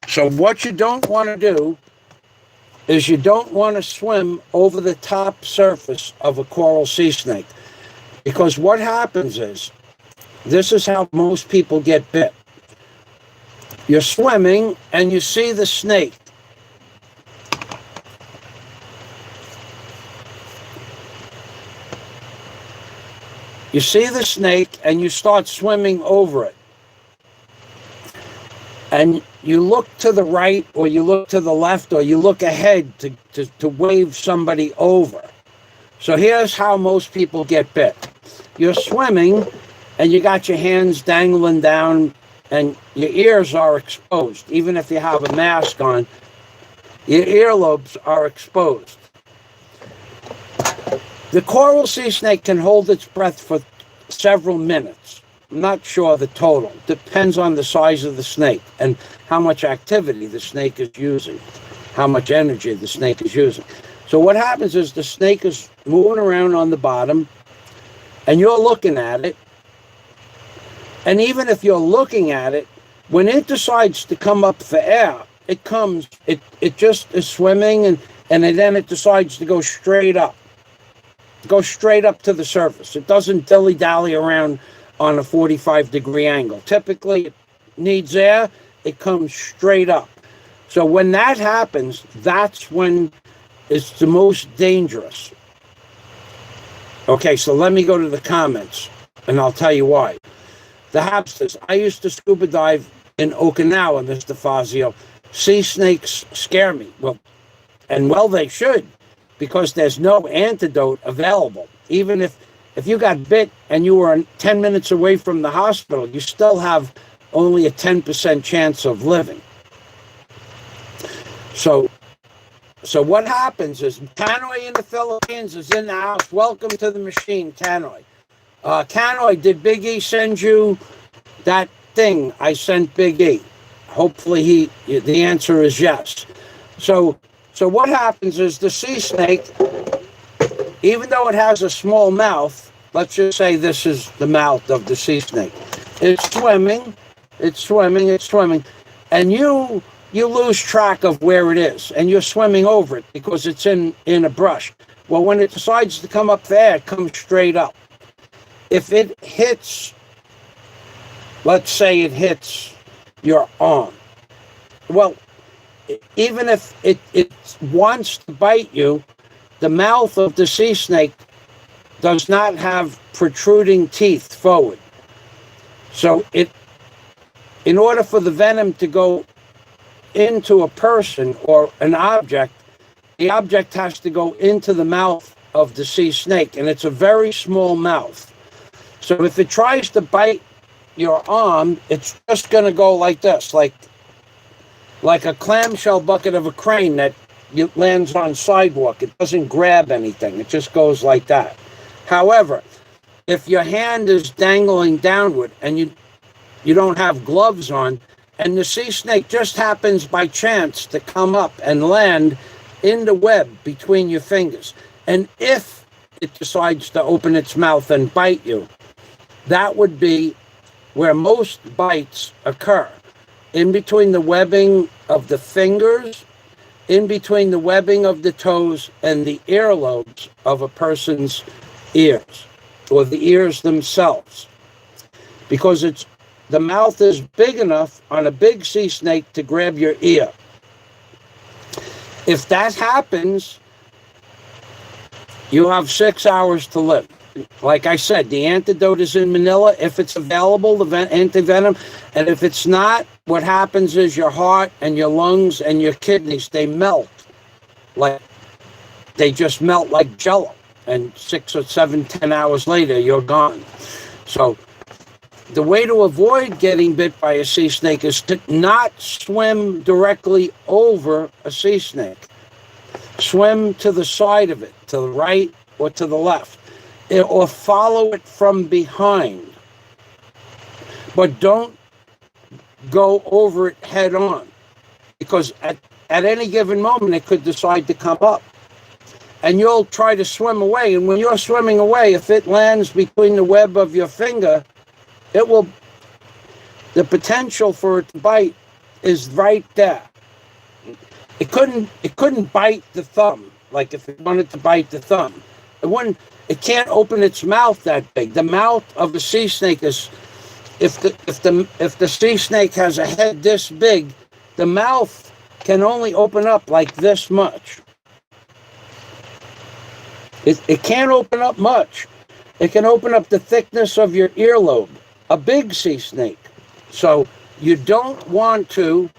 So what you don't want to do is you don't want to swim over the top surface of a coral sea snake, because what happens is, this is how most people get bit. You're swimming and you see the snake. You see the snake and you start swimming over it. And you look to the right or you look to the left or you look ahead to wave somebody over. So here's how most people get bit. You're swimming and you got your hands dangling down and your ears are exposed. Even if you have a mask on, your earlobes are exposed. The coral sea snake can hold its breath for several minutes. I'm not sure the total. Depends on the size of the snake and how much activity the snake is using, how much energy the snake is using. So what happens is the snake is moving around on the bottom and you're looking at it. And even if you're looking at it, when it decides to come up for air, it just is swimming and then it decides to go straight up. Go straight up to the surface. It doesn't dilly-dally around on a 45-degree angle. Typically, it needs air, it comes straight up. So when that happens, that's when it's the most dangerous. Okay, so let me go to the comments, and I'll tell you why. The Hapsters, I used to scuba dive in Okinawa, Mr. Fazio. Sea snakes scare me. Well, they should, because there's no antidote available. Even if you got bit and you were 10 minutes away from the hospital, you still have only a 10% chance of living. So what happens is, Tannoy in the Philippines is in the house. Welcome to the machine, Tannoy. Tannoy, did Big E send you that thing I sent Big E? Hopefully the answer is yes. So what happens is the sea snake, even though it has a small mouth, let's just say this is the mouth of the sea snake. It's swimming, and you lose track of where it is, and you're swimming over it because it's in a brush. Well, when it decides to come up there, it comes straight up. If it hits, let's say it hits your arm, well, even if it wants to bite you, the mouth of the sea snake does not have protruding teeth forward. So in order for the venom to go into a person or an object, the object has to go into the mouth of the sea snake, and it's a very small mouth. So if it tries to bite your arm, it's just going to go like this, like a clamshell bucket of a crane that lands on sidewalk. It doesn't grab anything. It just goes like that. However, if your hand is dangling downward and you don't have gloves on, and the sea snake just happens by chance to come up and land in the web between your fingers, and if it decides to open its mouth and bite you, that would be where most bites occur. In between the webbing of the fingers, in between the webbing of the toes, and the earlobes of a person's ears, or the ears themselves. Because the mouth is big enough on a big sea snake to grab your ear. If that happens, you have 6 hours to live. Like I said, the antidote is in Manila. If it's available, the antivenom. And if it's not, what happens is your heart and your lungs and your kidneys, they melt. They just melt like jello. And 6 or 7, 10 hours later, you're gone. So the way to avoid getting bit by a sea snake is to not swim directly over a sea snake. Swim to the side of it, to the right or to the left, or follow it from behind. But don't go over it head on, because at any given moment it could decide to come up. And you'll try to swim away, and when you're swimming away, if it lands between the web of your finger, the potential for it to bite is right there. It couldn't bite the thumb, like if it wanted to bite the thumb. It can't open its mouth that big. The mouth of a sea snake is if the sea snake has a head this big, the mouth can only open up like this much. It can't open up much. It can open up the thickness of your earlobe, a big sea snake. So you don't want to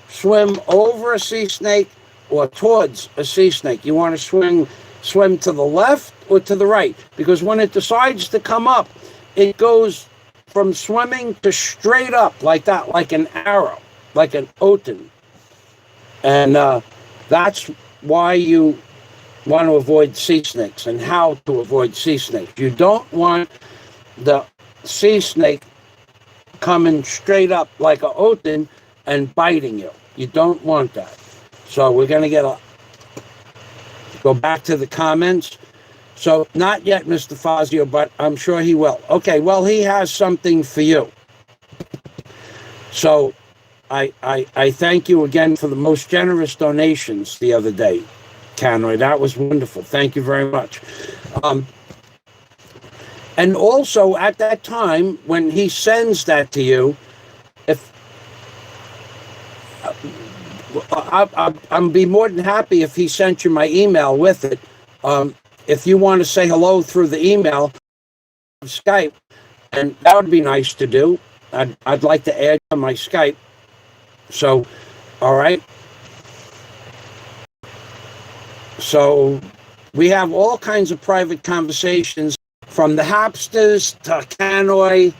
swim over a sea snake or towards a sea snake. You want to swim to the left or to the right, because when it decides to come up, it goes from swimming to straight up like that, like an arrow, like an oten. And that's why you want to avoid sea snakes and how to avoid sea snakes. You don't want the sea snake coming straight up like an oten and biting you. You don't want that. So we're going to go back to the comments. So not yet, Mr. Fazio, but I'm sure he will. Okay, well, he has something for you. So I thank you again for the most generous donations the other day, Canoy. That was wonderful. Thank you very much. And also at that time, when he sends that to you, if I'd be more than happy if he sent you my email with it. If you want to say hello through the email, Skype, and that would be nice to do. I'd like to add to my Skype. So, all right. So we have all kinds of private conversations, from the Hapsters to Canoy.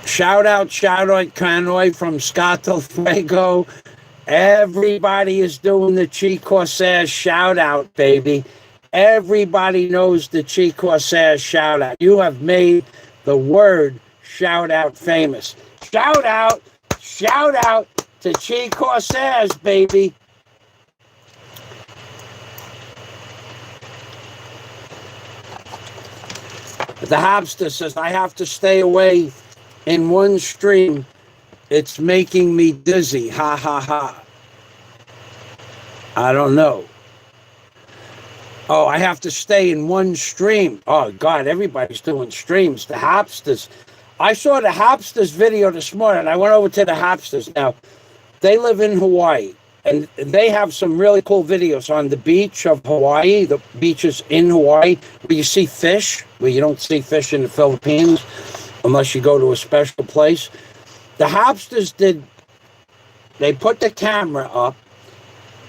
Shout out, Canoy from Scott del Fuego. Everybody is doing the Chi Corsair shout out, baby. Everybody knows the Chi Corsair shout out. You have made the word shout out famous. Shout out to Chi Corsairs, baby. The Hapster says, I have to stay away in one stream. It's making me dizzy. Ha, ha, ha. I don't know. Oh, I have to stay in one stream. Oh, God, everybody's doing streams. The Hapsters. I saw the Hapsters video this morning. I went over to the Hapsters. Now, they live in Hawaii, and they have some really cool videos on the beach of Hawaii, the beaches in Hawaii, where you see fish, where you don't see fish in the Philippines unless you go to a special place. The Hapsters they put the camera up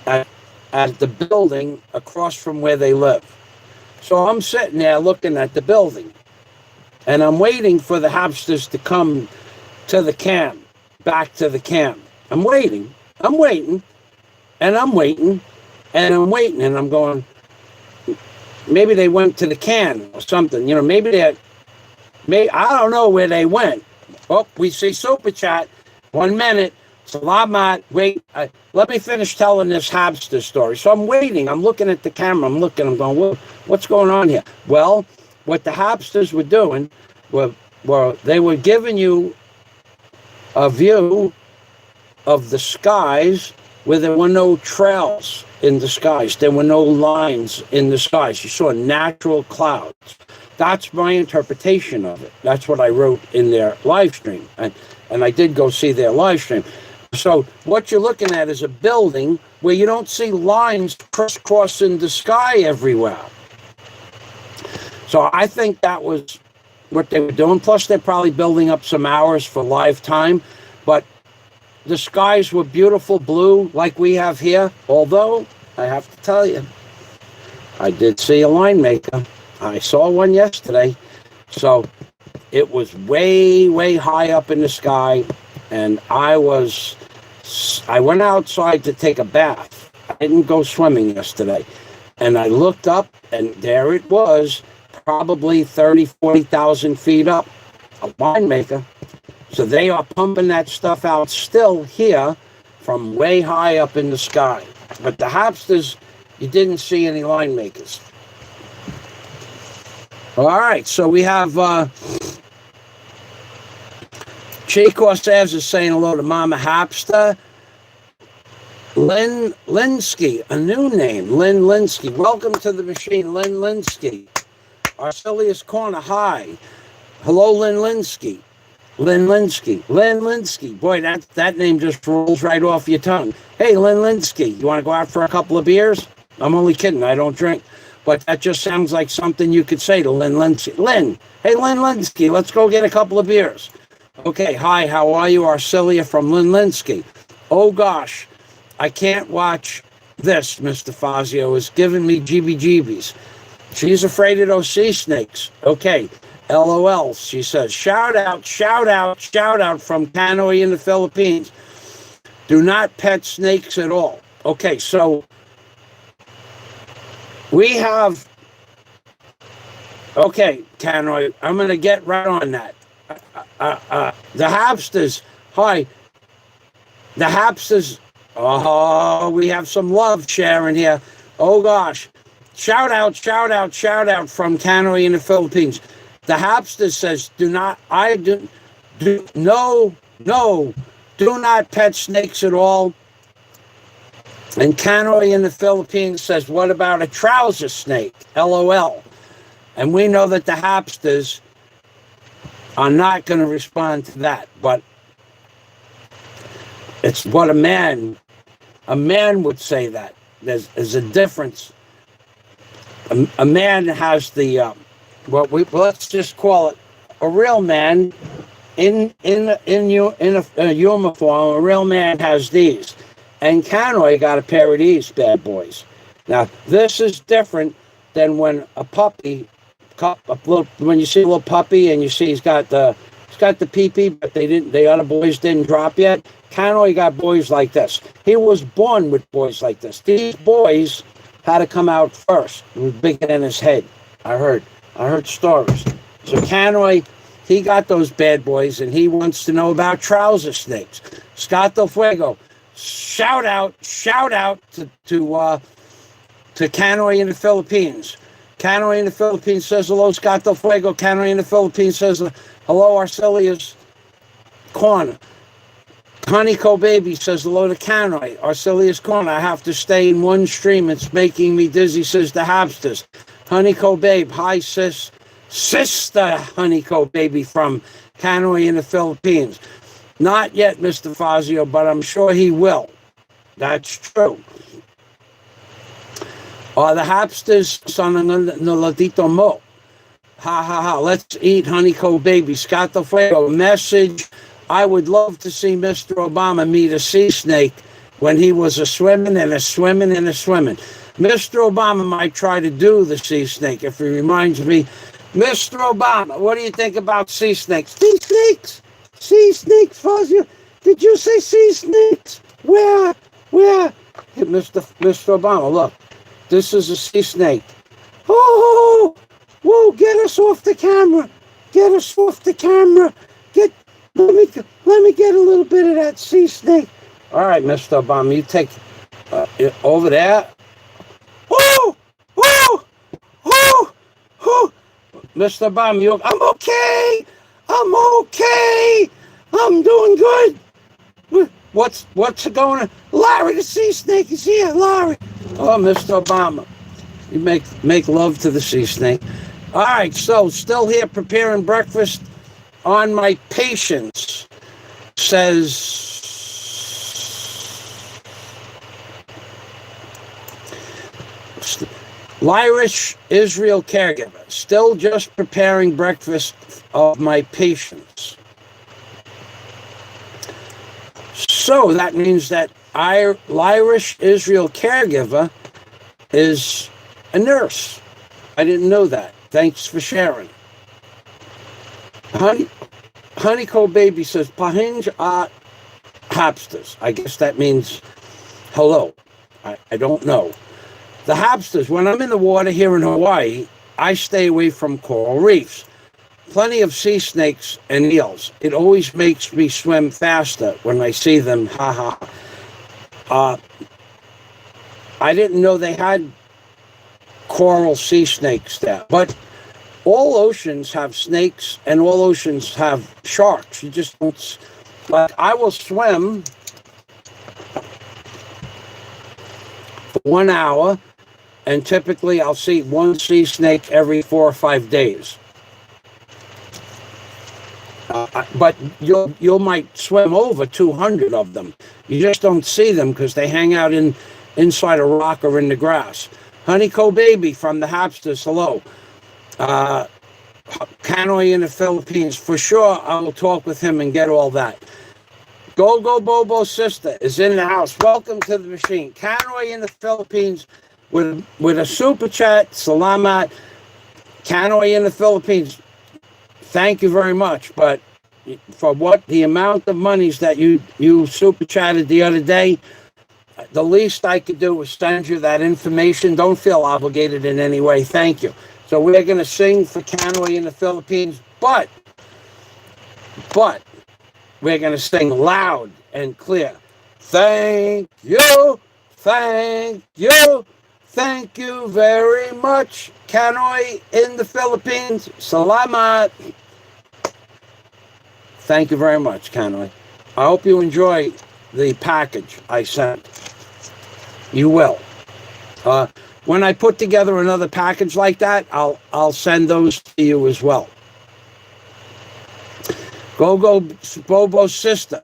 at the building across from where they live. So I'm sitting there looking at the building, and I'm waiting for the Hapsters to come to the camp, back to the camp. I'm waiting, and I'm waiting, and I'm going, maybe they went to the can or something, maybe I don't know where they went. Oh, we see Super Chat. 1 minute. Salamat. Wait, let me finish telling this Hapster story. So I'm waiting. I'm looking at the camera. I'm going, what's going on here? Well, what the Hapsters were doing were they were giving you a view of the skies where there were no trails in the skies. There were no lines in the skies. You saw natural clouds. That's my interpretation of it. That's what I wrote in their live stream. And I did go see their live stream. So what you're looking at is a building where you don't see lines crisscrossing the sky everywhere. So I think that was what they were doing. Plus, they're probably building up some hours for live time. But the skies were beautiful blue like we have here. Although, I have to tell you, I did see a line maker. I saw one yesterday. So it was way, way high up in the sky. And I went outside to take a bath. I didn't go swimming yesterday. And I looked up, and there it was, probably 30, 40,000 feet up, a winemaker. So they are pumping that stuff out still here from way high up in the sky. But the Hapsters, you didn't see any line makers. All right, so we have Che Corsairs is saying hello to Mama Hapster. Lynn Linsky, a new name, Lynn Linsky. Welcome to the machine, Lynn Linsky. Arcelius Corner, hi. Hello, Lynn Linsky. Lynn Linsky. Lynn Linsky. Boy, that name just rolls right off your tongue. Hey, Lynn Linsky, you want to go out for a couple of beers? I'm only kidding. I don't drink. But that just sounds like something you could say to Lynn Linsky. Lynn, hey, Lynn Linsky, let's go get a couple of beers. Okay, hi, how are you? Arcelia from Lynn Linsky. Oh, gosh, I can't watch this, Mr. Fazio. It's giving me jeebies. She's afraid of those sea snakes. Okay, LOL, she says. Shout out from Canoe in the Philippines. Do not pet snakes at all. Okay, so we have... Okay, Canoe, I'm going to get right on that. The hamsters, hi. The hamsters, oh, we have some love sharing here. Oh, gosh. Shout out from Canoe in the Philippines. The hamster says, do not pet snakes at all. And Canoe in the Philippines says, what about a trouser snake? LOL. And we know that the hamsters are not going to respond to that. But it's what a man would say that. There's a difference. A man has the let's just call it a real man in a uniform. A real man has these, and Canoe got a pair of these bad boys. Now this is different than when a puppy, when you see a little puppy and you see he's got the pee-pee, but the other boys didn't drop yet. Canoe got boys like this. He was born with boys like this. These boys had to come out first. It was bigger than his head. I heard stories. So Canoe, he got those bad boys, and he wants to know about trouser snakes. Scott Del Fuego, shout out to Canoe in the Philippines. Canoe in the Philippines says hello, Scott Del Fuego. Canoe in the Philippines says hello, Arcelia's Corner. Honeyco Baby says hello to Canoe. Arcelia's Corner. I have to stay in one stream. It's making me dizzy, says the hamsters. Honeyco Babe. Hi, sister Honeyco Baby from Canoe in the Philippines. Not yet, Mr. Fazio, but I'm sure he will. That's true. The hamsters son Noladito Mo. Ha ha ha. Let's eat Honeyco Baby. Scott Del Fuego. Message. I would love to see Mr. Obama meet a sea snake when he was a swimming. Mr. Obama might try to do the sea snake if he reminds me. Mr. Obama, what do you think about sea snakes? Sea snakes? Sea snakes, Fazio? Did you say sea snakes? Where? Mr. Obama, look. This is a sea snake. Oh, whoa, get us off the camera. Let me get a little bit of that sea snake. All right, Mr. Obama, you take over there. Whoa! Mr. Obama, I'm okay. I'm doing good. What's going on? Larry, the sea snake is here, Larry. Oh, Mr. Obama, you make love to the sea snake. All right, so still here preparing breakfast on my patience, says Lyrish Israel caregiver. Still just preparing breakfast of my patients. So that means that Lyrish Israel caregiver is a nurse. I didn't know that. Thanks for sharing. Honeyco Baby says, Pahinj at hamsters. I guess that means hello. I don't know. The hamsters, when I'm in the water here in Hawaii, I stay away from coral reefs. Plenty of sea snakes and eels. It always makes me swim faster when I see them. Ha ha. I didn't know they had coral sea snakes there. But all oceans have snakes and all oceans have sharks. You just don't... Like, I will swim for 1 hour, and typically I'll see one sea snake every 4 or 5 days. But you might swim over 200 of them. You just don't see them because they hang out inside a rock or in the grass. Honeyco Baby from the Hapsters, hello. Canoe in the Philippines, for sure I will talk with him and get all that. Go Bobo sister is in the house. Welcome to the machine. Canoe in the Philippines with a super chat. Salamat. Canoe in the Philippines. Thank you very much. But for what the amount of monies that you super chatted the other day, the least I could do was send you that information. Don't feel obligated in any way. Thank you. So we're going to sing for Canoe in the Philippines, but we're going to sing loud and clear. Thank you, thank you, thank you very much, Canoe in the Philippines. Salamat. Thank you very much, Canoe. I hope you enjoy the package I sent. You will. When I put together another package like that, I'll send those to you as well. Go Bobo's sister,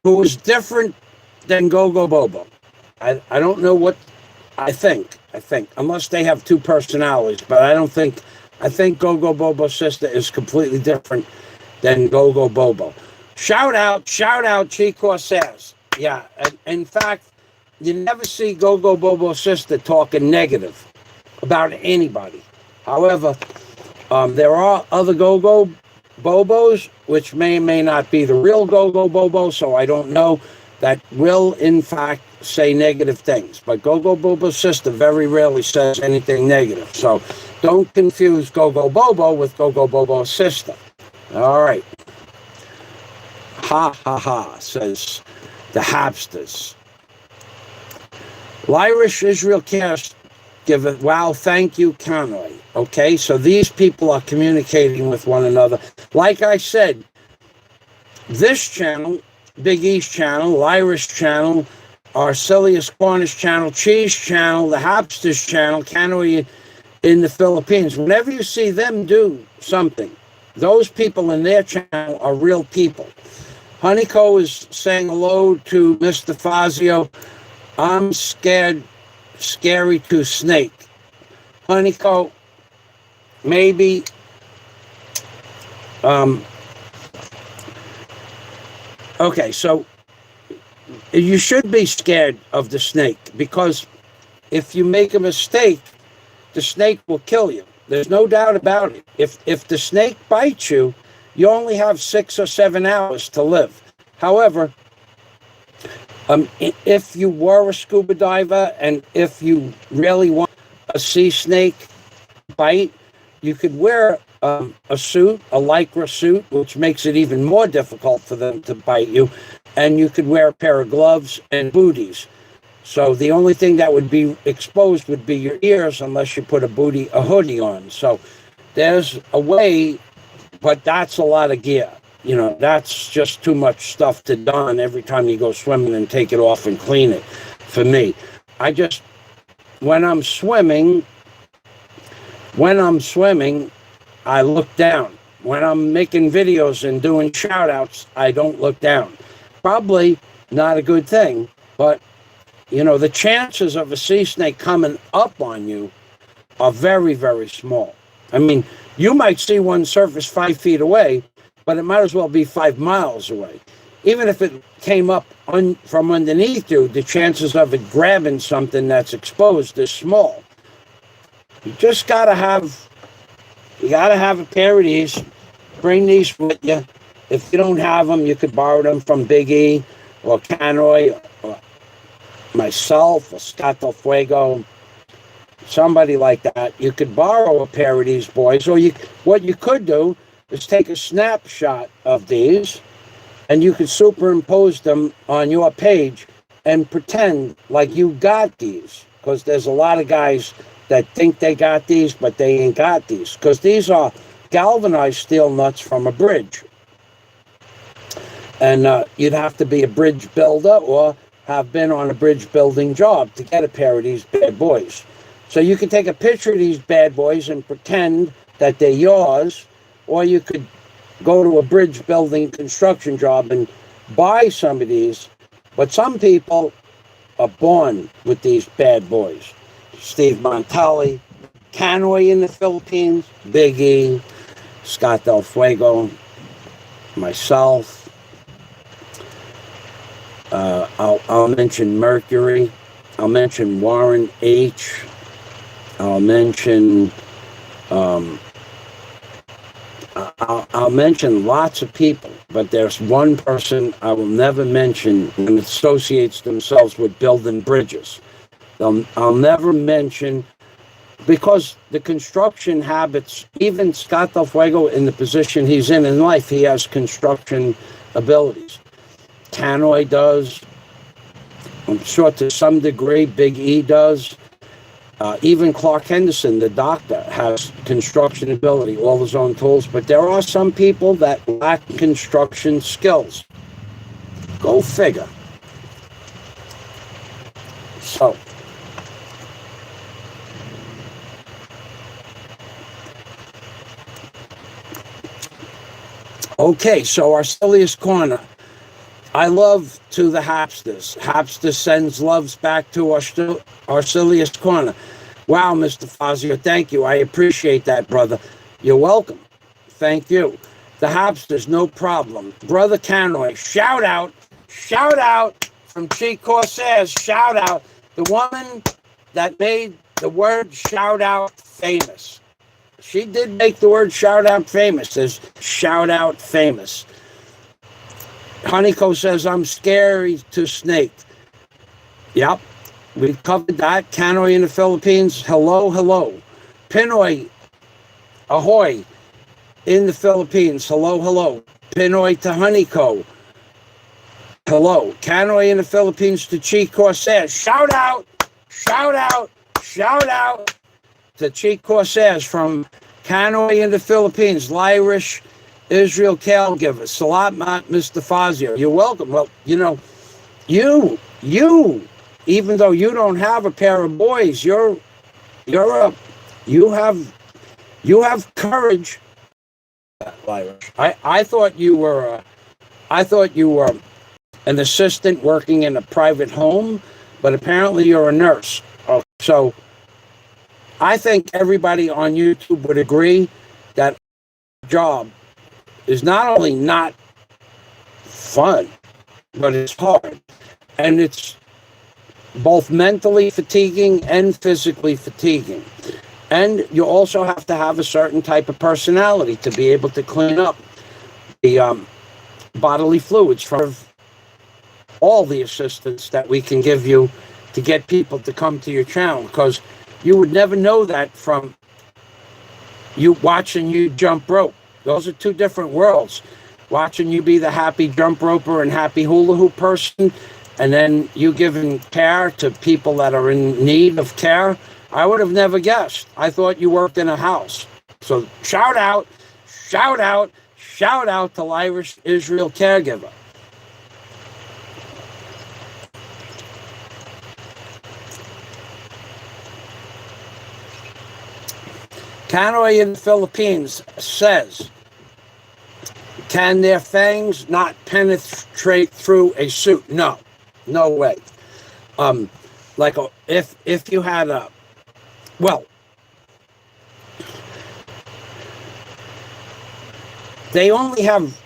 who is different than Go Bobo. I don't know what I think, unless they have two personalities, but I think Go Bobo's sister is completely different than Go Bobo. Shout out, Chico says. Yeah, in fact, you never see Go Bobo's sister talking negative about anybody. However, there are other Go Bobos, which may or may not be the real Go Bobo, so I don't know, that will, in fact, say negative things. But Go Bobo's sister very rarely says anything negative. So don't confuse Go Bobo with Go Bobo's sister. All right. Ha, ha, ha, says the Hapsters. Lyrish Israel Cares give it, wow, thank you, Canoe. Okay, so these people are communicating with one another. Like I said, this channel, Big East channel, Lyrish channel, Arcelius Cornish channel, Cheese channel, the Hapsters channel, Canoe in the Philippines, whenever you see them do something, those people in their channel are real people. Honeyco is saying hello to Mr. Fazio. I'm scary to snake. Honeyco, maybe okay, so you should be scared of the snake, because if you make a mistake, the snake will kill you. There's no doubt about it. If the snake bites you, you only have 6 or 7 hours to live. However, if you were a scuba diver and if you really want a sea snake bite, you could wear a suit, a lycra suit, which makes it even more difficult for them to bite you, and you could wear a pair of gloves and booties. So the only thing that would be exposed would be your ears, unless you put a hoodie on. So there's a way, but that's a lot of gear. You know, that's just too much stuff to don every time you go swimming and take it off and clean it. For me, when I'm swimming, I look down. When I'm making videos and doing shout outs, I don't look down. Probably not a good thing, but you know, the chances of a sea snake coming up on you are very, very small. I mean, you might see one surface 5 feet away, but it might as well be 5 miles away. Even if it came up from underneath you, the chances of it grabbing something that's exposed is small. You just gotta have a pair of these. Bring these with you. If you don't have them, you could borrow them from Big E or Canoe or myself or Scott Del Fuego, somebody like that. You could borrow a pair of these boys, or what you could do is take a snapshot of these and you could superimpose them on your page and pretend like you got these, because there's a lot of guys that think they got these, but they ain't got these, because these are galvanized steel nuts from a bridge. And you'd have to be a bridge builder or have been on a bridge building job to get a pair of these bad boys. So you can take a picture of these bad boys and pretend that they're yours, or you could go to a bridge building construction job and buy some of these, but some people are born with these bad boys. Steve Montelli, Canoy in the Philippines, Big E, Scott Del Fuego, myself. I'll mention Mercury. I'll mention Warren H. I'll mention I'll mention lots of people, but there's one person I will never mention when it associates themselves with building bridges. I'll never mention, because the construction habits, even Scott Del Fuego, in the position he's in life, he has construction abilities. Canoy does. I'm sure to some degree Big E does. Even Clark Henderson, the doctor, has construction ability, all his own tools. But there are some people that lack construction skills. Go figure. So, okay, so our silliest corner. I love to the Hapsters. Hapster sends loves back to our silliest corner. Wow, Mr. Fazio, thank you. I appreciate that, brother. You're welcome. Thank you. The Hapsters, no problem. Brother Canoy, shout out from Cheat Corsairs, shout out. The woman that made the word shout out famous. She did make the word shout out famous as shout out famous. Honeyco says, I'm scary to snake. Yep, we've covered that. Canoy in the Philippines, hello, hello. Pinoy, ahoy, in the Philippines, hello, hello. Pinoy to Honeyco, hello. Canoy in the Philippines to Cheat Corsairs, shout out to Cheat Corsairs from Canoy in the Philippines, Lyrish, Israel caregiver. Salat, Mr. Fazio. You're welcome. Well, you know, you, even though you don't have a pair of boys, you have courage. I thought you were an assistant working in a private home, but apparently you're a nurse. Oh, so I think everybody on YouTube would agree that job is not only not fun, but it's hard. And it's both mentally fatiguing and physically fatiguing. And you also have to have a certain type of personality to be able to clean up the bodily fluids from all the assistance that we can give you to get people to come to your channel, because you would never know that from you watching you jump rope. Those are two different worlds. Watching you be the happy jump roper and happy hula hoop person, and then you giving care to people that are in need of care. I would have never guessed. I thought you worked in a house. So shout out to Irish Israel caregiver. Canoy in the Philippines says, can their fangs not penetrate through a suit? No way. Like if you had a, well, they only have,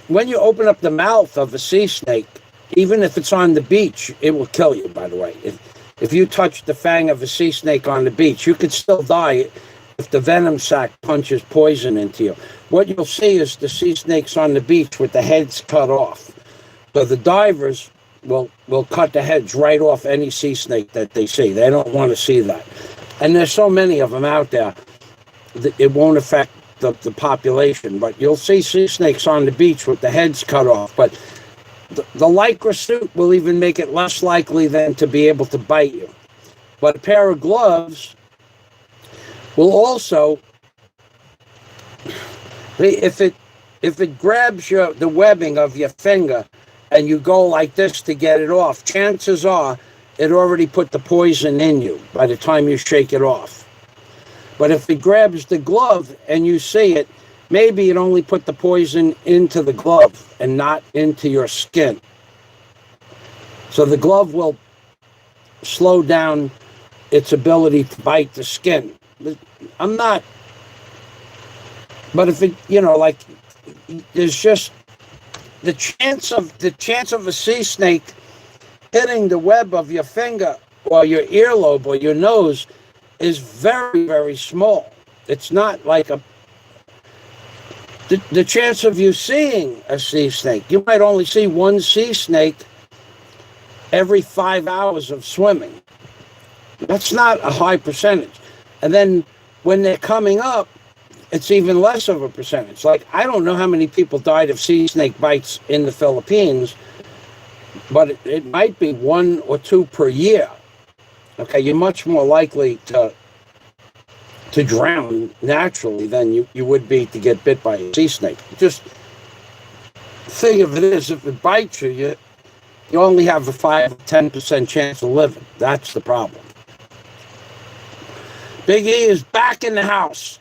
when you open up the mouth of a sea snake, even if it's on the beach, it will kill you, by the way. If you touch the fang of a sea snake on the beach, you could still die if the venom sac punches poison into you. What you'll see is the sea snakes on the beach with the heads cut off. So the divers will cut the heads right off any sea snake that they see. They don't want to see that. And there's so many of them out there that it won't affect the population. But you'll see sea snakes on the beach with the heads cut off. But the Lycra suit will even make it less likely then to be able to bite you. But a pair of gloves will also, if it grabs the webbing of your finger and you go like this to get it off, chances are it already put the poison in you by the time you shake it off. But if it grabs the glove and you see it, maybe you'd only put the poison into the glove and not into your skin. So the glove will slow down its ability to bite the skin. I'm not, but if it, like, there's just the chance of a sea snake hitting the web of your finger or your earlobe or your nose is very, very small. It's not like the chance of you seeing a sea snake. You might only see one sea snake every 5 hours of swimming. That's not a high percentage. And then when they're coming up, it's even less of a percentage. Like, I don't know how many people died of sea snake bites in the Philippines, but it might be 1 or 2 per year. Okay, you're much more likely to drown naturally than you would be to get bit by a sea snake. Just think of it as, if it bites you, you only have a 5-10% chance of living. That's the problem. Big E is back in the house.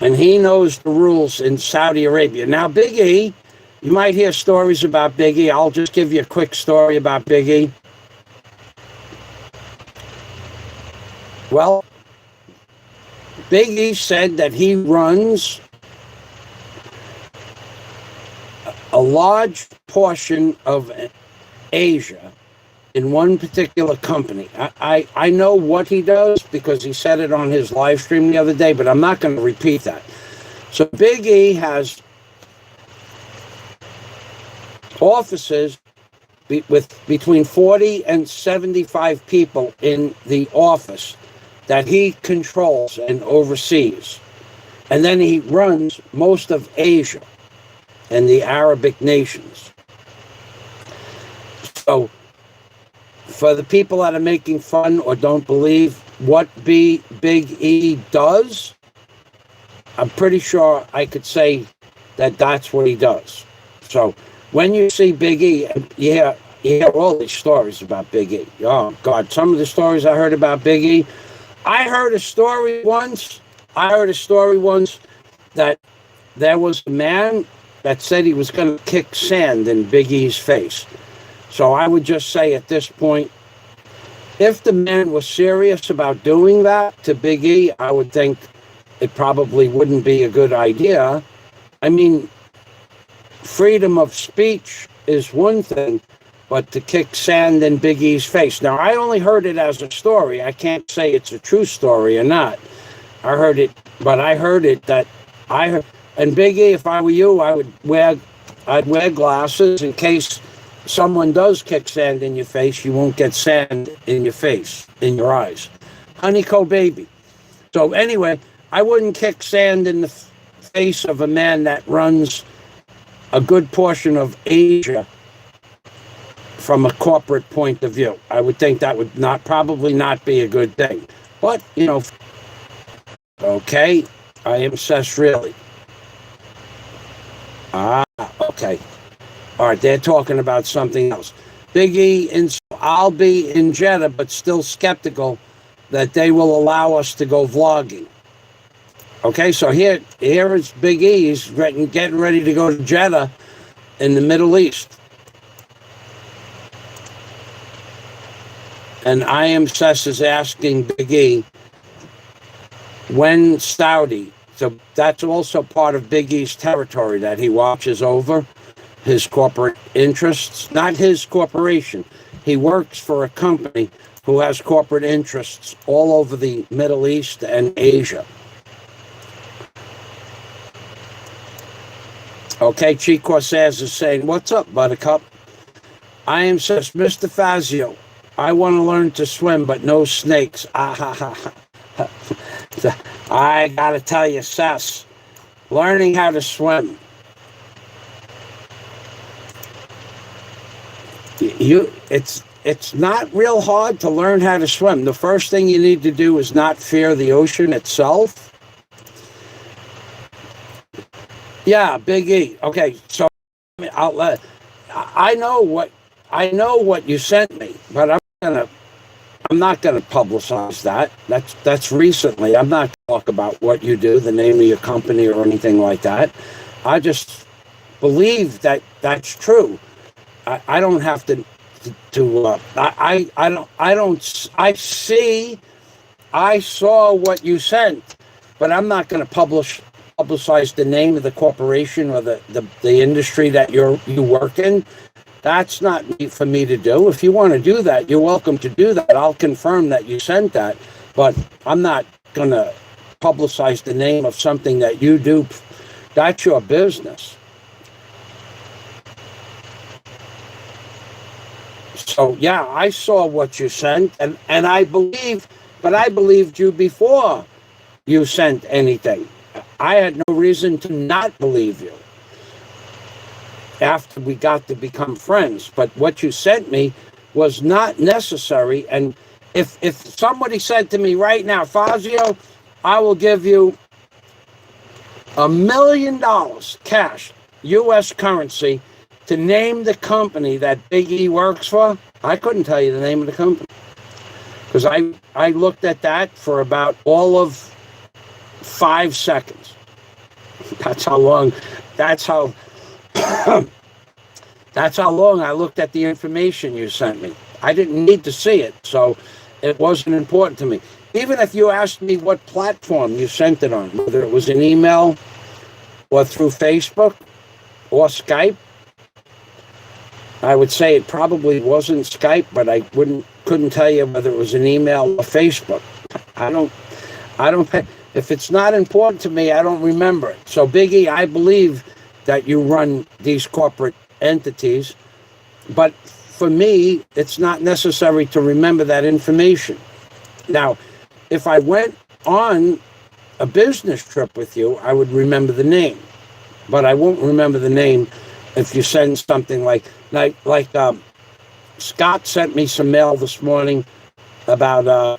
And he knows the rules in Saudi Arabia. Now, Big E, you might hear stories about Big E. I'll just give you a quick story about Big E. Well, Big E said that he runs a large portion of Asia in one particular company. I know what he does because he said it on his live stream the other day, but I'm not going to repeat that. So Big E has offices with between 40 and 75 people in the office that he controls and oversees. And then he runs most of Asia and the Arabic nations. So for the people that are making fun or don't believe what Big E does, I'm pretty sure I could say that that's what he does. So when you see Big E, you hear all these stories about Big E. Oh, God, some of the stories I heard about Big E. I heard a story once that there was a man that said he was going to kick sand in Big E's face. So I would just say at this point, if the man was serious about doing that to Big E, I would think it probably wouldn't be a good idea. I mean, freedom of speech is one thing, but to kick sand in Big E's face. Now, I only heard it as a story. I can't say it's a true story or not. I heard it that and Big E, if I were you, I'd wear glasses in case someone does kick sand in your face. You won't get sand in your face, in your eyes. Honeycomb baby. So anyway, I wouldn't kick sand in the face of a man that runs a good portion of Asia from a corporate point of view. I would think that would probably not be a good thing. But, okay, I am sus really. Okay. All right, they're talking about something else. Big E, I'll be in Jeddah, but still skeptical that they will allow us to go vlogging. Okay, so here is Big E. He's getting ready to go to Jeddah in the Middle East. And I am Sess is asking Big E, when Saudi, so that's also part of Big E's territory that he watches over, his corporate interests, not his corporation. He works for a company who has corporate interests all over the Middle East and Asia. Okay, Chico Says is saying, what's up, Buttercup? I am Sess, Mr. Fazio. I want to learn to swim, but no snakes. I gotta tell you, Sess, learning how to swim. It's not real hard to learn how to swim. The first thing you need to do is not fear the ocean itself. Yeah, Big E. Okay, so I know what you sent me, but I'm gonna publicize that. That's recently. I'm not gonna talk about what you do, the name of your company, or anything like that. I just believe that that's true. I don't have to. I saw what you sent, but I'm not going to publicize the name of the corporation or the industry that you work in. That's not for me to do. If you want to do that, you're welcome to do that. I'll confirm that you sent that, but I'm not going to publicize the name of something that you do. That's your business. So yeah, I saw what you sent, and I believed you before you sent anything. I had no reason to not believe you after we got to become friends. But what you sent me was not necessary. And if somebody said to me right now, Fazio, I will give you $1 million cash, U.S. currency, to name the company that Big E works for, I couldn't tell you the name of the company. Because I looked at that for about all of 5 seconds. That's how long I looked at the information you sent me. I didn't need to see it, so it wasn't important to me. Even if you asked me what platform you sent it on, whether it was an email or through Facebook or Skype, I would say it probably wasn't Skype, but I couldn't tell you whether it was an email or Facebook. I don't pay. If it's not important to me, I don't remember it. So Biggie, I believe that you run these corporate entities, but for me, it's not necessary to remember that information. Now, if I went on a business trip with you, I would remember the name, but I won't remember the name if you send something like Scott sent me some mail this morning about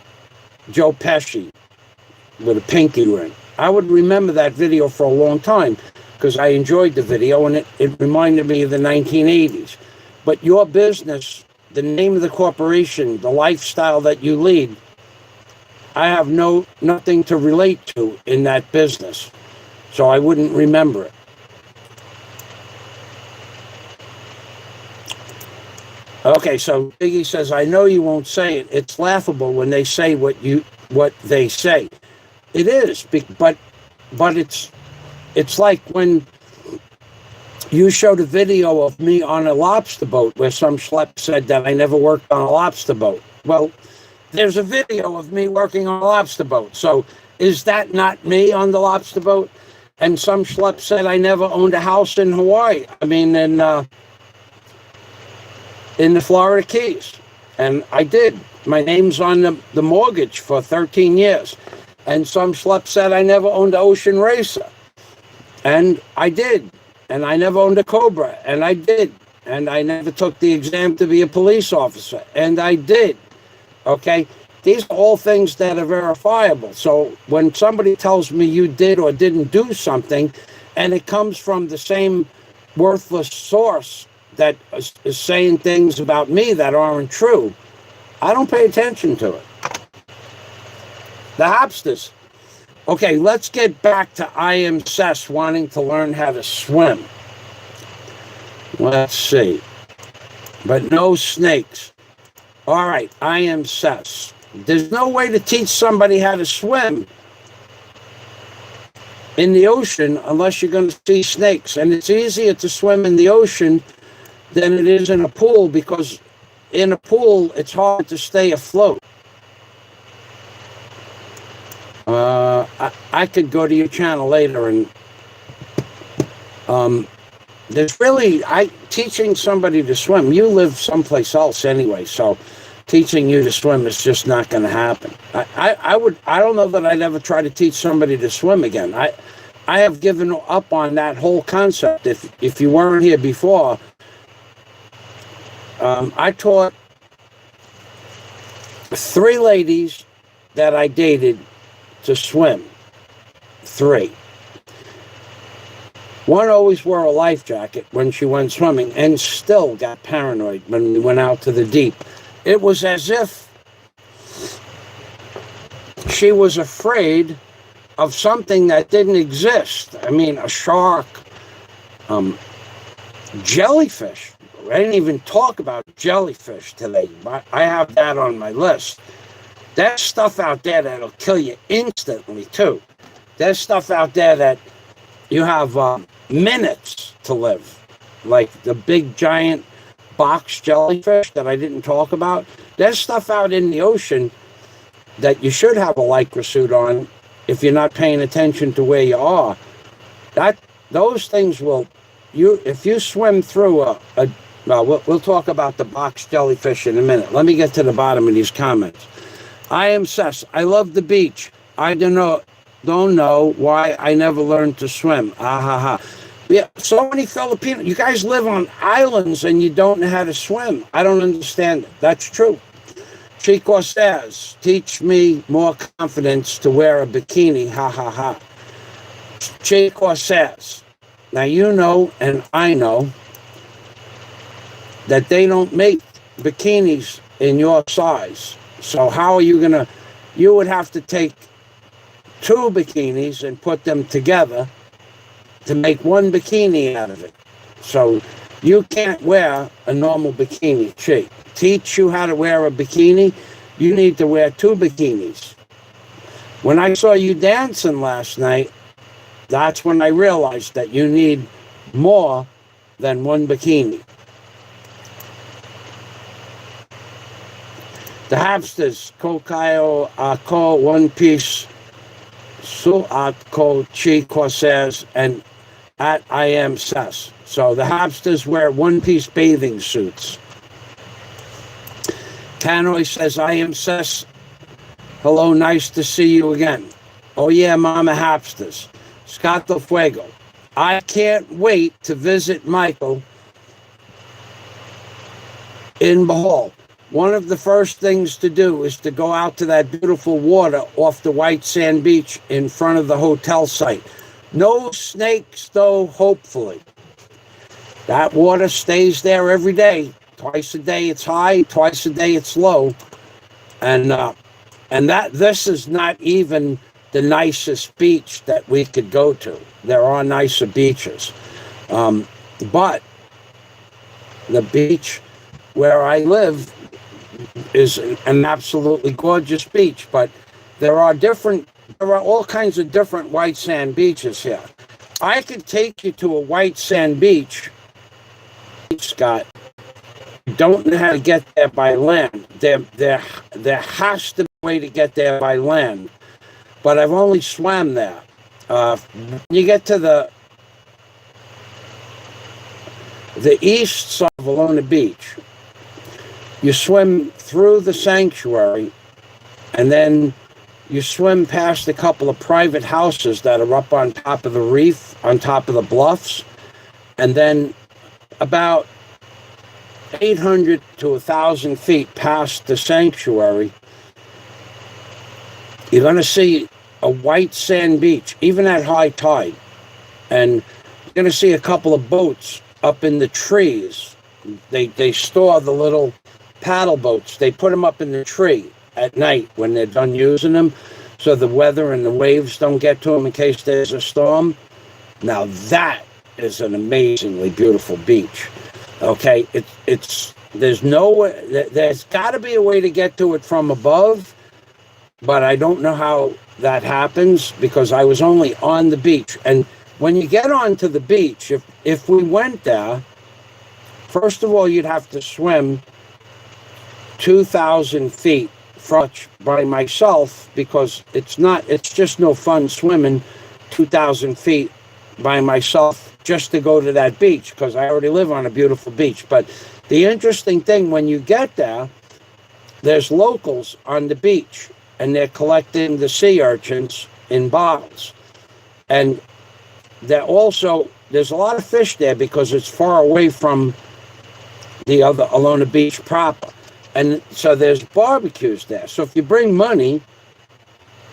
Joe Pesci with a pinky ring. I would remember that video for a long time because I enjoyed the video and it reminded me of the 1980s. But your business, the name of the corporation, the lifestyle that you lead, I have nothing to relate to in that business, so I wouldn't remember it. Okay, so Biggie says, I know you won't say it. It's laughable when they say what they say. It is, but it's like when you showed a video of me on a lobster boat where some schlep said that I never worked on a lobster boat. Well, there's a video of me working on a lobster boat. So is that not me on the lobster boat? And some schlep said I never owned a house in Hawaii. I mean, in the Florida Keys. And I did. My name's on the mortgage for 13 years. And some schlep said I never owned an Ocean Racer. And I did. And I never owned a Cobra. And I did. And I never took the exam to be a police officer. And I did. Okay? These are all things that are verifiable. So when somebody tells me you did or didn't do something, and it comes from the same worthless source that is saying things about me that aren't true, I don't pay attention to it. The Hopsters. Okay, let's get back to I am Sess wanting to learn how to swim. Let's see. But no snakes. All right, I am Sess. There's no way to teach somebody how to swim in the ocean unless you're going to see snakes. And it's easier to swim in the ocean than it is in a pool, because in a pool, it's hard to stay afloat. I could go to your channel later and there's really, teaching somebody to swim, you live someplace else anyway, so teaching you to swim is just not going to happen. I don't know that I'd ever try to teach somebody to swim again. I have given up on that whole concept. If you weren't here before, I taught 3 ladies that I dated to swim. 3. One always wore a life jacket when she went swimming and still got paranoid when we went out to the deep. It was as if she was afraid of something that didn't exist. I mean, a shark, jellyfish. I didn't even talk about jellyfish today, but I have that on my list. There's stuff out there that'll kill you instantly, too. There's stuff out there that you have minutes to live, like the big giant box jellyfish that I didn't talk about. There's stuff out in the ocean that you should have a lycra suit on if you're not paying attention to where you are. Those things will, if you swim through we'll talk about the box jellyfish in a minute. Let me get to the bottom of these comments. I am Sess. I love the beach. I don't know why I never learned to swim. Yeah, so many Filipinos. You guys live on islands and you don't know how to swim. I don't understand it. That's true. Chico says, teach me more confidence to wear a bikini. Chico says, now you know and I know that they don't make bikinis in your size. So how are you gonna, you would have to take 2 bikinis and put them together to make one bikini out of it. So you can't wear a normal bikini. Chi, teach you how to wear a bikini, you need to wear 2 bikinis. When I saw you dancing last night, that's when I realized that you need more than 1 bikini. The hamsters, Kokayo, Ko, One Piece, Suat, Ko, Chi, Corsairs, and at I Am Sess. So the hamsters wear one-piece bathing suits. Tannoy says, I am Sess. Hello, nice to see you again. Oh yeah, Mama Hamsters. Scato Fuego. I can't wait to visit Michael in Bohol. One of the first things to do is to go out to that beautiful water off the white sand beach in front of the hotel site. No snakes, though, hopefully. That water stays there every day. Twice a day it's high, twice a day it's low. And this is not even the nicest beach that we could go to. There are nicer beaches. But the beach where I live is an absolutely gorgeous beach, but there are all kinds of different white sand beaches here. I could take you to a white sand beach, Scott. You don't know how to get there by land. There has to be a way to get there by land, but I've only swam there. When you get to the east side of Alona Beach, you swim through the sanctuary, and then you swim past a couple of private houses that are up on top of the reef, on top of the bluffs, and then about 800 to 1,000 feet past the sanctuary, you're going to see a white sand beach, even at high tide. And you're going to see a couple of boats up in the trees. They store the little paddle boats. They put them up in the tree at night when they're done using them, so the weather and the waves don't get to them in case there's a storm. Now that is an amazingly beautiful beach. Okay, there's got to be a way to get to it from above, but I don't know how that happens because I was only on the beach. And when you get onto the beach, if we went there, first of all, you'd have to swim 2,000 feet by myself, because it's just no fun swimming 2,000 feet by myself just to go to that beach, because I already live on a beautiful beach. But the interesting thing, when you get there, there's locals on the beach, and they're collecting the sea urchins in bottles. And there's a lot of fish there because it's far away from the other Alona Beach proper. And so there's barbecues there. So if you bring money,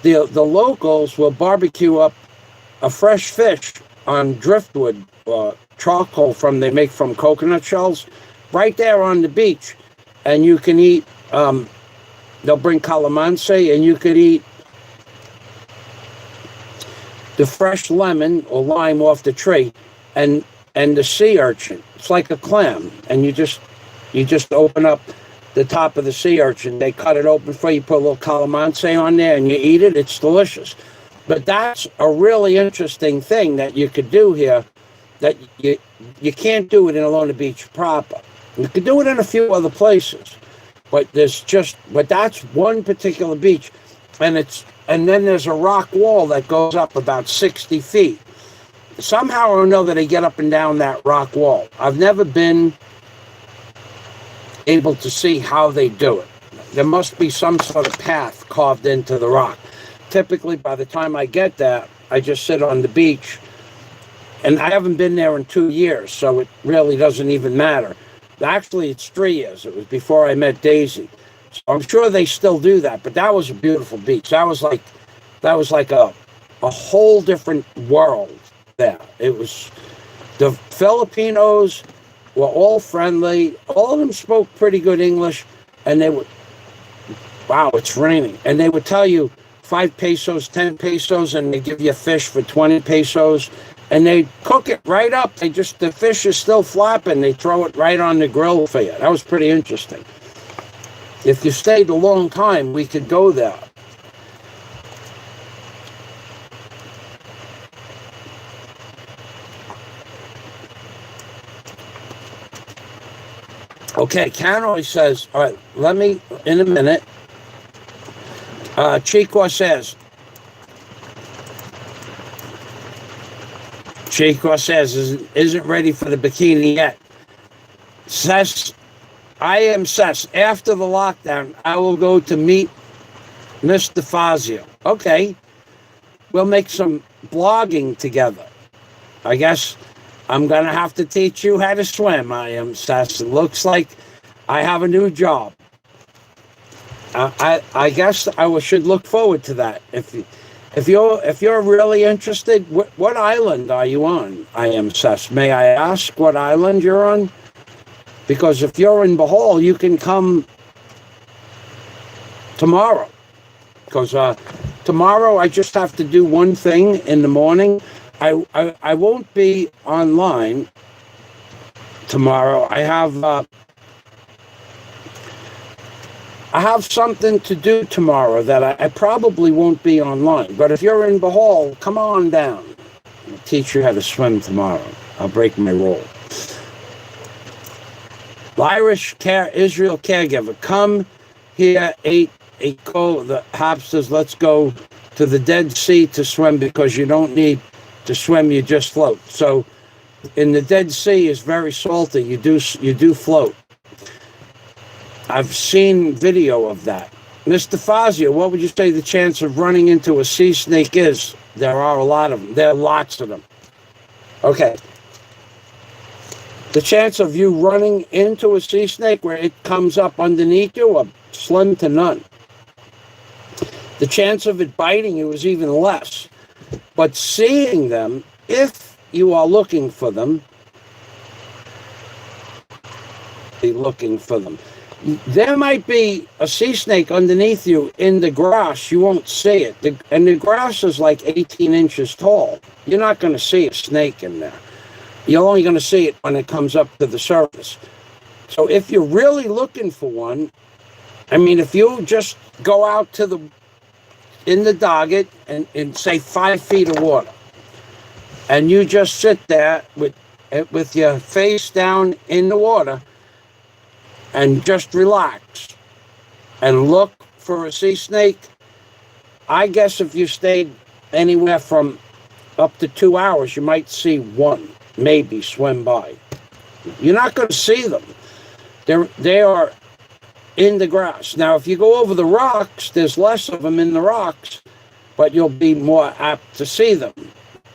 the locals will barbecue up a fresh fish on driftwood or charcoal they make from coconut shells right there on the beach. And you can eat They'll bring calamansi, and you could eat the fresh lemon or lime off the tree, and the sea urchin. It's like a clam, and you just open up the top of the sea urchin. They cut it open for you, put a little calamansi on there, and you eat it. It's delicious. But that's a really interesting thing that you could do here that you can't do it in Alona Beach proper. You could do it in a few other places, but that's one particular beach, and then there's a rock wall that goes up about 60 feet. Somehow or another, they get up and down that rock wall. I've never been able to see how they do it. There must be some sort of path carved into the rock. Typically, by the time I get there, I just sit on the beach, and I haven't been there in 2 years, so it really doesn't even matter. Actually, it's 3 years. It was before I met Daisy. So I'm sure they still do that, but that was a beautiful beach. That was like a whole different world there. It was, the Filipinos were all friendly. All of them spoke pretty good English, and they would, wow, it's raining. And they would tell you 5 pesos, 10 pesos, and they give you a fish for 20 pesos. And they cook it right up. The fish is still flapping. They throw it right on the grill for you. That was pretty interesting. If you stayed a long time, we could go there. Okay, Canoy says, all right, let me, in a minute. Chico says, isn't ready for the bikini yet. Says, I am Sess. After the lockdown, I will go to meet Mr. Fazio. Okay. We'll make some blogging together. I guess I'm going to have to teach you how to swim. I am Sess. It looks like I have a new job. I guess I should look forward to that. If you're really interested, what island are you on? I am Sess. May I ask what island you're on? Because if you're in Bohol, you can come tomorrow. Because tomorrow I just have to do one thing in the morning. I won't be online tomorrow. I have something to do tomorrow that I probably won't be online. But if you're in Bohol, come on down. I'll teach you how to swim tomorrow. I'll break my rule. Irish Israel caregiver, come here, the Hopsters, let's go to the Dead Sea to swim, because you don't need to swim, you just float. So in the Dead Sea is very salty. You do float. I've seen video of that. Mr. Fazio, what would you say the chance of running into a sea snake is? There are a lot of them. There are lots of them. Okay. The chance of you running into a sea snake where it comes up underneath you are slim to none. The chance of it biting you is even less. But seeing them, if you are looking for them, there might be a sea snake underneath you in the grass. You won't see it. And the grass is like 18 inches tall. You're not going to see a snake in there. You're only going to see it when it comes up to the surface. So if you're really looking for one, I mean, if you just go out in the Doggett and say 5 feet of water, and you just sit there with your face down in the water and just relax and look for a sea snake, I guess if you stayed anywhere from up to 2 hours, you might see one maybe swim by. You're not going to see them. They are in the grass. Now, if you go over the rocks, there's less of them in the rocks, but you'll be more apt to see them.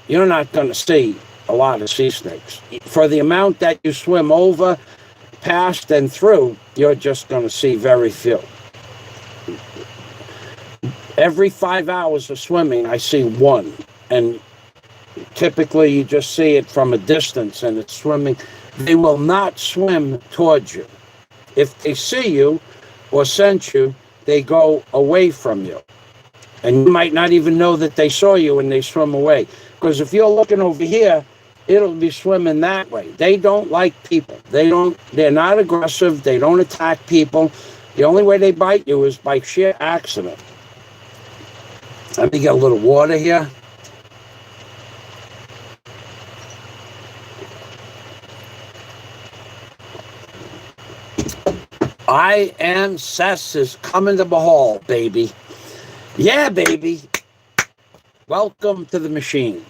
You're not going to see a lot of sea snakes. For the amount that you swim over, past, and through, you're just going to see very few. Every 5 hours of swimming, I see one. And typically, you just see it from a distance, and it's swimming. They will not swim towards you. If they see you, or sent you, they go away from you. And you might not even know that they saw you when they swim away. Because if you're looking over here, it'll be swimming that way. They don't like people. They're not aggressive. They don't attack people. The only way they bite you is by sheer accident. Let me get a little water here. I Am Sess is coming to Bohol, baby. Yeah, baby. Welcome to the machine.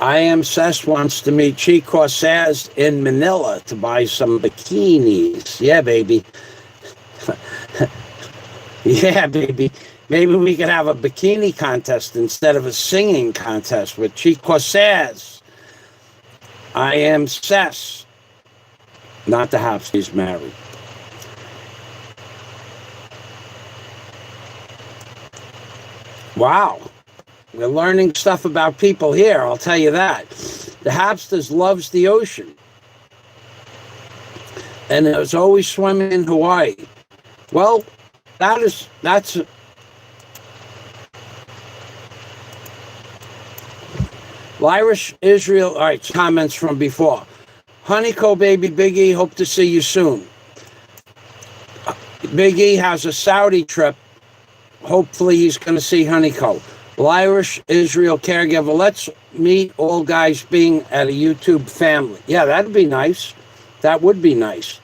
I Am Sess wants to meet Chi Corsairs in Manila to buy some bikinis. Yeah, baby. Yeah, baby. Maybe we could have a bikini contest instead of a singing contest with Chi Corsairs. I Am Sess. Not the house he's married. Wow. We're learning stuff about people here, I'll tell you that. The Habsters loves the ocean. And it was always swimming in Hawaii. Well, that's Irish Israel. All right, comments from before. Honeyco baby Big E, hope to see you soon. Big E has a Saudi trip. Hopefully he's going to see Honeyco. Irish Israel caregiver. Let's meet all guys being at a YouTube family. Yeah, that'd be nice. That would be nice.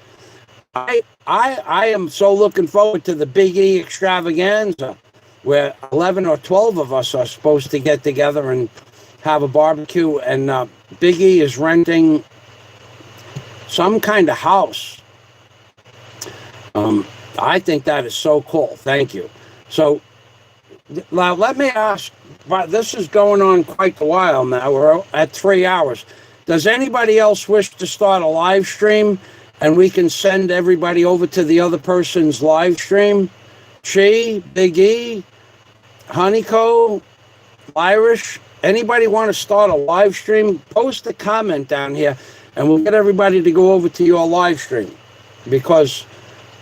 I am so looking forward to the Big E extravaganza, where 11 or 12 of us are supposed to get together and have a barbecue. And Big E is renting some kind of house. I think that is so cool. Thank you. So now let me ask, this is going on quite a while now. We're at 3 hours. Does anybody else wish to start a live stream and we can send everybody over to the other person's live stream? Chi, Big E, Honeyco, Irish, anybody want to start a live stream? Post a comment down here and we'll get everybody to go over to your live stream, because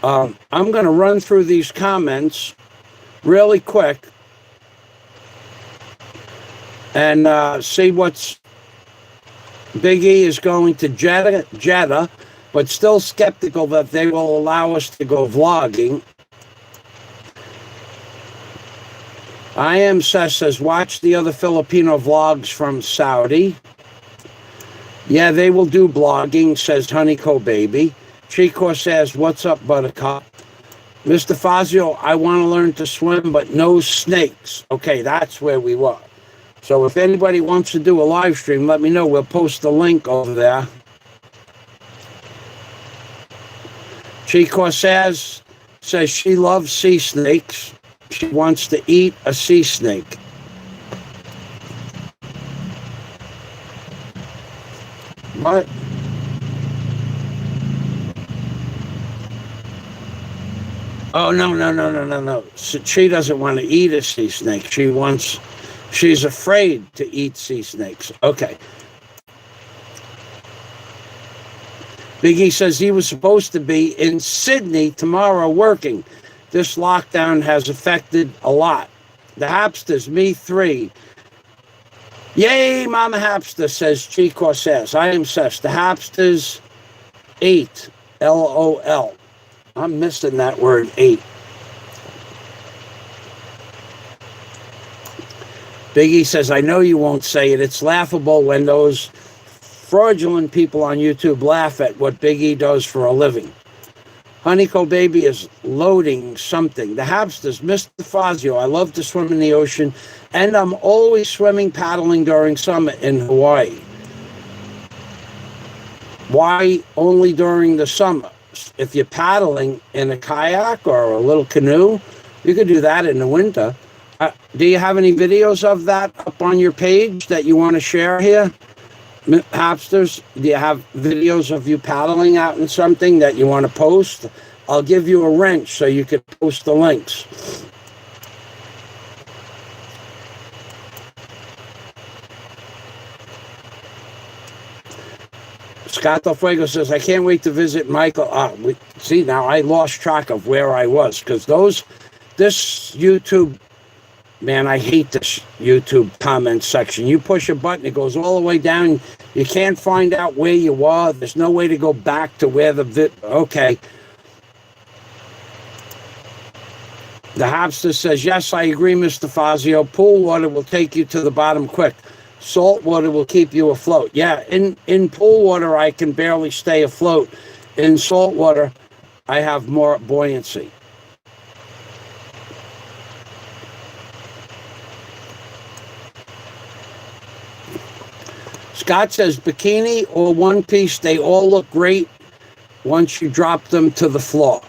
I'm going to run through these comments really quick and see what's. Big E is going to Jeddah, but still skeptical that they will allow us to go vlogging. I Am Sess says, watch the other Filipino vlogs from Saudi. Yeah, they will do blogging, says Honeyco Baby. Chico says, what's up, Buttercup? Mr. Fazio, I want to learn to swim, but no snakes. Okay, that's where we were. So if anybody wants to do a live stream, let me know. We'll post the link over there. Chico says she loves sea snakes. She wants to eat a sea snake. What? Oh, no. She doesn't want to eat a sea snake. She's afraid to eat sea snakes. Okay. Biggie says he was supposed to be in Sydney tomorrow working. This lockdown has affected a lot. The Habsters, me 3. Yay, Mama Habster, says Chico says. I Am Sess. The Habsters, 8. LOL. I'm missing that word, 8. Biggie says, I know you won't say it. It's laughable when those fraudulent people on YouTube laugh at what Big E does for a living. Honeyco Baby is loading something. The Habsters, Mr. Fazio, I love to swim in the ocean, and I'm always swimming, paddling during summer in Hawaii. Why only during the summer? If you're paddling in a kayak or a little canoe, you could do that in the winter. Do you have any videos of that up on your page that you want to share here? Habsters, do you have videos of you paddling out in something that you want to post? I'll give you a wrench so you can post the links. Scott Del Fuego says, I can't wait to visit Michael. See, now I lost track of where I was, because this YouTube, man, I hate this YouTube comment section. You push a button, it goes all the way down. You can't find out where you are. There's no way to go back to where okay. The Hopster says, yes, I agree, Mr. Fazio. Pool water will take you to the bottom quick. Salt water will keep you afloat. Yeah, in pool water, I can barely stay afloat. In salt water, I have more buoyancy. Scott says, bikini or one piece, they all look great once you drop them to the floor.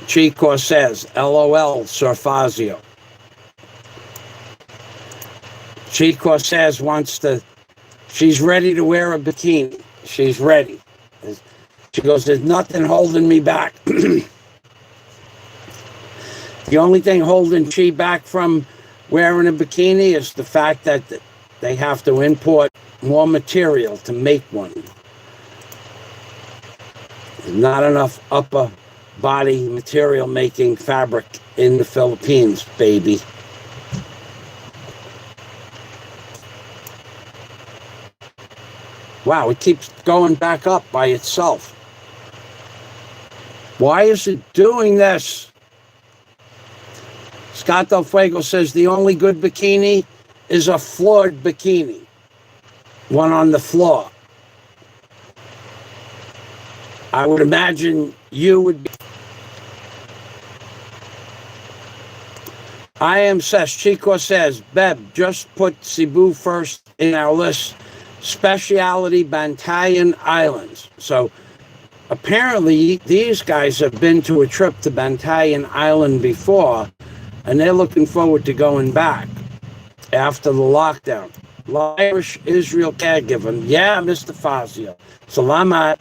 Chico says, LOL, Sir Fazio. Chico says she's ready to wear a bikini. She's ready. She goes, there's nothing holding me back. The only thing holding she back from wearing a bikini is the fact that they have to import more material to make one. There's not enough upper body material making fabric in the Philippines, baby. Wow, it keeps going back up by itself. Why is it doing this? Scott Del Fuego says the only good bikini is a floored bikini. One on the floor. I would imagine you would be. I am says, Chico says, Beb, just put Cebu first in our list. Specialty Bantayan Islands. So apparently these guys have been to a trip to Bantayan Island before, and they're looking forward to going back after the lockdown. Irish Israel caregiver. Yeah, Mr. Fazio. Salamat.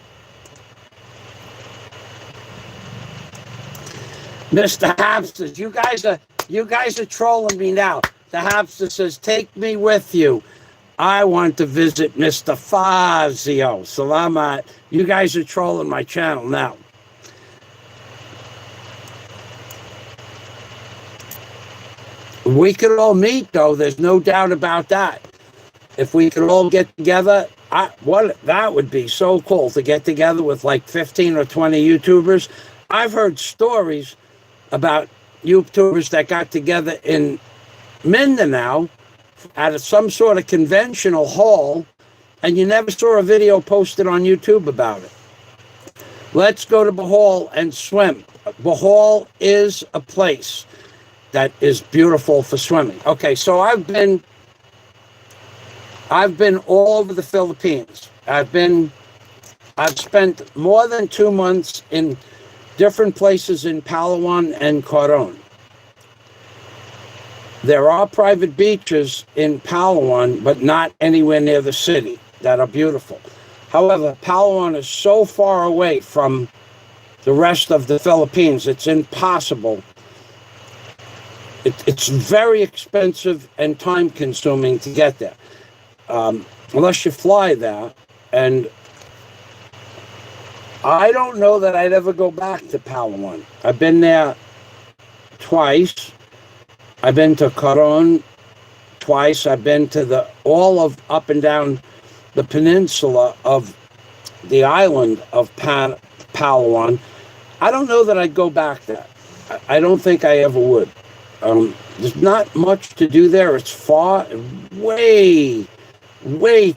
Mr. Hapster, you guys are trolling me now. The Hapster says, take me with you. I want to visit Mr. Fazio. Salamat. You guys are trolling my channel now. We could all meet, though. There's no doubt about that. If we could all get together, that would be so cool to get together with like 15 or 20 YouTubers. I've heard stories about YouTubers that got together in Mindanao at some sort of conventional hall, and you never saw a video posted on YouTube about it. Let's go to Bohol and swim. Bohol is a place that is beautiful for swimming. Okay, so I've been all over the Philippines. I've spent more than 2 months in different places in Palawan and Coron. There are private beaches in Palawan, but not anywhere near the city, that are beautiful. However, Palawan is so far away from the rest of the Philippines, it's impossible. It's very expensive and time-consuming to get there, unless you fly there. And I don't know that I'd ever go back to Palawan. I've been there twice. I've been to Coron twice. I've been to all of up and down the peninsula of the island of Palawan. I don't know that I'd go back there. I don't think I ever would. There's not much to do there. It's far, way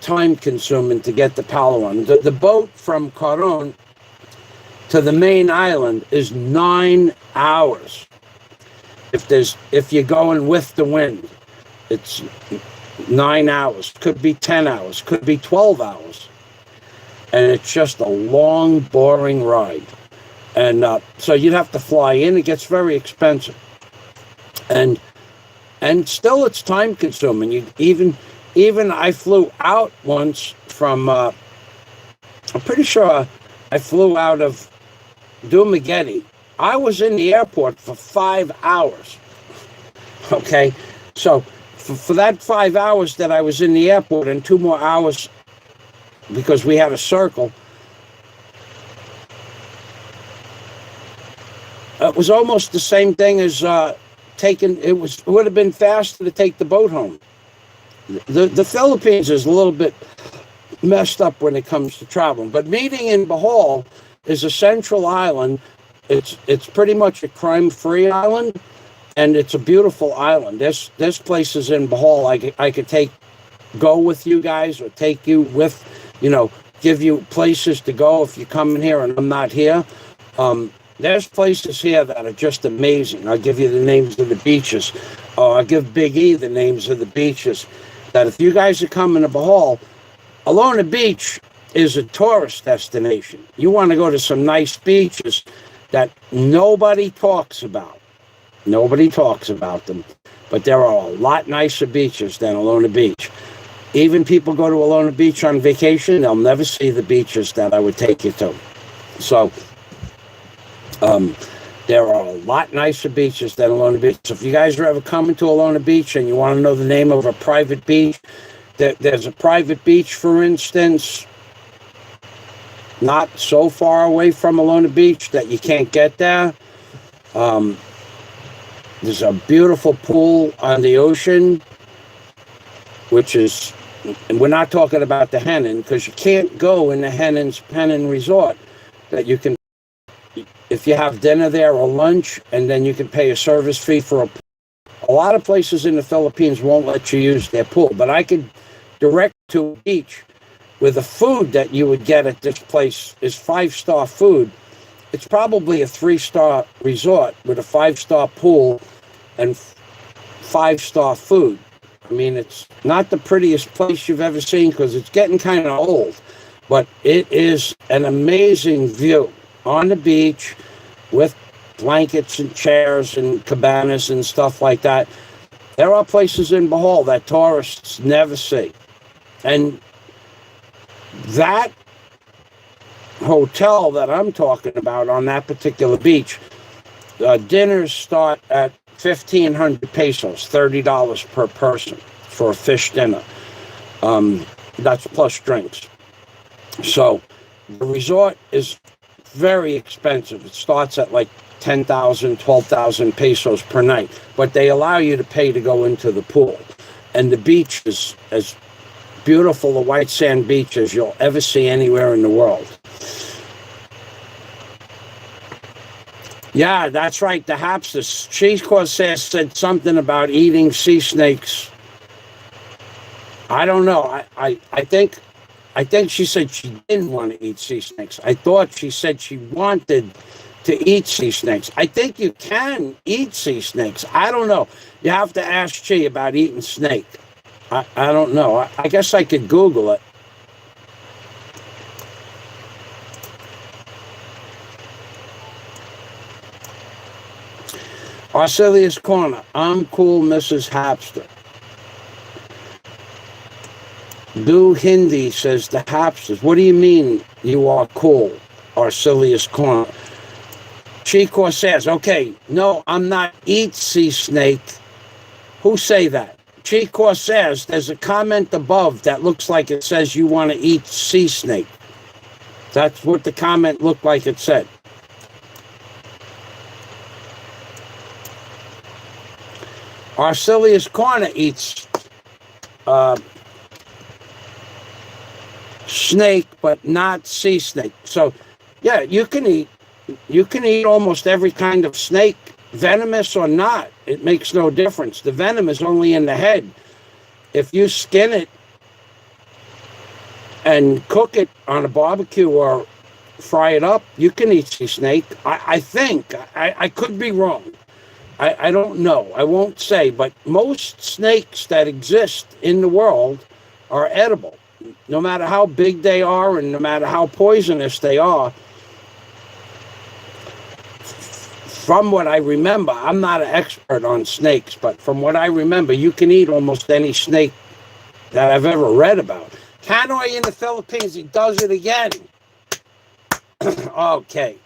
time consuming to get to Palawan. The boat from Coron to the main island is 9 hours. If you're going with the wind, it's 9 hours. Could be 10 hours. Could be 12 hours. And it's just a long, boring ride. And so you'd have to fly in. It gets very expensive. And still it's time consuming. Even I flew out once from, I'm pretty sure I flew out of Dumaguete. I was in the airport for 5 hours. Okay, so for that 5 hours that I was in the airport and 2 more hours because we had a circle. It was almost the same thing as it would have been faster to take the boat home. The Philippines is a little bit messed up when it comes to traveling, but meeting in Bohol is a central island. It's pretty much a crime-free island, and it's a beautiful island. There's places in Bohol I could go with you guys, or take you with, give you places to go if you're coming here and I'm not here. There's places here that are just amazing. I'll give you the names of the beaches. I'll give Big E the names of the beaches. That if you guys are coming to Bohol, Alona Beach is a tourist destination. You want to go to some nice beaches that nobody talks about. Nobody talks about them. But there are a lot nicer beaches than Alona Beach. Even people go to Alona Beach on vacation, they'll never see the beaches that I would take you to. So, there are a lot nicer beaches than Alona Beach. So if you guys are ever coming to Alona Beach and you want to know the name of a private beach, there's a private beach, for instance, not so far away from Alona Beach that you can't get there. There's a beautiful pool on the ocean, which is, and we're not talking about the Henan, because you can't go in the Henan Resort, that you can, if you have dinner there or lunch, and then you can pay a service fee for a lot of places in the Philippines won't let you use their pool, but I could direct to a beach where the food that you would get at this place is 5-star food. It's probably a 3-star resort with a 5-star pool and 5-star food. I mean, it's not the prettiest place you've ever seen because it's getting kind of old, but it is an amazing view on the beach with blankets and chairs and cabanas and stuff like that. There are places in Bohol that tourists never see. And that hotel that I'm talking about on that particular beach, dinners start at 1,500 pesos, $30 per person for a fish dinner. That's plus drinks. So the resort is very expensive. It starts at like 10,000, 12,000 pesos per night, but they allow you to pay to go into the pool. And the beach is as beautiful a white sand beach as you'll ever see anywhere in the world. Yeah, that's right. The Hapsters. She said something about eating sea snakes. I don't know. I think she said she didn't want to eat sea snakes. I thought she said she wanted to eat sea snakes. I think you can eat sea snakes. I don't know. You have to ask Chi about eating snake. I don't know. I guess I could Google it. Arcelius Corner. I'm cool, Mrs. Hapster. Do Hindi says the Hapsters. What do you mean you are cool, Arcelius Corner? Chico says, okay, no, I'm not eat sea snake. Who say that? Chico says there's a comment above that looks like it says you want to eat sea snake. That's what the comment looked like it said. Arcelius Corner eats snake, but not sea snake. So, yeah, you can eat almost every kind of snake, venomous or not. It makes no difference. The venom is only in the head. If you skin it and cook it on a barbecue or fry it up, you can eat sea snake. I think. I could be wrong. I don't know. I won't say. But most snakes that exist in the world are edible. No matter how big they are and no matter how poisonous they are. From what I remember, I'm not an expert on snakes, but from what I remember, you can eat almost any snake that I've ever read about. Hanoi in the Philippines, he does it again. Okay.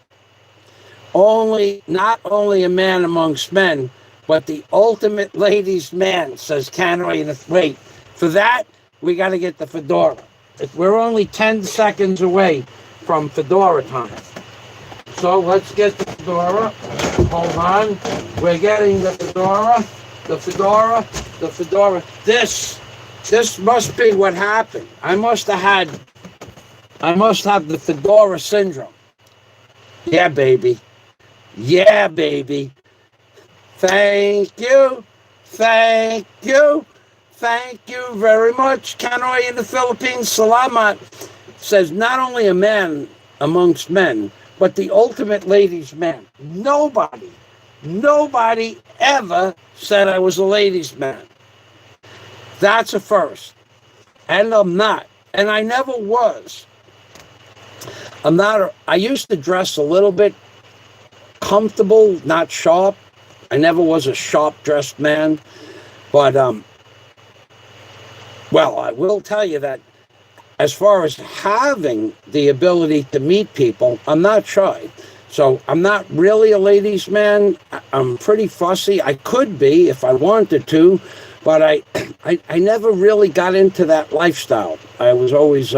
Not only a man amongst men, but the ultimate ladies' man, says Hanoi in the... Wait, for that, we got to get the fedora. We're only 10 seconds away from fedora time. So let's get the fedora. Hold on. We're getting the fedora. The fedora. The fedora. This must be what happened. I must have the fedora syndrome. Yeah, baby. Yeah, baby. Thank you. Thank you. Thank you very much. Kanoy in the Philippines, Salamat, says not only a man amongst men, but the ultimate ladies' man. Nobody ever said I was a ladies' man. That's a first. And I'm not. And I never was. I used to dress a little bit comfortable, not sharp. I never was a sharp-dressed man. But, well, I will tell you that as far as having the ability to meet people, I'm not shy. So I'm not really a ladies' man. I'm pretty fussy. I could be if I wanted to, but I never really got into that lifestyle. I was always,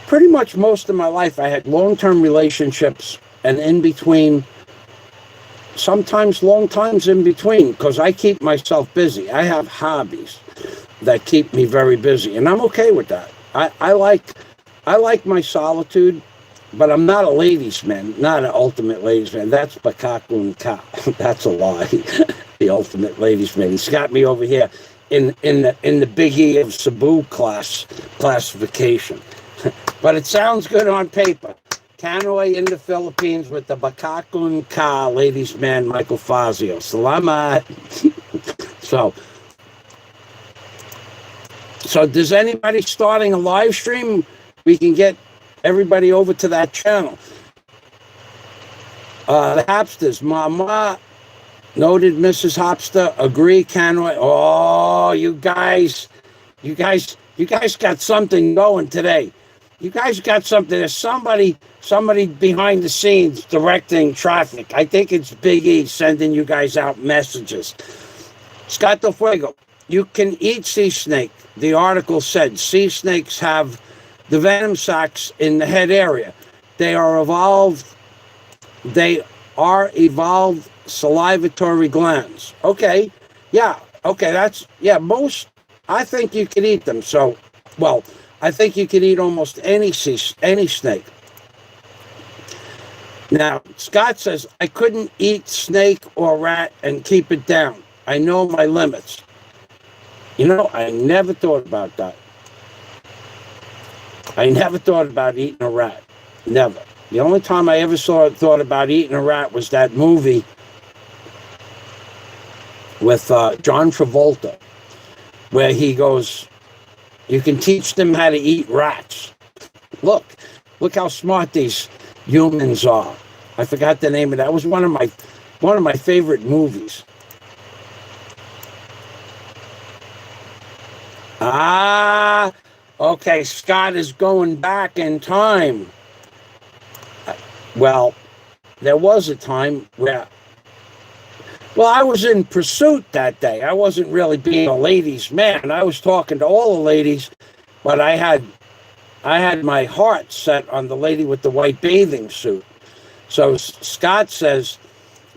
pretty much most of my life, I had long-term relationships, and in between, sometimes long times in between, because I keep myself busy. I have hobbies that keep me very busy, and I'm okay with that. I like my solitude, but I'm not a ladies' man, not an ultimate ladies' man. That's Bakakun Ka. That's a lie. The ultimate ladies' man. He's got me over here in the Big E of Cebu classification. But it sounds good on paper. Kanoy in the Philippines with the Bakakun Ka, ladies' man, Michael Fazio. Salamat. So does anybody starting a live stream? We can get everybody over to that channel. The Hopsters, Mama, noted Mrs. Hopster, agree, Kanoy. Oh, you guys got something going today. You guys got something. There's somebody behind the scenes directing traffic. I think it's Big E sending you guys out messages. Scott Del Fuego, you can eat sea snake. The article said sea snakes have the venom sacs in the head area. They are evolved salivatory glands. Okay. Yeah. Okay. I think you could eat them. So, well, I think you could eat almost any snake. Now, Scott says, I couldn't eat snake or rat and keep it down. I know my limits. You know, I never thought about that. I never thought about eating a rat. Never. The only time I ever thought about eating a rat was that movie with John Travolta, where he goes, you can teach them how to eat rats. Look how smart these humans are. I forgot the name of that. It was one of my favorite movies. Okay, Scott is going back in time. Well, there was a time where, well, I was in pursuit that day. I wasn't really being a ladies' man. I was talking to all the ladies, but I had my heart set on the lady with the white bathing suit. So Scott says,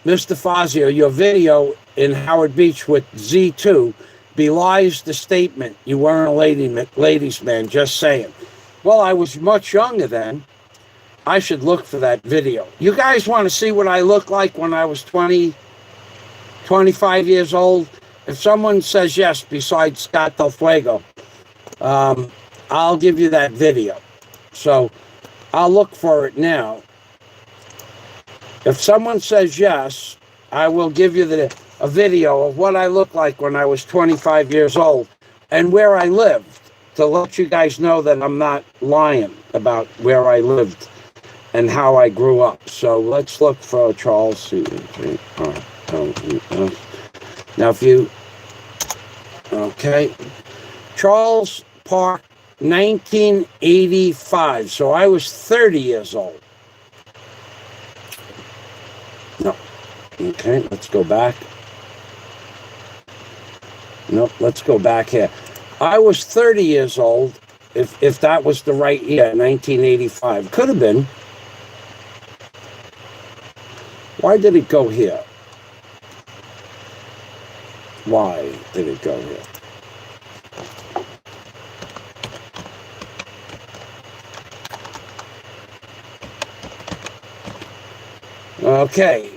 Mr. Fazio, your video in Howard Beach with Z2 belies the statement you weren't a ladies' man, just saying. Well, I was much younger then. I should look for that video. You guys want to see what I looked like when I was 20, 25 years old? If someone says yes, besides Scott Del Fuego, I'll give you that video. So I'll look for it now. If someone says yes, I will give you a video of what I looked like when I was 25 years old and where I lived, to let you guys know that I'm not lying about where I lived and how I grew up. So let's look for Charles. Now, Charles Park, 1985. So I was 30 years old. No. Okay, let's go back. Nope, let's go back here. I was 30 years old, if that was the right year, 1985. Could have been. Why did it go here? Why did it go here? Okay.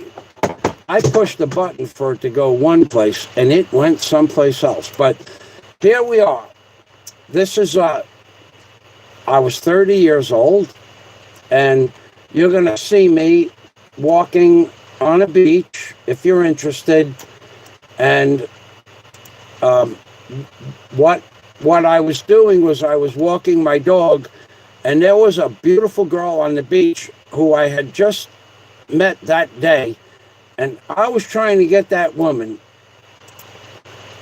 I pushed the button for it to go one place, and it went someplace else. But here we are. This is, I was 30 years old, and you're going to see me walking on a beach, if you're interested. And what I was doing was I was walking my dog, and there was a beautiful girl on the beach who I had just met that day. And I was trying to get that woman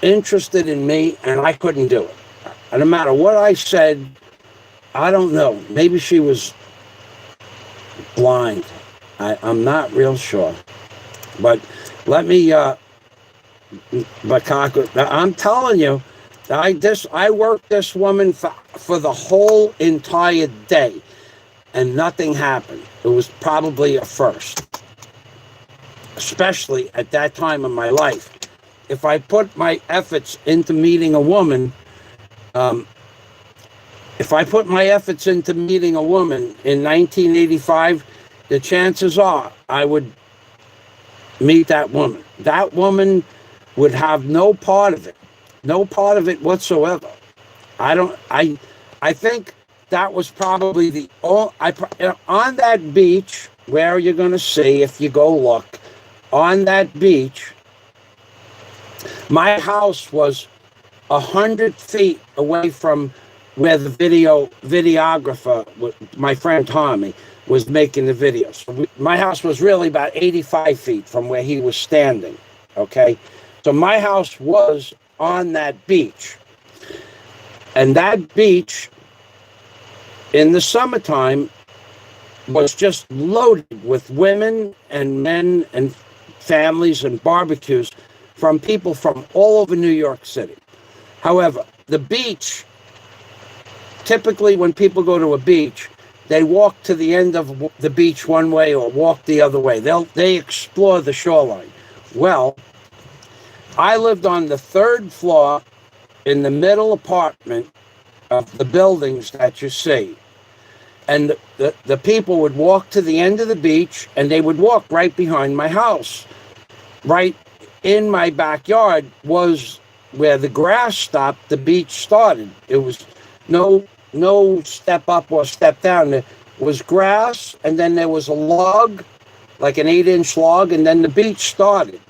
interested in me, and I couldn't do it. And no matter what I said, I don't know. Maybe she was blind. I'm not real sure. But let me, I'm telling you, I worked this woman for the whole entire day, and nothing happened. It was probably a first. Especially at that time in my life. If I put my efforts into meeting a woman, in 1985, the chances are I would meet that woman. That woman would have no part of it whatsoever. I think that was probably on that beach where you're going to see, if you go look, on that beach, my house was 100 feet away from where the videographer, my friend Tommy, was making the video. So my house was really about 85 feet from where he was standing, okay? So my house was on that beach. And that beach, in the summertime, was just loaded with women and men and families and barbecues from people from all over New York City. However, the beach, typically when people go to a beach, they walk to the end of the beach one way or walk the other way. They explore the shoreline. Well, I lived on the third floor in the middle apartment of the buildings that you see. And the people would walk to the end of the beach, and they would walk right behind my house. Right in my backyard was where the grass stopped, the beach started. It was no step up or step down. There was grass, and then there was a log, like an 8-inch log, and then the beach started.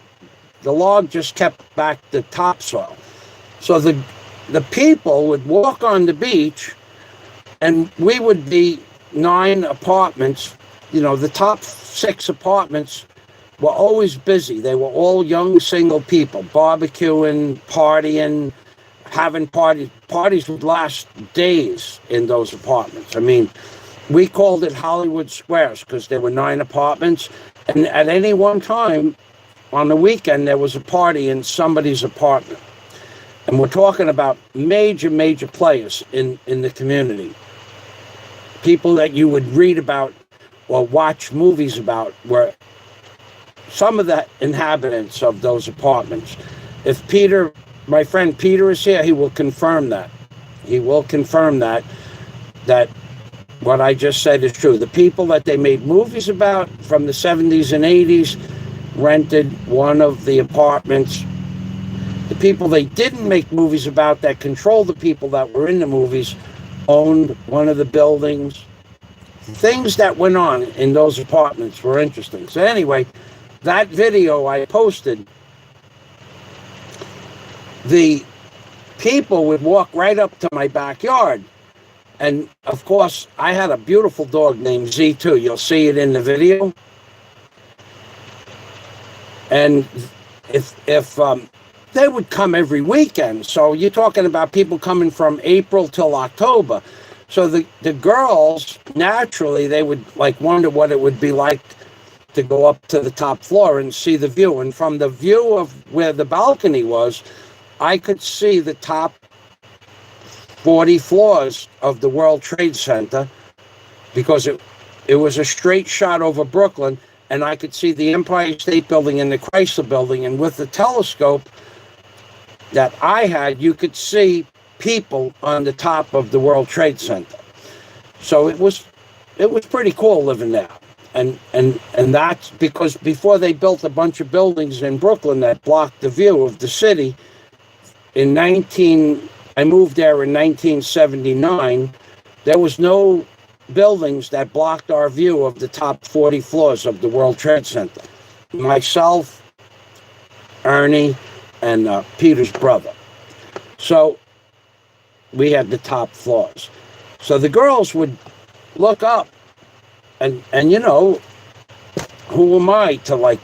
The log just kept back the topsoil. So the people would walk on the beach, and we would be 9 apartments. You know, the top 6 apartments were always busy. They were all young single people, barbecuing, partying, having parties. Parties would last days in those apartments. I mean, we called it Hollywood Squares because there were 9 apartments. And at any one time, on the weekend, there was a party in somebody's apartment. And we're talking about major, major players in the community. People that you would read about or watch movies about were some of the inhabitants of those apartments. If Peter, my friend Peter, is here, he will confirm that. He will confirm that what I just said is true. The people that they made movies about from the 70s and 80s rented one of the apartments. The people they didn't make movies about that controlled the people that were in the movies owned one of the buildings. Things that went on in those apartments were interesting. So anyway, that video I posted, the people would walk right up to my backyard. And of course, I had a beautiful dog named Z2. You'll see it in the video. And if they would come every weekend. So you're talking about people coming from April till October. So the girls, naturally, they would like wonder what it would be like to go up to the top floor and see the view. And from the view of where the balcony was, I could see the top 40 floors of the World Trade Center, because it was a straight shot over Brooklyn, and I could see the Empire State Building and the Chrysler Building, and with the telescope that I had, you could see people on the top of the World Trade Center. So it was pretty cool living there. And that's because before they built a bunch of buildings in Brooklyn that blocked the view of the city, I moved there in 1979, there was no buildings that blocked our view of the top 40 floors of the World Trade Center. Myself, Ernie, and Peter's brother. So we had the top floors. So the girls would look up and who am I to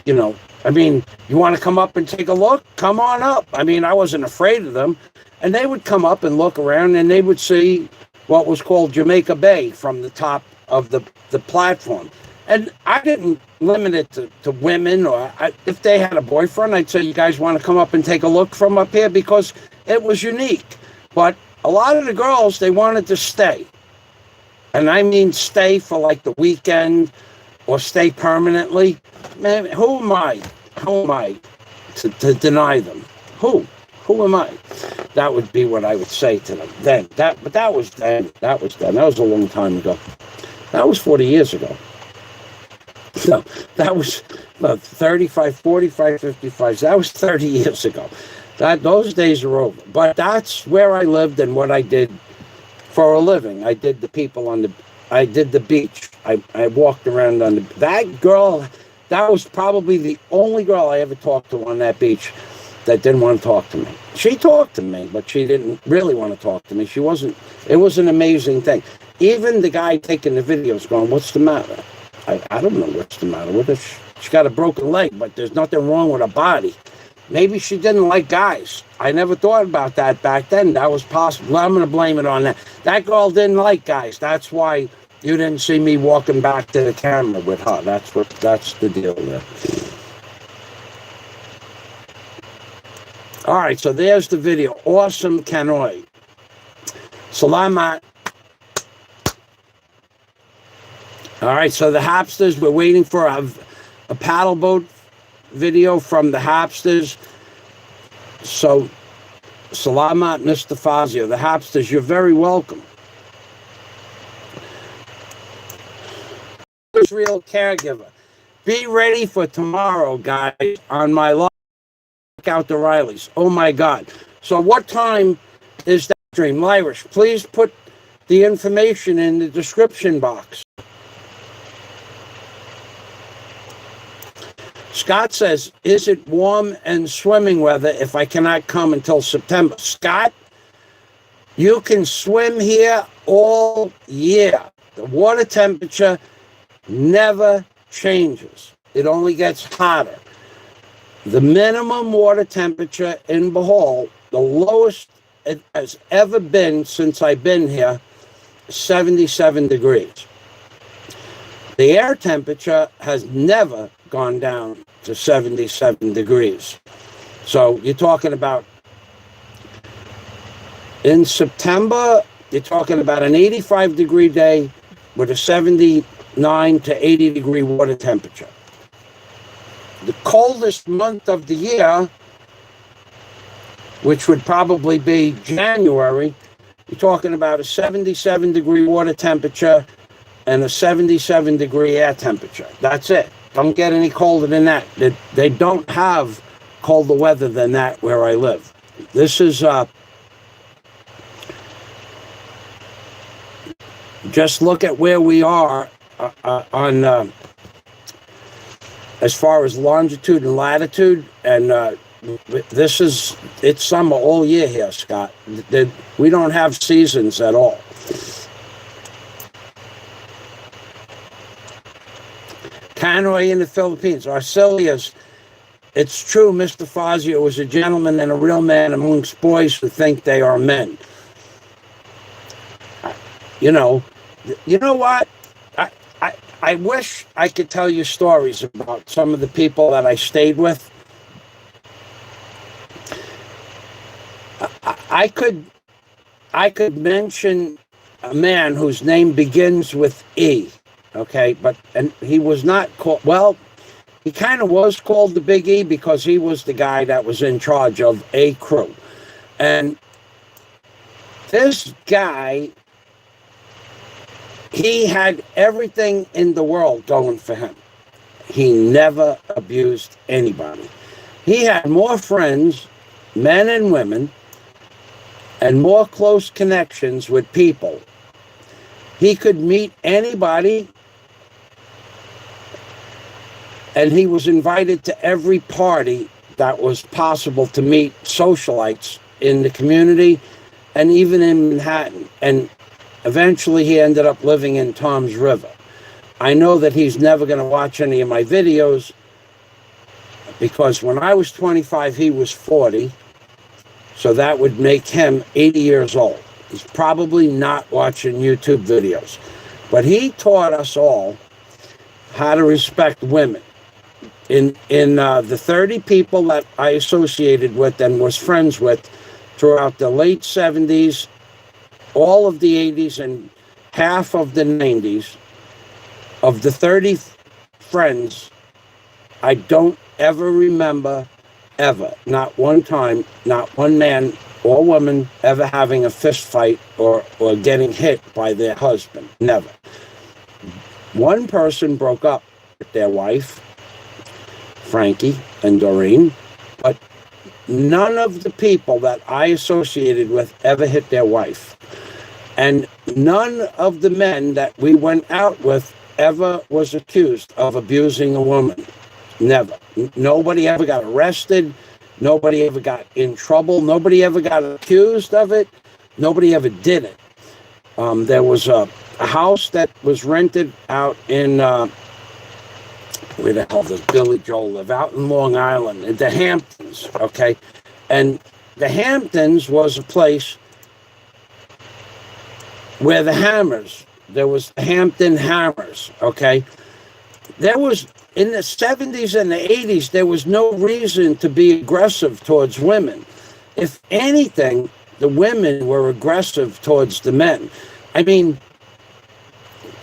you want to come up and take a look? Come on up. I wasn't afraid of them. And they would come up and look around, and they would see what was called Jamaica Bay from the top of the platform. And I didn't limit it to women, or if they had a boyfriend, I'd say, you guys want to come up and take a look from up here, because it was unique. But a lot of the girls, they wanted to stay. And I mean stay for like the weekend or stay permanently. Man, who am I? Who am I to deny them? Who am I? That would be what I would say to them then. But that was then. That was a long time ago. That was 40 years ago. So that was 35, 45, 55. That was 30 years ago. Those days are over. But that's where I lived and what I did for a living. I did the people I did the beach. I walked around on that girl. That was probably the only girl I ever talked to on that beach that didn't want to talk to me. She talked to me, but she didn't really want to talk to me. It was an amazing thing. Even the guy taking the videos going, what's the matter? I don't know what's the matter with her. She's got a broken leg, but there's nothing wrong with her body. Maybe she didn't like guys. I never thought about that back then. That was possible. I'm going to blame it on that. That girl didn't like guys. That's why you didn't see me walking back to the camera with her. That's the deal there. All right, so there's the video. Awesome canoe. Salamat. All right, so the Hapsters, we're waiting for a paddle boat video from the Hapsters. So, Salamat, Mr. Fazio. The Hapsters, you're very welcome. Israel caregiver. Be ready for tomorrow, guys, on my live. Check out the Rileys. Oh, my God. So what time is that stream? Lyrish, please put the information in the description box. Scott says, is it warm and swimming weather if I cannot come until September? Scott, you can swim here all year. The water temperature never changes. It only gets hotter. The minimum water temperature in Bohol, the lowest it has ever been since I've been here, 77 degrees. The air temperature has never gone down to 77 degrees. So you're talking about, in September, you're talking about an 85 degree day with a 79 to 80 degree water temperature. The coldest month of the year, which would probably be January, you're talking about a 77 degree water temperature and a 77 degree air temperature. That's it. Don't get any colder than that. They don't have colder weather than that where I live. This is just look at where we are on as far as longitude and latitude, and it's summer all year here, Scott. We don't have seasons at all. Canoe in the Philippines. Arcelius, it's true, Mr. Fazio was a gentleman and a real man amongst boys who think they are men. You know what? I wish I could tell you stories about some of the people that I stayed with. I could mention a man whose name begins with E, okay, and he was not called, well, he kind of was called the Big E because he was the guy that was in charge of a crew. And this guy, he had everything in the world going for him. He never abused anybody. He had more friends, men and women, and more close connections with people. He could meet anybody, and he was invited to every party that was possible to meet socialites in the community and even in Manhattan. And eventually he ended up living in Toms River. I know that he's never going to watch any of my videos because when I was 25, he was 40. So that would make him 80 years old. He's probably not watching YouTube videos. But he taught us all how to respect women. In the 30 people that I associated with and was friends with throughout the late 70s, all of the 80s, and half of the 90s, of the 30 friends, I don't ever remember, ever, not one time, not one man or woman ever having a fist fight or getting hit by their husband. Never. One person broke up with their wife, Frankie and Doreen, but none of the people that I associated with ever hit their wife. And none of the men that we went out with ever was accused of abusing a woman. Never. Nobody ever got arrested. Nobody ever got in trouble. Nobody ever got accused of it. Nobody ever did it. There was a house that was rented out in, where the hell does Billy Joel live? Out in Long Island, in the Hamptons, okay? And the Hamptons was a place where there was the Hampton Hammers, okay? There was, in the 70s and the 80s, there was no reason to be aggressive towards women. If anything, the women were aggressive towards the men. I mean,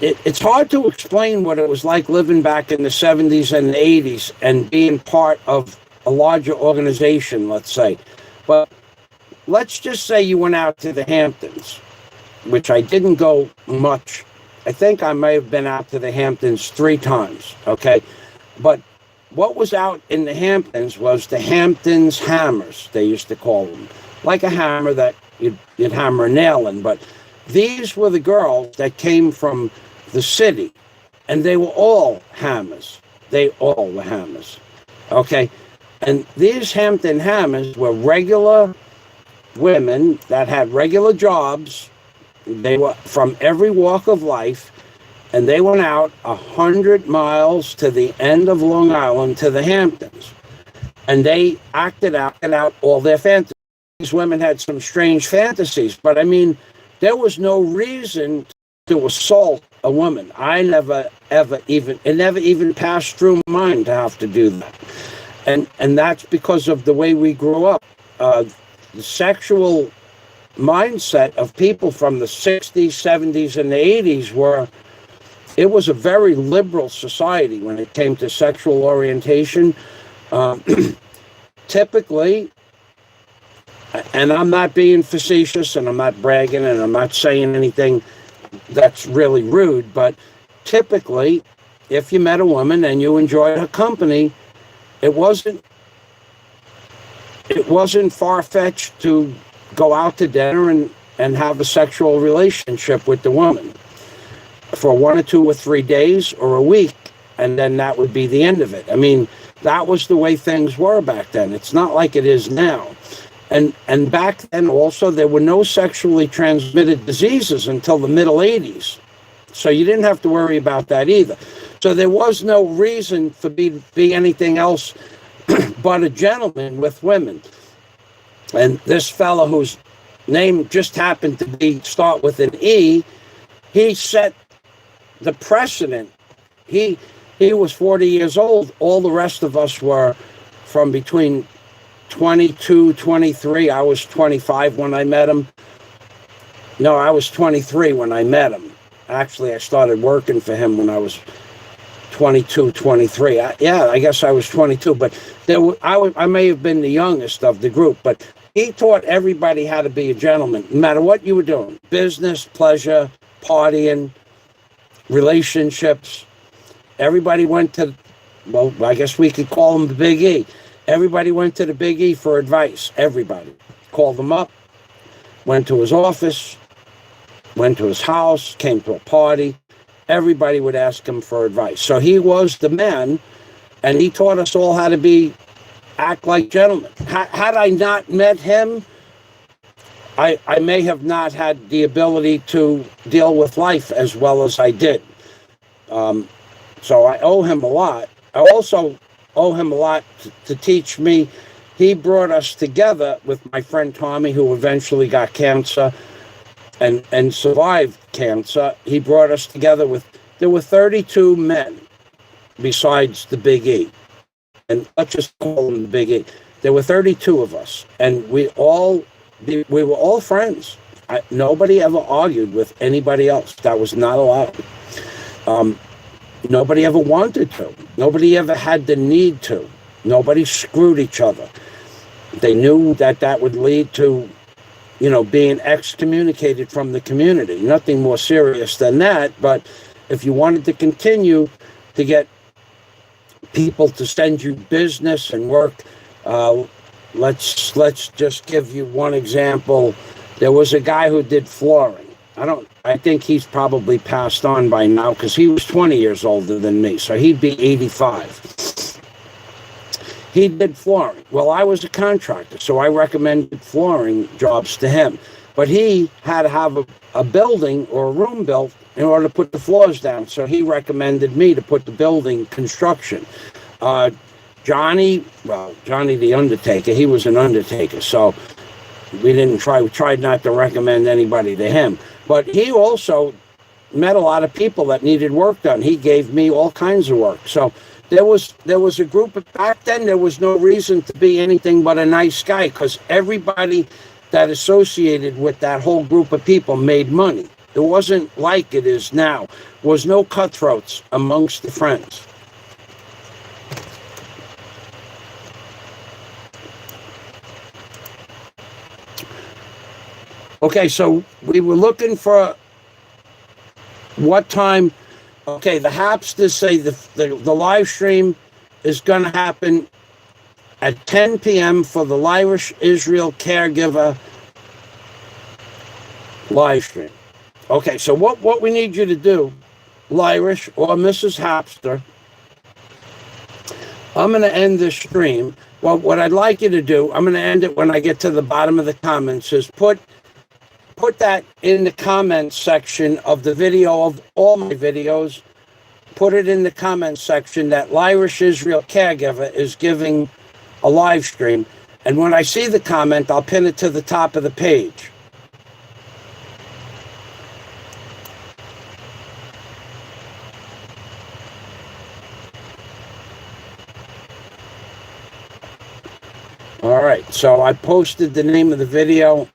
it's hard to explain what it was like living back in the 70s and the 80s and being part of a larger organization, let's say. But let's just say you went out to the Hamptons, which I didn't go much. I think I may have been out to the Hamptons 3 times, okay? But what was out in the Hamptons was the Hamptons Hammers, they used to call them. Like a hammer that you'd hammer a nail in. But these were the girls that came from the city, and they were all hammers. They all were hammers, okay? And these Hampton Hammers were regular women that had regular jobs. They were from every walk of life, and they went out 100 miles to the end of Long Island to the Hamptons, and they acted out all their fantasies. These women had some strange fantasies, but I mean, there was no reason to assault a woman. I never, ever even, it never even passed through my mind to have to do that. And that's because of the way we grew up. The sexual mindset of people from the 60s, 70s, and the 80s it was a very liberal society when it came to sexual orientation. Typically, and I'm not being facetious, and I'm not bragging, and I'm not saying anything that's really rude, but typically, if you met a woman and you enjoyed her company, it wasn't far-fetched to go out to dinner and have a sexual relationship with the woman for 1 or 2 or 3 days or a week, and then that would be the end of it. I mean, that was the way things were back then. It's not like it is now. And back then also, there were no sexually transmitted diseases until the middle 80s. So you didn't have to worry about that either. So there was no reason for be anything else but a gentleman with women. And this fellow whose name just happened to start with an E, he set the precedent. He was 40 years old. All the rest of us were from between 22, 23. I was 25 when I met him. No, I was 23 when I met him. Actually, I started working for him when I was 22, 23. I guess I was 22, but I may have been the youngest of the group, but he taught everybody how to be a gentleman, no matter what you were doing, business, pleasure, partying, relationships. Everybody went to, well, I guess we could call him the Big E. Everybody went to the Big E for advice. Everybody. Called him up, went to his office, went to his house, came to a party. Everybody would ask him for advice. So he was the man, and he taught us all how to act like gentlemen. Had I not met him, I may have not had the ability to deal with life as well as I did. So I owe him a lot. I also owe him a lot to teach me. He brought us together with my friend Tommy, who eventually got cancer and survived cancer. He brought us together there were 32 men besides the Big E. And let's just call him the Big E. There were 32 of us, and we were all friends. Nobody ever argued with anybody else. That was not allowed. Nobody ever wanted to. Nobody ever had the need to. Nobody screwed each other. They knew that would lead to, being excommunicated from the community. Nothing more serious than that. But if you wanted to continue to get people to send you business and work, let's just give you one example. There was a guy who did flooring. I think he's probably passed on by now because he was 20 years older than me, so he'd be 85. He did flooring. Well, I was a contractor, so I recommended flooring jobs to him. But he had to have a building or a room built in order to put the floors down, so he recommended me to put the building construction. Johnny the undertaker, he was an undertaker, so we tried not to recommend anybody to him. But he also met a lot of people that needed work done. He gave me all kinds of work. So there was a group back then. There was no reason to be anything but a nice guy because everybody that associated with that whole group of people made money. It wasn't like it is now. There was no cutthroats amongst the friends. Okay, so we were looking for what time. Okay, the Hapsters say the live stream is going to happen at 10 p.m. for the Irish Israel Caregiver live stream. Okay, so what we need you to do, Lyrish or Mrs. Hapster, I'm going to end this stream. Well, what I'd like you to do, I'm going to end it when I get to the bottom of the comments, is put that in the comments section of the video, of all my videos. Put it in the comments section that Irish Israel Caregiver is giving a live stream. And when I see the comment, I'll pin it to the top of the page. All right, so I posted the name of the video.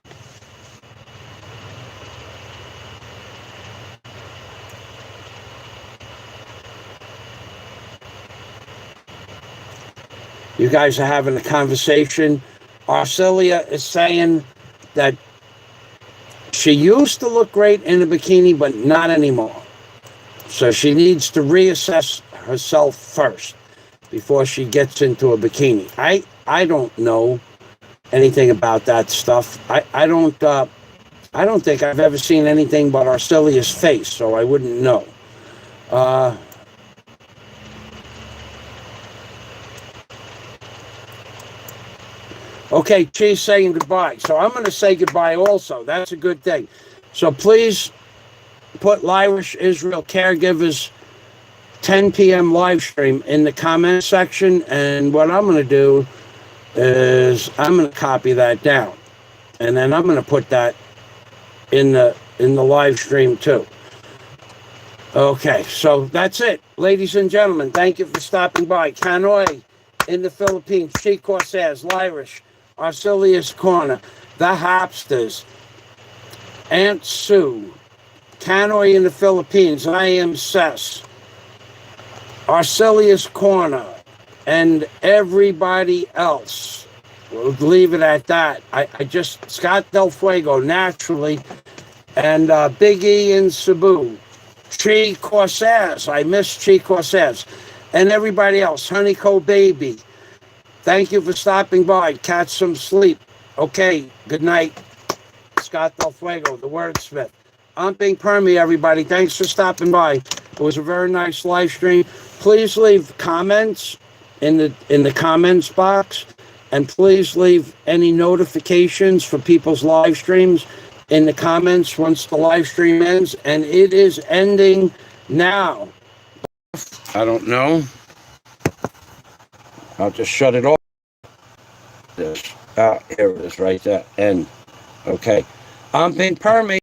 You guys are having a conversation. Arcelia is saying that she used to look great in a bikini, but not anymore. So she needs to reassess herself first before she gets into a bikini. I don't know anything about that stuff. I don't think I've ever seen anything but Arcelia's face, so I wouldn't know. Okay, she's saying goodbye. So I'm going to say goodbye also. That's a good thing. So please put Irish Israel Caregivers 10 p.m. live stream in the comment section. And what I'm going to do is I'm going to copy that down. And then I'm going to put that in the live stream too. Okay, so that's it. Ladies and gentlemen, thank you for stopping by. Kanoy in the Philippines, She Corsairs, Irish, Arcelia's Corner, the Hapsters, Aunt Sue, Tannoy in the Philippines, I am Cess, Arcelius Corner, and everybody else. We'll leave it at that. I just, Scott Del Fuego, naturally, and Big E in Cebu, Chi Corsairs, I miss Chi Corsairs, and everybody else, Honeyco Baby. Thank you for stopping by. Catch some sleep. Okay, good night. Scott Del Fuego, the wordsmith. I'm Bing Permy, everybody. Thanks for stopping by. It was a very nice live stream. Please leave comments in the comments box, and please leave any notifications for people's live streams in the comments once the live stream ends, and it is ending now. I don't know. I'll just shut it off. Here it is right there. End. Okay. I'm Bing Permy.